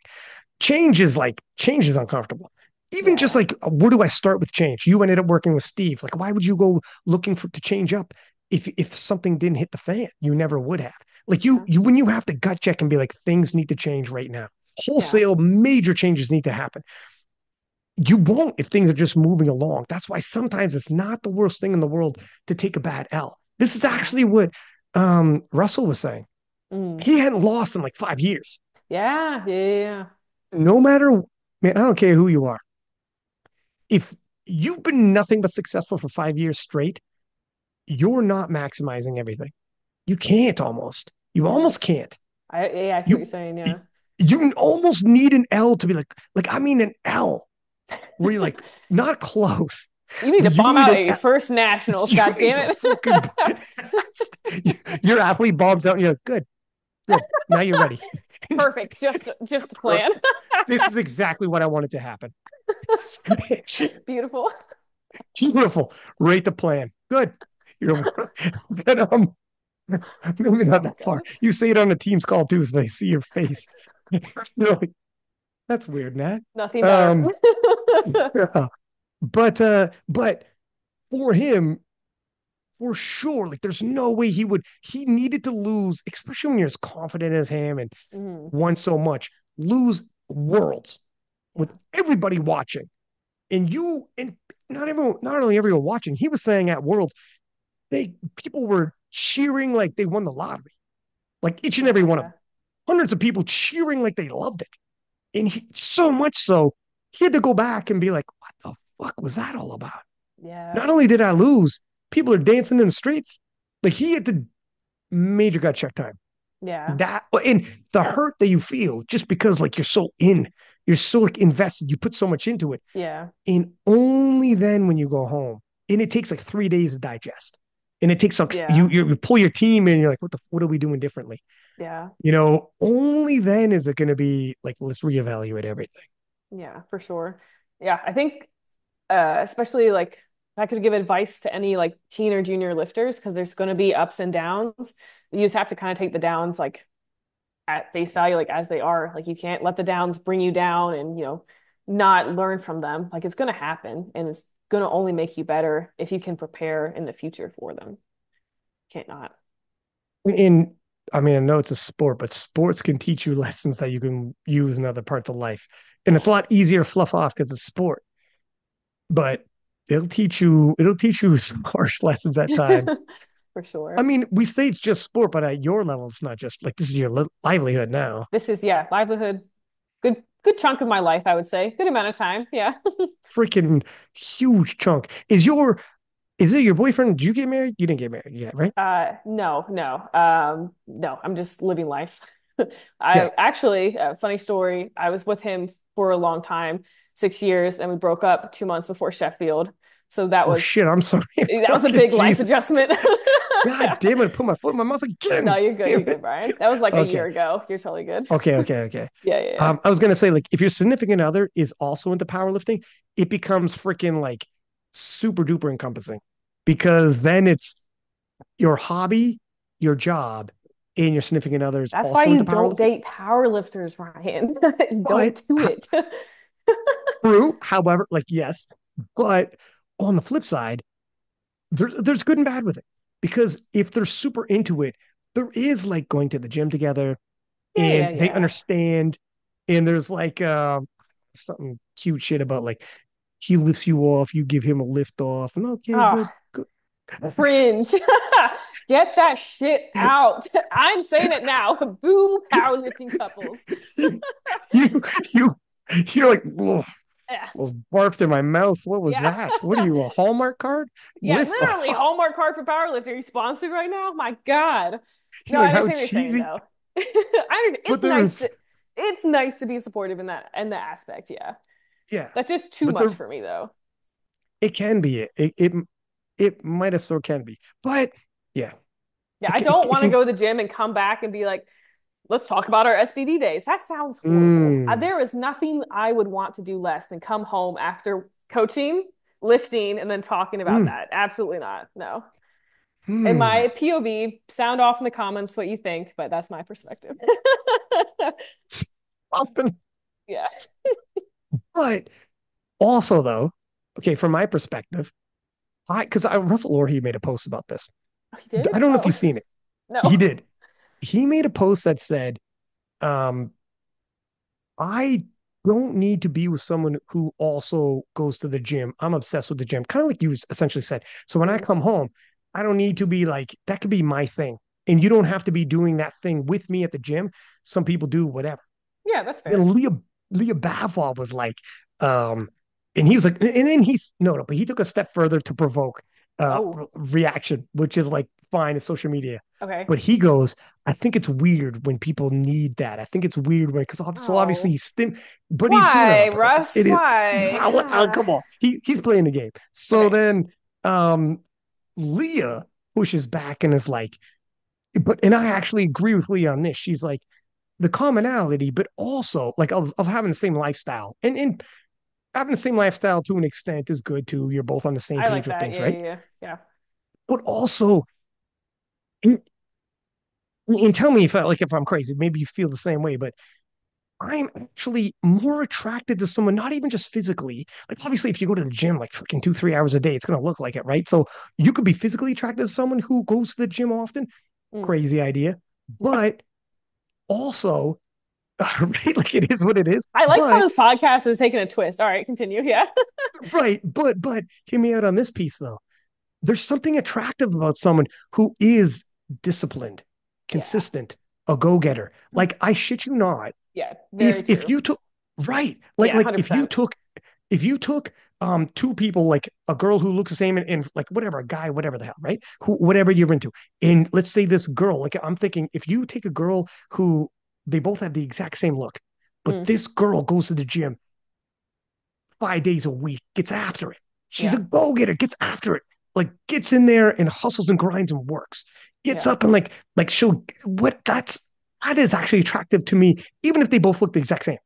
Change is uncomfortable. Even just Yeah. like where do I start with change? You ended up working with Steve. Like, why would you go looking for to change up if something didn't hit the fan? You never would have. Like Yeah. you when you have to gut check and be like, things need to change right now. Yeah. Wholesale major changes need to happen. You won't if things are just moving along. That's why sometimes it's not the worst thing in the world to take a bad L. This is Yeah. actually what Russell was saying. Mm. He hadn't lost in like 5 years. Yeah. Yeah. No matter, man, I don't care who you are. If you've been nothing but successful for 5 years straight, you're not maximizing everything. You can't almost. You Yeah. almost can't. I see what you're You saying. Yeah. you almost need an L to be like I mean an L where you're like not close, You need to but you bomb need out an a L. first nationals. You God need to damn fucking it. your athlete bombs out and you're like, good, good. Now you're ready. Perfect. Just a plan. This is exactly what I wanted to happen. Beautiful. Beautiful. Rate the plan. Good. You're but maybe Oh not my that far. God. You say it on a Teams call too, so they see your face. You're like, that's weird, Nat. Nothing better. Um, yeah. But for him, for sure. Like there's no way he needed to lose, especially when you're as confident as him and Hmm. won so much, lose worlds with Yeah. everybody watching. And not only everyone watching, he was saying at Worlds, people were cheering like they won the lottery. Like each and every Wow. one of Yeah. them. Hundreds of people cheering like they loved it. And so much so, he had to go back and be like, what the fuck was that all about? Yeah. Not only did I lose, people are dancing in the streets. Like he had to major gut check time. Yeah. That and the hurt that you feel just because like you're so like invested, you put so much into it. Yeah. And only then when you go home, and it takes like 3 days to digest. And it takes like Yeah. you pull your team and you're like, what are we doing differently? Yeah. Only then is it going to be like, let's reevaluate everything. Yeah, for sure. Yeah, I think especially like if I could give advice to any like teen or junior lifters, because there's going to be ups and downs. You just have to kind of take the downs like at face value, like as they are. Like you can't let the downs bring you down and, not learn from them. Like it's going to happen and it's going to only make you better if you can prepare in the future for them. Can't not. And I mean, I know it's a sport, but sports can teach you lessons that you can use in other parts of life. And it's a Yeah, lot easier to fluff off because it's sport, but it'll teach you some harsh lessons at times. for I sure. mean, we say it's just sport, but at your level, it's not just like this is your livelihood now. This is, yeah, livelihood. Good chunk of my life, I would say. Good amount of time. Yeah. Freaking huge chunk. Is it your boyfriend? Did you get married? You didn't get married yet, right? No, no. No, I'm just living life. Yeah. I actually, funny story, I was with him for a long time, 6 years, and we broke up 2 months before Sheffield. So that Oh was shit, I'm sorry. that was a Fucking big life Jesus. adjustment. God damn it, I put my foot in my mouth No, again. you're good. Damn You're good, it. Brian. That was like a year Okay. ago. You're totally good. Okay. Yeah, yeah, yeah. I was gonna say, like, if your significant other is also into powerlifting, it becomes freaking like super duper encompassing because then it's your hobby, your job, and your significant other is That's why also you into don't powerlifting. date powerlifters, Ryan. You But don't do it. true, however, like yes, but on the flip side, there's good and bad with it because if they're super into it, there is like going to the gym together Yeah, and yeah, they yeah. understand, and there's like something cute shit about like he lifts you off, you give him a lift off, and okay, Oh, good, good. cringe. Get that shit out. I'm saying it now. Boo powerlifting couples. you, you, you, you're like, oh, Yeah, well, barfed in my mouth. What was yeah, that? What are you, a Hallmark card? yeah. Lift Literally, off. Hallmark card for powerlifting. Are you sponsored right now? My God. No, You're I like, how understand what you're saying cheesy. though. I understand. But It's nice there's, to it's nice to be supportive in that aspect. Yeah, yeah, that's just too but much there, for me though. it can be. It might have so can be. But yeah, Yeah, I don't it want to can. go to the gym and come back and be like, let's talk about our SBD days. That sounds horrible. Mm, There is nothing I would want to do less than come home after coaching, lifting, and then talking about mm, that. Absolutely not. No. In my mm. POV, sound off in the comments what you think, but that's my perspective. Often, Yeah. but also though, okay, from my perspective, because Russell Orr he made a post about this. Oh, you did? I don't know if Oh, you've seen it. He no. did. He made a post that said, um, I don't need to be with someone who also goes to the gym. I'm obsessed with the gym, kind of like you essentially said. So when I Mm. come home, I don't need to be like, that could be my thing. And you don't have to be doing that thing with me at the gym. Some people do whatever. Yeah, that's fair. Then Leah Bavwal was like, um, and he was like, and then he's no, but he took a step further to provoke Oh, reaction, which is like fine in social media. okay. But he goes, I think it's weird when people need that. I think it's weird when because so obviously Oh. but he's doing it Why, on purpose. Russ? It is Why? come on, he's playing the game. So Okay. then Leah pushes back and is like, and I actually agree with Leah on this. She's like the commonality, but also like of having the same lifestyle. And having the same lifestyle to an extent is good too. You're both on the same I page like with that. things, Yeah, right? yeah, yeah. Yeah. But also, and tell me if I'm crazy. Maybe you feel the same way, but I'm actually more attracted to someone, not even just physically. Like, obviously, if you go to the gym like fucking 2, 3 hours a day, it's going to look like it, right? So you could be physically attracted to someone who goes to the gym often. Mm. Crazy idea. But also, right, like it is what it is. I like how But, this podcast is taking a twist. All right, continue. Yeah. right, but hear me out on this piece, though. There's something attractive about someone who is disciplined, Yeah. consistent, a go-getter. Like, I shit you not, Yeah. Very if true. you took right, like Yeah, like $100. if you took two people, like a girl who looks the same, and like whatever, a guy, whatever the hell, right, who, whatever you're into, and let's say this girl, like I'm thinking, if you take a girl who they both have the exact same look, but Mm. this girl goes to the gym 5 days a week, gets after it, she's a Yeah. go-getter, gets after it, like gets in there and hustles and grinds and works, gets Yeah. up and like she'll what that is actually attractive to me, even if they both look the exact same.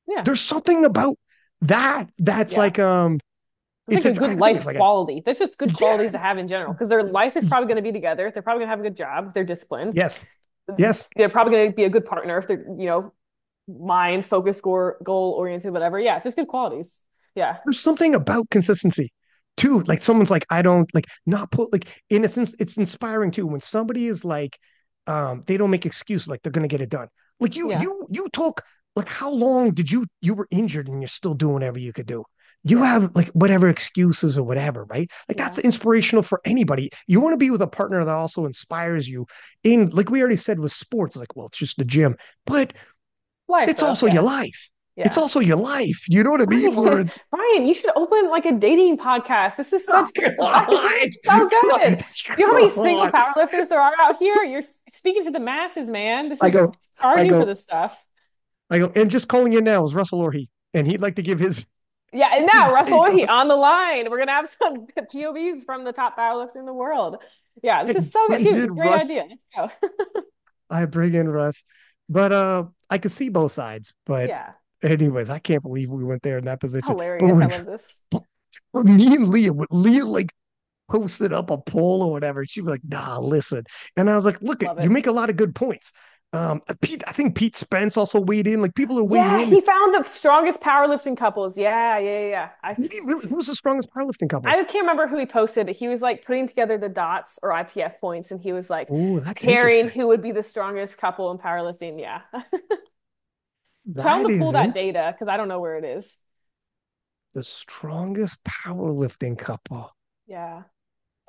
Yeah. There's something about that that's Yeah. like It's like a good I think it's life like a quality. There's just good yeah, qualities to have in general because their life is probably going to be together. They're probably going to have a good job. They're disciplined. yes, yes. They're probably going to be a good partner if they're, mind focused, goal oriented, whatever. Yeah, it's just good qualities. Yeah. There's something about consistency too. Like someone's like, I don't like not put like in a sense, it's inspiring too when somebody is like, they don't make excuses, like they're gonna get it done. Like Yeah. you took like how long did you were injured and you're still doing whatever you could do. You Yeah. have like whatever excuses or whatever, right? Like that's Yeah. inspirational for anybody. You want to be with a partner that also inspires you. In like we already said with sports, like, well, it's just the gym, but Life it's though. also your Yeah. life. It's Yeah. also your life. You know what I mean? Where Brian, it's Brian, you should open like a dating podcast. This is oh, such this God, is so good. Do you know how many single God. powerlifters there are out here? You're speaking to the masses, man. This I is go, I charging for go, this stuff. I go, and just calling you now is Russell Orhe, and he'd like to give Yeah, and now his Russell take Orhe on. on the line. We're gonna have some POVs from the top powerlifter in the world. Yeah, this I is so good, bring dude. in Great Russ. idea. Let's go. I bring in Russ, but I can see both sides. But Yeah, anyways, I can't believe we went there in that position. But hilarious. I when love this. me and Leah like posted up a poll or whatever. She was like, "Nah, listen," and I was like, "Look, Love you it. make a lot of good points." Pete, I think Pete Spence also weighed in. Like people are weighing Yeah, in. he found the strongest powerlifting couples. Yeah, yeah, yeah. Yeah. Who's the strongest powerlifting couple? I can't remember who he posted. He was like putting together the dots or IPF points, and he was like Oh, that's pairing interesting. who would be the strongest couple in powerlifting. Yeah. Tell him That to pull is that interesting. data because I don't know where it is. The strongest powerlifting couple. Yeah.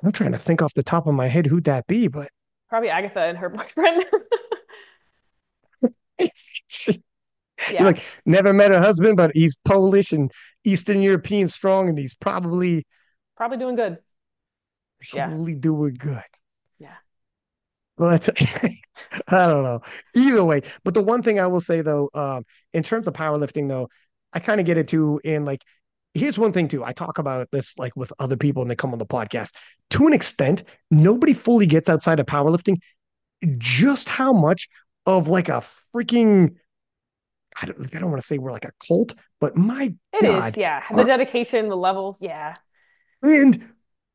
I'm trying to think off the top of my head who'd that be, but Probably Agatha and her boyfriend. you're Yeah. like never met her husband, but he's Polish and Eastern European strong, and he's Probably doing good. Yeah. probably doing good. Yeah. Well, that's I don't know. Either way, but the one thing I will say though, in terms of powerlifting though, I kind of get it too. In like, here's one thing too. I talk about this like with other people and they come on the podcast. To an extent, nobody fully gets outside of powerlifting just how much of like a freaking I don't want to say we're like a cult, but my It is. God, Yeah. The our, dedication, the level. Yeah. and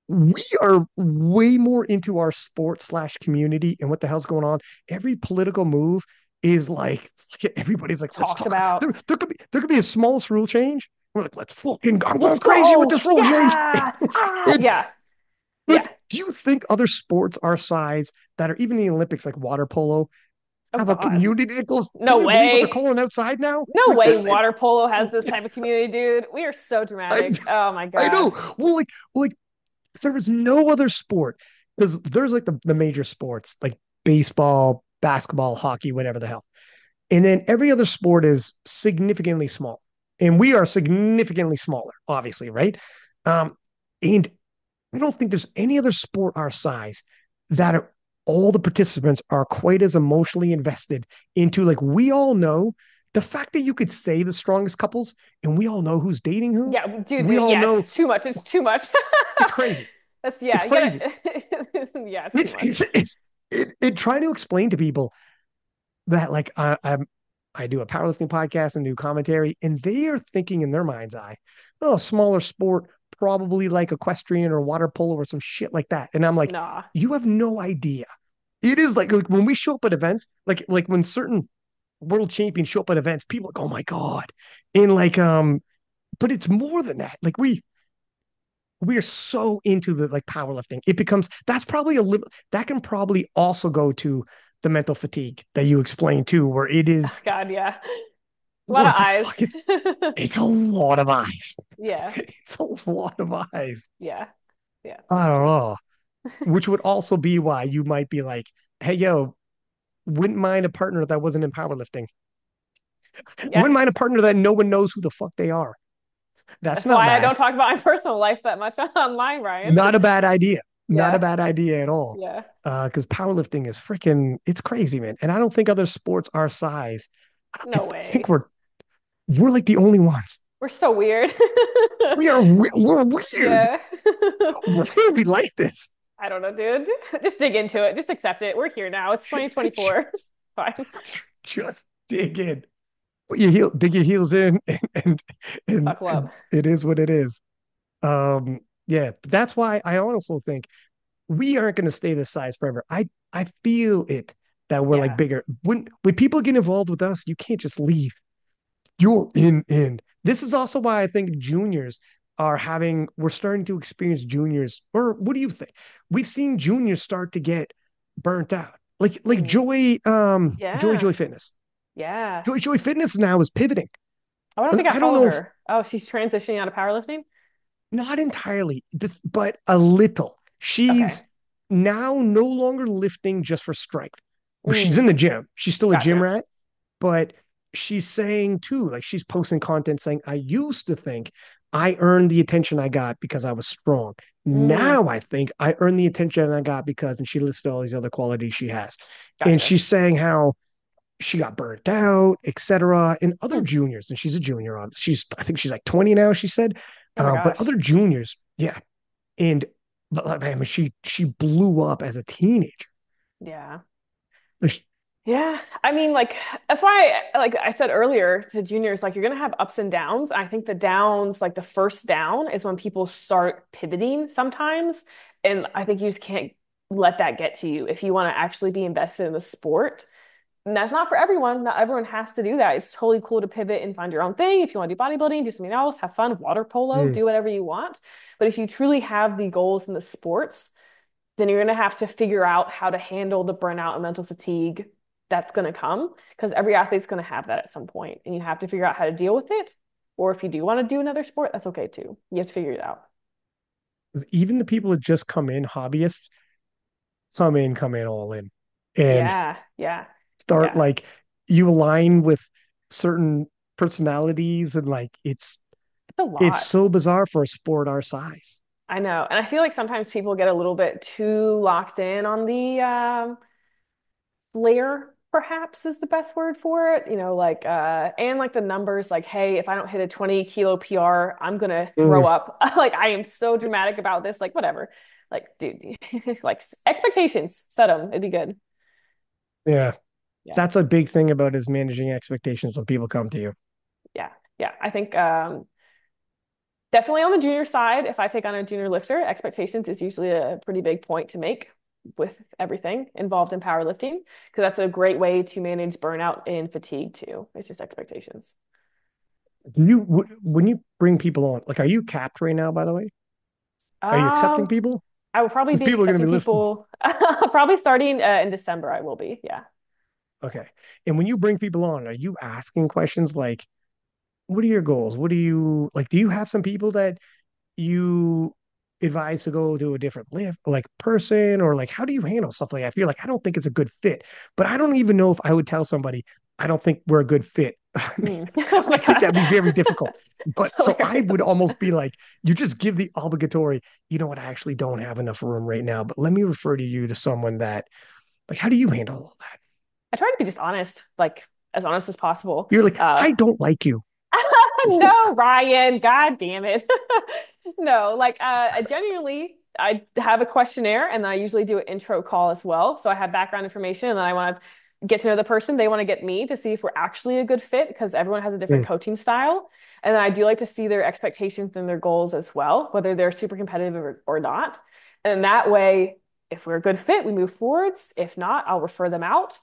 we are way more into our sports slash community and what the hell's going on. Every political move is like everybody's like, let's Talked talk. about. There could be a smallest rule change. We're like, let's fucking I'm Let's going crazy with go. this rule change. Yeah. It, Yeah. but Yeah. do you think other sports our size that are even the Olympics, like water polo, Oh have a God. community that goes, No can you believe what they're way. calling outside now? No Like way this, water polo has this type of community, dude. We are so I, dramatic. Oh my I know. God. Like there is no other sport because there's like the major sports like baseball, basketball, hockey, whatever the hell. And then every other sport is significantly small. And we are significantly smaller, obviously, right? Um, and I don't think there's any other sport our size that all the participants are quite as emotionally invested into. Like we all know the fact that you could say the strongest couples and we all know who's dating who. Yeah, dude. We all Yeah, know it's too much. It's too much. it's crazy. That's It's yeah. You crazy. gotta. Yeah, it's too much. It trying to explain to people that like I do a powerlifting podcast and do commentary, and they are thinking in their mind's eye, oh, a smaller sport, probably like equestrian or water polo or some shit like that. And I'm like, Nah. you have no idea. It is like when we show up at events, like when certain world champions show up at events, people are like, oh my God. And like, but it's more than that. Like we are so into the like powerlifting. It becomes that's probably a little that can probably also go to the mental fatigue that you explained too, where it Oh, is God, yeah. A lot where of it's like, eyes. fuck, it's a lot of eyes. Yeah. It's a lot of eyes. Yeah. Yeah, I that's don't true. know. Which would also be why you might be like, hey, yo, wouldn't mind a partner that wasn't in powerlifting. Yeah. Wouldn't mind a partner that no one knows who the fuck they are. That's That's not why I bad. don't talk about my personal life that much online, Ryan. Not a bad idea. Not a Yeah. bad idea at all. Yeah. Because powerlifting is freaking, it's crazy, man. And I don't think other sports our size, I No think way. we're like the only ones. We're so weird. We're weird. Yeah. Why are we like this? I don't know, dude. Just dig into it. Just accept it. We're here now. It's 2024. just, Fine. just dig in. Put your dig your heels in, Buckle and up. it is what it is. Yeah, that's why I also think we aren't going to stay this size forever. I feel it that we're like Yeah. bigger. When people get involved with us, you can't just leave. You're in. This is also why I think juniors are having. We're starting to experience juniors. Or what do you think? We've seen juniors start to get burnt out. Like Mm. Joy Yeah. Fitness. Yeah. Joy Fitness now is pivoting. Oh, I don't think I I don't follow know if her. Oh, she's transitioning out of powerlifting? not entirely, but a little. Okay. She's now no longer lifting just for strength. Well, she's Mm. in the gym. She's still a gym Gotcha. rat, but she's saying too, like she's posting content saying, I used to think I earned the attention I got because I was strong. Mm. Now I think I earned the attention I got because, and she listed all these other qualities she has. And Gotcha. she's saying how she got burnt out, etc. And other Hmm. juniors, and she's a junior on. I think she's like 20 now. She said, Oh my but gosh. other juniors, yeah. And but like, man, she blew up as a teenager. Yeah. Like, Yeah, I mean, like that's why, like I said earlier to juniors, like you're gonna have ups and downs. I think the downs, like the first down, is when people start pivoting sometimes, and I think you just can't let that get to you if you want to actually be invested in the sport. And that's not for everyone. Not everyone has to do that. It's totally cool to pivot and find your own thing. If you want to do bodybuilding, do something else, have fun, water polo, mm, do whatever you want. But if you truly have the goals in the sports, then you're going to have to figure out how to handle the burnout and mental fatigue that's going to come because every athlete's going to have that at some point, and you have to figure out how to deal with it. Or if you do want to do another sport, that's okay too. You have to figure it out. even the people that just come in, hobbyists, come in all in, and Yeah, yeah, start yeah. like you align with certain personalities, and like It's a it's lot. so bizarre for a sport our size. I know. And I feel like sometimes people get a little bit too locked in on the flair, perhaps is the best word for it. Like and like the numbers, like, hey, if I don't hit a 20 kilo PR, I'm gonna throw Mm, up. Like I am so dramatic about this, like whatever. Like, dude, like expectations, set them. It'd be good. yeah, Yeah. that's a big thing about is managing expectations when people come to you. Yeah. Yeah. I think definitely on the junior side, if I take on a junior lifter, expectations is usually a pretty big point to make with everything involved in powerlifting, because that's a great way to manage burnout and fatigue too. It's just expectations. When you bring people on, like, are you capped right now, by the way? Are you accepting Um, people? I will probably Because be people are going to accepting be listening. people probably starting in December. I will be. Yeah. Okay. And when you bring people on, are you asking questions like, what are your goals? What do you like? Do you have some people that you advise to go to a different lift, like person, or like how do you handle stuff like that? I feel like I don't think it's a good fit, but I don't even know if I would tell somebody I don't think we're a good fit. I mean, Mm. Oh I my think that'd be God. very difficult. It's But so I would hilarious. almost be like, you just give the obligatory, you know what, I actually don't have enough room right now, but let me refer to you to someone that, like, how do you handle all that? I try to be just honest, like as honest as possible. You're like, I don't like you. No, Ryan, God damn it. No, like I genuinely I have a questionnaire and I usually do an intro call as well. So I have background information and then I want to get to know the person. They want to get me to see if we're actually a good fit because everyone has a different Mm. coaching style. And then I do like to see their expectations and their goals as well, whether they're super competitive or not. And that way, if we're a good fit, we move forwards. If not, I'll refer them out.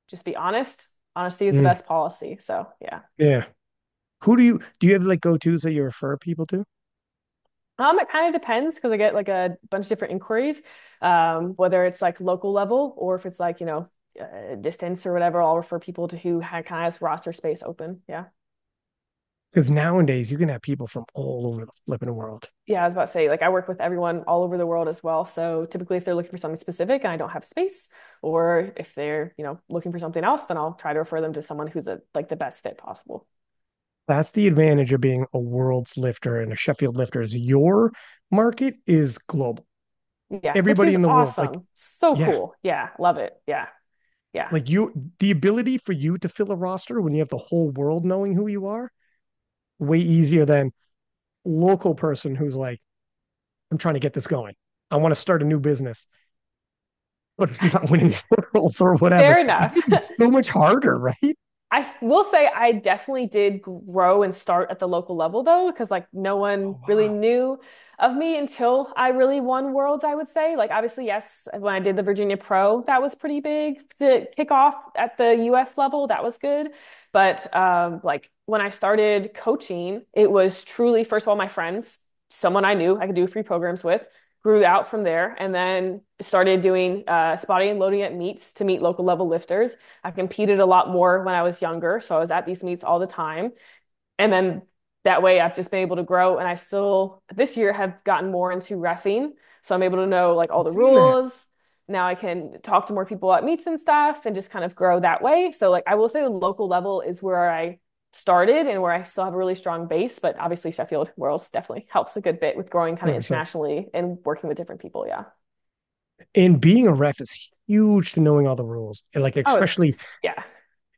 Just be honest. Honesty is the Mm, best policy. So yeah. yeah. Who do you have like go-tos that you refer people to? It kind of depends because I get like a bunch of different inquiries, whether it's like local level or if it's like, distance or whatever, I'll refer people to who kind of has roster space open. Yeah. Because nowadays you can have people from all over the flipping world. Yeah, I was about to say, like, I work with everyone all over the world as well. So typically, if they're looking for something specific and I don't have space, or if they're, looking for something else, then I'll try to refer them to someone who's like the best fit possible. That's the advantage of being a world's lifter and a Sheffield lifter is your market is global. Yeah, which Everybody is in the world, like, awesome. So yeah, cool. Yeah, love it. Yeah, yeah. like the ability for you to fill a roster when you have the whole world knowing who you are, way easier than local person who's like, I'm trying to get this going. I want to start a new business, but if you're not winning worlds or whatever, Fair it enough. could be so much harder, right? I will say I definitely did grow and start at the local level though, because like no one Oh really wow. knew of me until I really won worlds, I would say. Like obviously, yes, when I did the Virginia Pro, that was pretty big to kick off at the US level. That was good. But like when I started coaching, it was truly, first of all, my friends, someone I knew I could do free programs with, grew out from there, and then started doing spotting and loading at meets to meet local level lifters. I competed a lot more when I was younger, so I was at these meets all the time. And then that way I've just been able to grow and I still this year have gotten more into reffing. So I'm able to know like all I've the seen that. rules. Now I can talk to more people at meets and stuff and just kind of grow that way. So like I will say the local level is where I started and where I still have a really strong base, but obviously Sheffield Worlds definitely helps a good bit with growing kind of 100%. internationally and working with different people. Yeah. And being a ref is huge to knowing all the rules. And like, Oh, it's especially, yeah.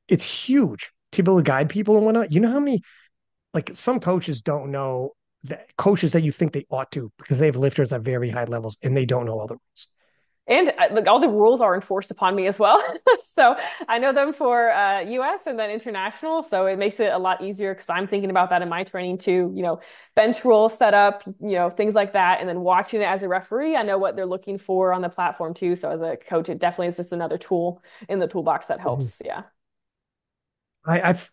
it's huge to be able to guide people and whatnot. You know how many, like, some coaches don't know that coaches that you think they ought to because they have lifters at very high levels and they don't know all the rules. And like all the rules are enforced upon me as well. So I know them for US and then international. So it makes it a lot easier because I'm thinking about that in my training too, bench rule setup, things like that. And then watching it as a referee, I know what they're looking for on the platform too. So as a coach, it definitely is just another tool in the toolbox that Mhm. helps. Yeah. I've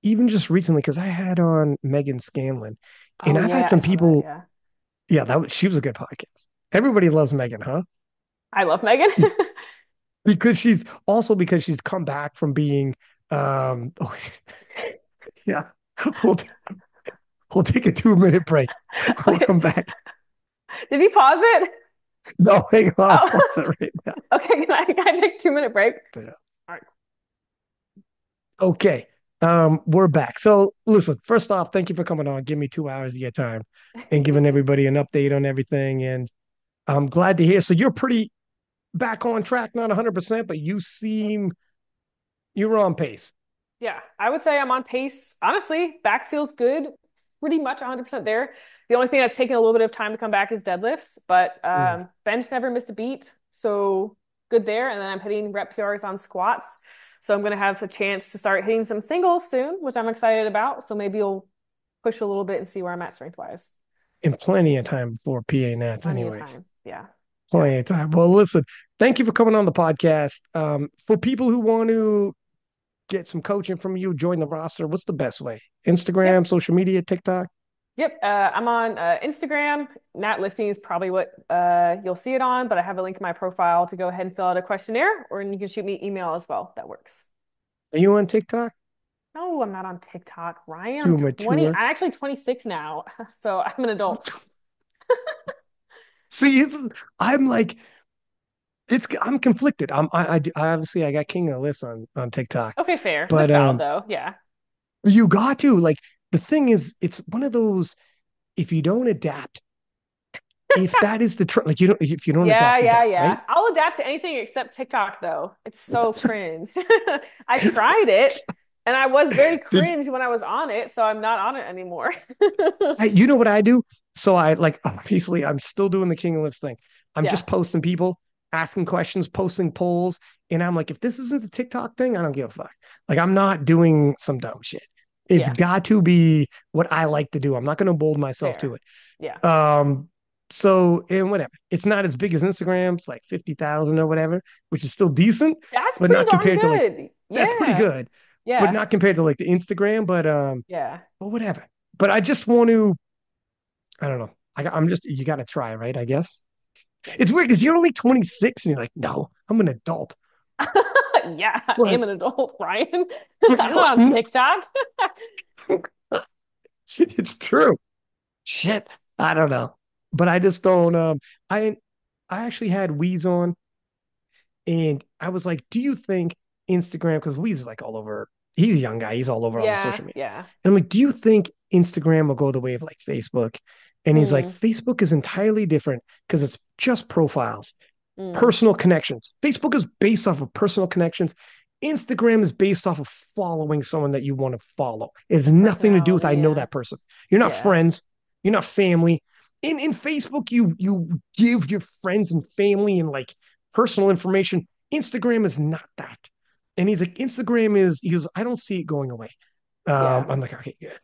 even just recently, because I had on Megan Scanlon and Oh I've had yeah, I some saw that. people, Yeah. yeah, she was a good podcast. Everybody loves Megan, huh? I love Megan. Because because she's come back from being, oh, yeah, we'll, we'll take a 2 minute break. We'll Okay. come back. Did you pause it? No, hang on, I'll Oh, pause it right now. okay. Can I take a 2 minute break? But, All right. okay, we're back. So listen, first off, thank you for coming on. Give me 2 hours of your time and giving everybody an update on everything. And I'm glad to hear. So you're pretty back on track, not 100%, but you're on pace. Yeah, I would say I'm on pace. Honestly, back feels good, pretty much 100% there. The only thing that's taken a little bit of time to come back is deadlifts, but Mm. bench never missed a beat, so good there. And then I'm hitting rep PRs on squats, so I'm gonna have a chance to start hitting some singles soon, which I'm excited about. So maybe you'll push a little bit and see where I'm at strength wise. In plenty of time before PA Nats, Plenty of anyways. time. Yeah, yeah, Plenty of time. Well, listen, thank you for coming on the podcast. For people who want to get some coaching from you, join the roster, what's the best way? yep. Instagram, social media, TikTok? Yep, I'm on Instagram. Nat Lifting is probably what you'll see it on, but I have a link in my profile to go ahead and fill out a questionnaire, or you can shoot me email as well. That works. Are you on TikTok? No, I'm not on TikTok. Ryan, I'm Too 20. I'm mature. actually 26 now, so I'm an adult. See, I'm like, I'm conflicted. I obviously I got king of the list on TikTok, Okay, fair. but That's valid though. Yeah. you got to like the thing is, it's one of those if you don't adapt, if that is the trend, like you don't if you don't Yeah, adapt, you yeah, die, right? yeah. I'll adapt to anything except TikTok though. It's so cringe. I tried it and I was very Did cringe when I was on it, so I'm not on it anymore. you know what I do? So I like obviously I'm still doing the King of Lifts thing. I'm Yeah, just posting people, asking questions, posting polls, and I'm like, if this isn't a TikTok thing, I don't give a fuck. Like I'm not doing some dumb shit. It's yeah, got to be what I like to do. I'm not going to mold myself to fair. it. Yeah. So and whatever. It's not as big as Instagram. It's like 50,000 or whatever, which is still decent, That's but pretty not darn compared to like good. That's pretty Yeah. good, but Yeah. not compared to like the Instagram. Yeah. But whatever. But I just want to. I don't know. I'm just. You got to try, right? I guess it's weird because you're only 26 and you're like, no, I'm an adult. Yeah, I But am an adult, Ryan. I'm really, not on TikTok. it's true. Shit, I don't know. But I just don't. I I actually had Weez on, and I was like, "Do you think Instagram?" Because Weez is like all over. He's a young guy. He's all over all the Yeah, social media. yeah. And I'm like, "Do you think Instagram will go the way of like Facebook?" And he's like, Mm, "Facebook is entirely different because it's just profiles, mm. personal connections. Facebook is based off of personal connections. Instagram is based off of following someone that you want to follow. It has nothing to do with Personality, I know yeah. that person. You're not Yeah. friends. You're not family. In Facebook, you give your friends and family and like personal information. Instagram is not that. And he's like, Instagram is, he goes, I don't see it going away. Yeah. I'm like, okay, good.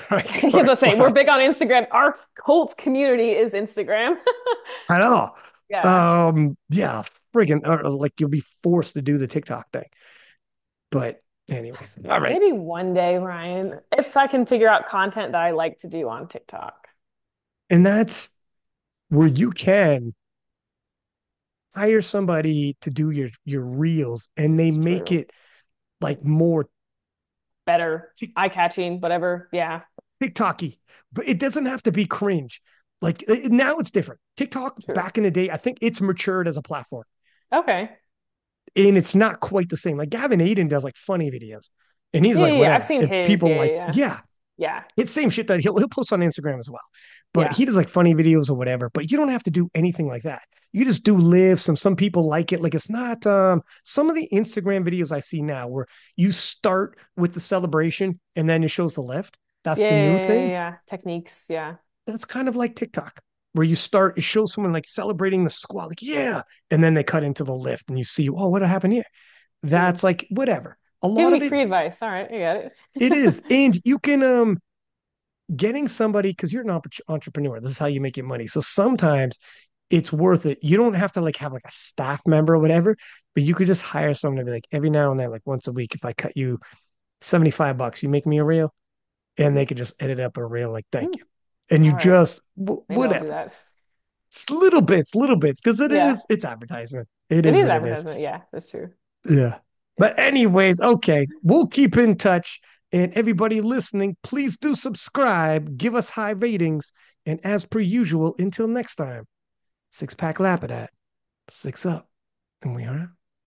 All right, I all was right, gonna say we're fine. big on Instagram. Our cult community is Instagram. I know. Yeah. Yeah, friggin' like you'll be forced to do the TikTok thing. But anyways, all right. Maybe one day, Ryan, if I can figure out content that I like to do on TikTok. And that's where you can hire somebody to do your reels and they It's make true. it like more Better, eye-catching, whatever. Yeah. TikToky, but it doesn't have to be cringe. Like now it's different. TikTok True. back in the day, I think it's matured as a platform Okay. and it's not quite the same. Like Gavin Aiden does like funny videos and he's Yeah, like, yeah, yeah. I've whatever. seen If his. people Yeah, like, yeah, yeah, yeah. it's same shit that he'll post on Instagram as well. But Yeah. he does like funny videos or whatever. But you don't have to do anything like that. You just do live. Some people like it. Like it's not some of the Instagram videos I see now where you start with the celebration and then it shows the lift. That's Yeah, the new yeah, yeah, thing. yeah. Techniques. Yeah. That's kind of like TikTok, where you start, it shows someone like celebrating the squat, like, yeah. And then they cut into the lift and you see, oh, what happened here? True. That's like whatever. A Giving lot me of it, free advice. All right, I got it it. is. And you can getting somebody because you're an entrepreneur. This is how you make your money. So sometimes it's worth it. You don't have to like have like a staff member or whatever, but you could just hire someone to be like every now and then, like once a week, if I cut you $75, you make me a reel, and they could just edit up a reel like thank Mm, you. And you all right. just Maybe I'll do whatever. that. It's little bits, because Yeah. it's advertisement. It It is is what it is. advertisement. Yeah, that's true. Yeah. Yeah. But anyways, okay, we'll keep in touch. And everybody listening, please do subscribe, give us high ratings, and as per usual, until next time, six pack Lapadat, six up, and we are out.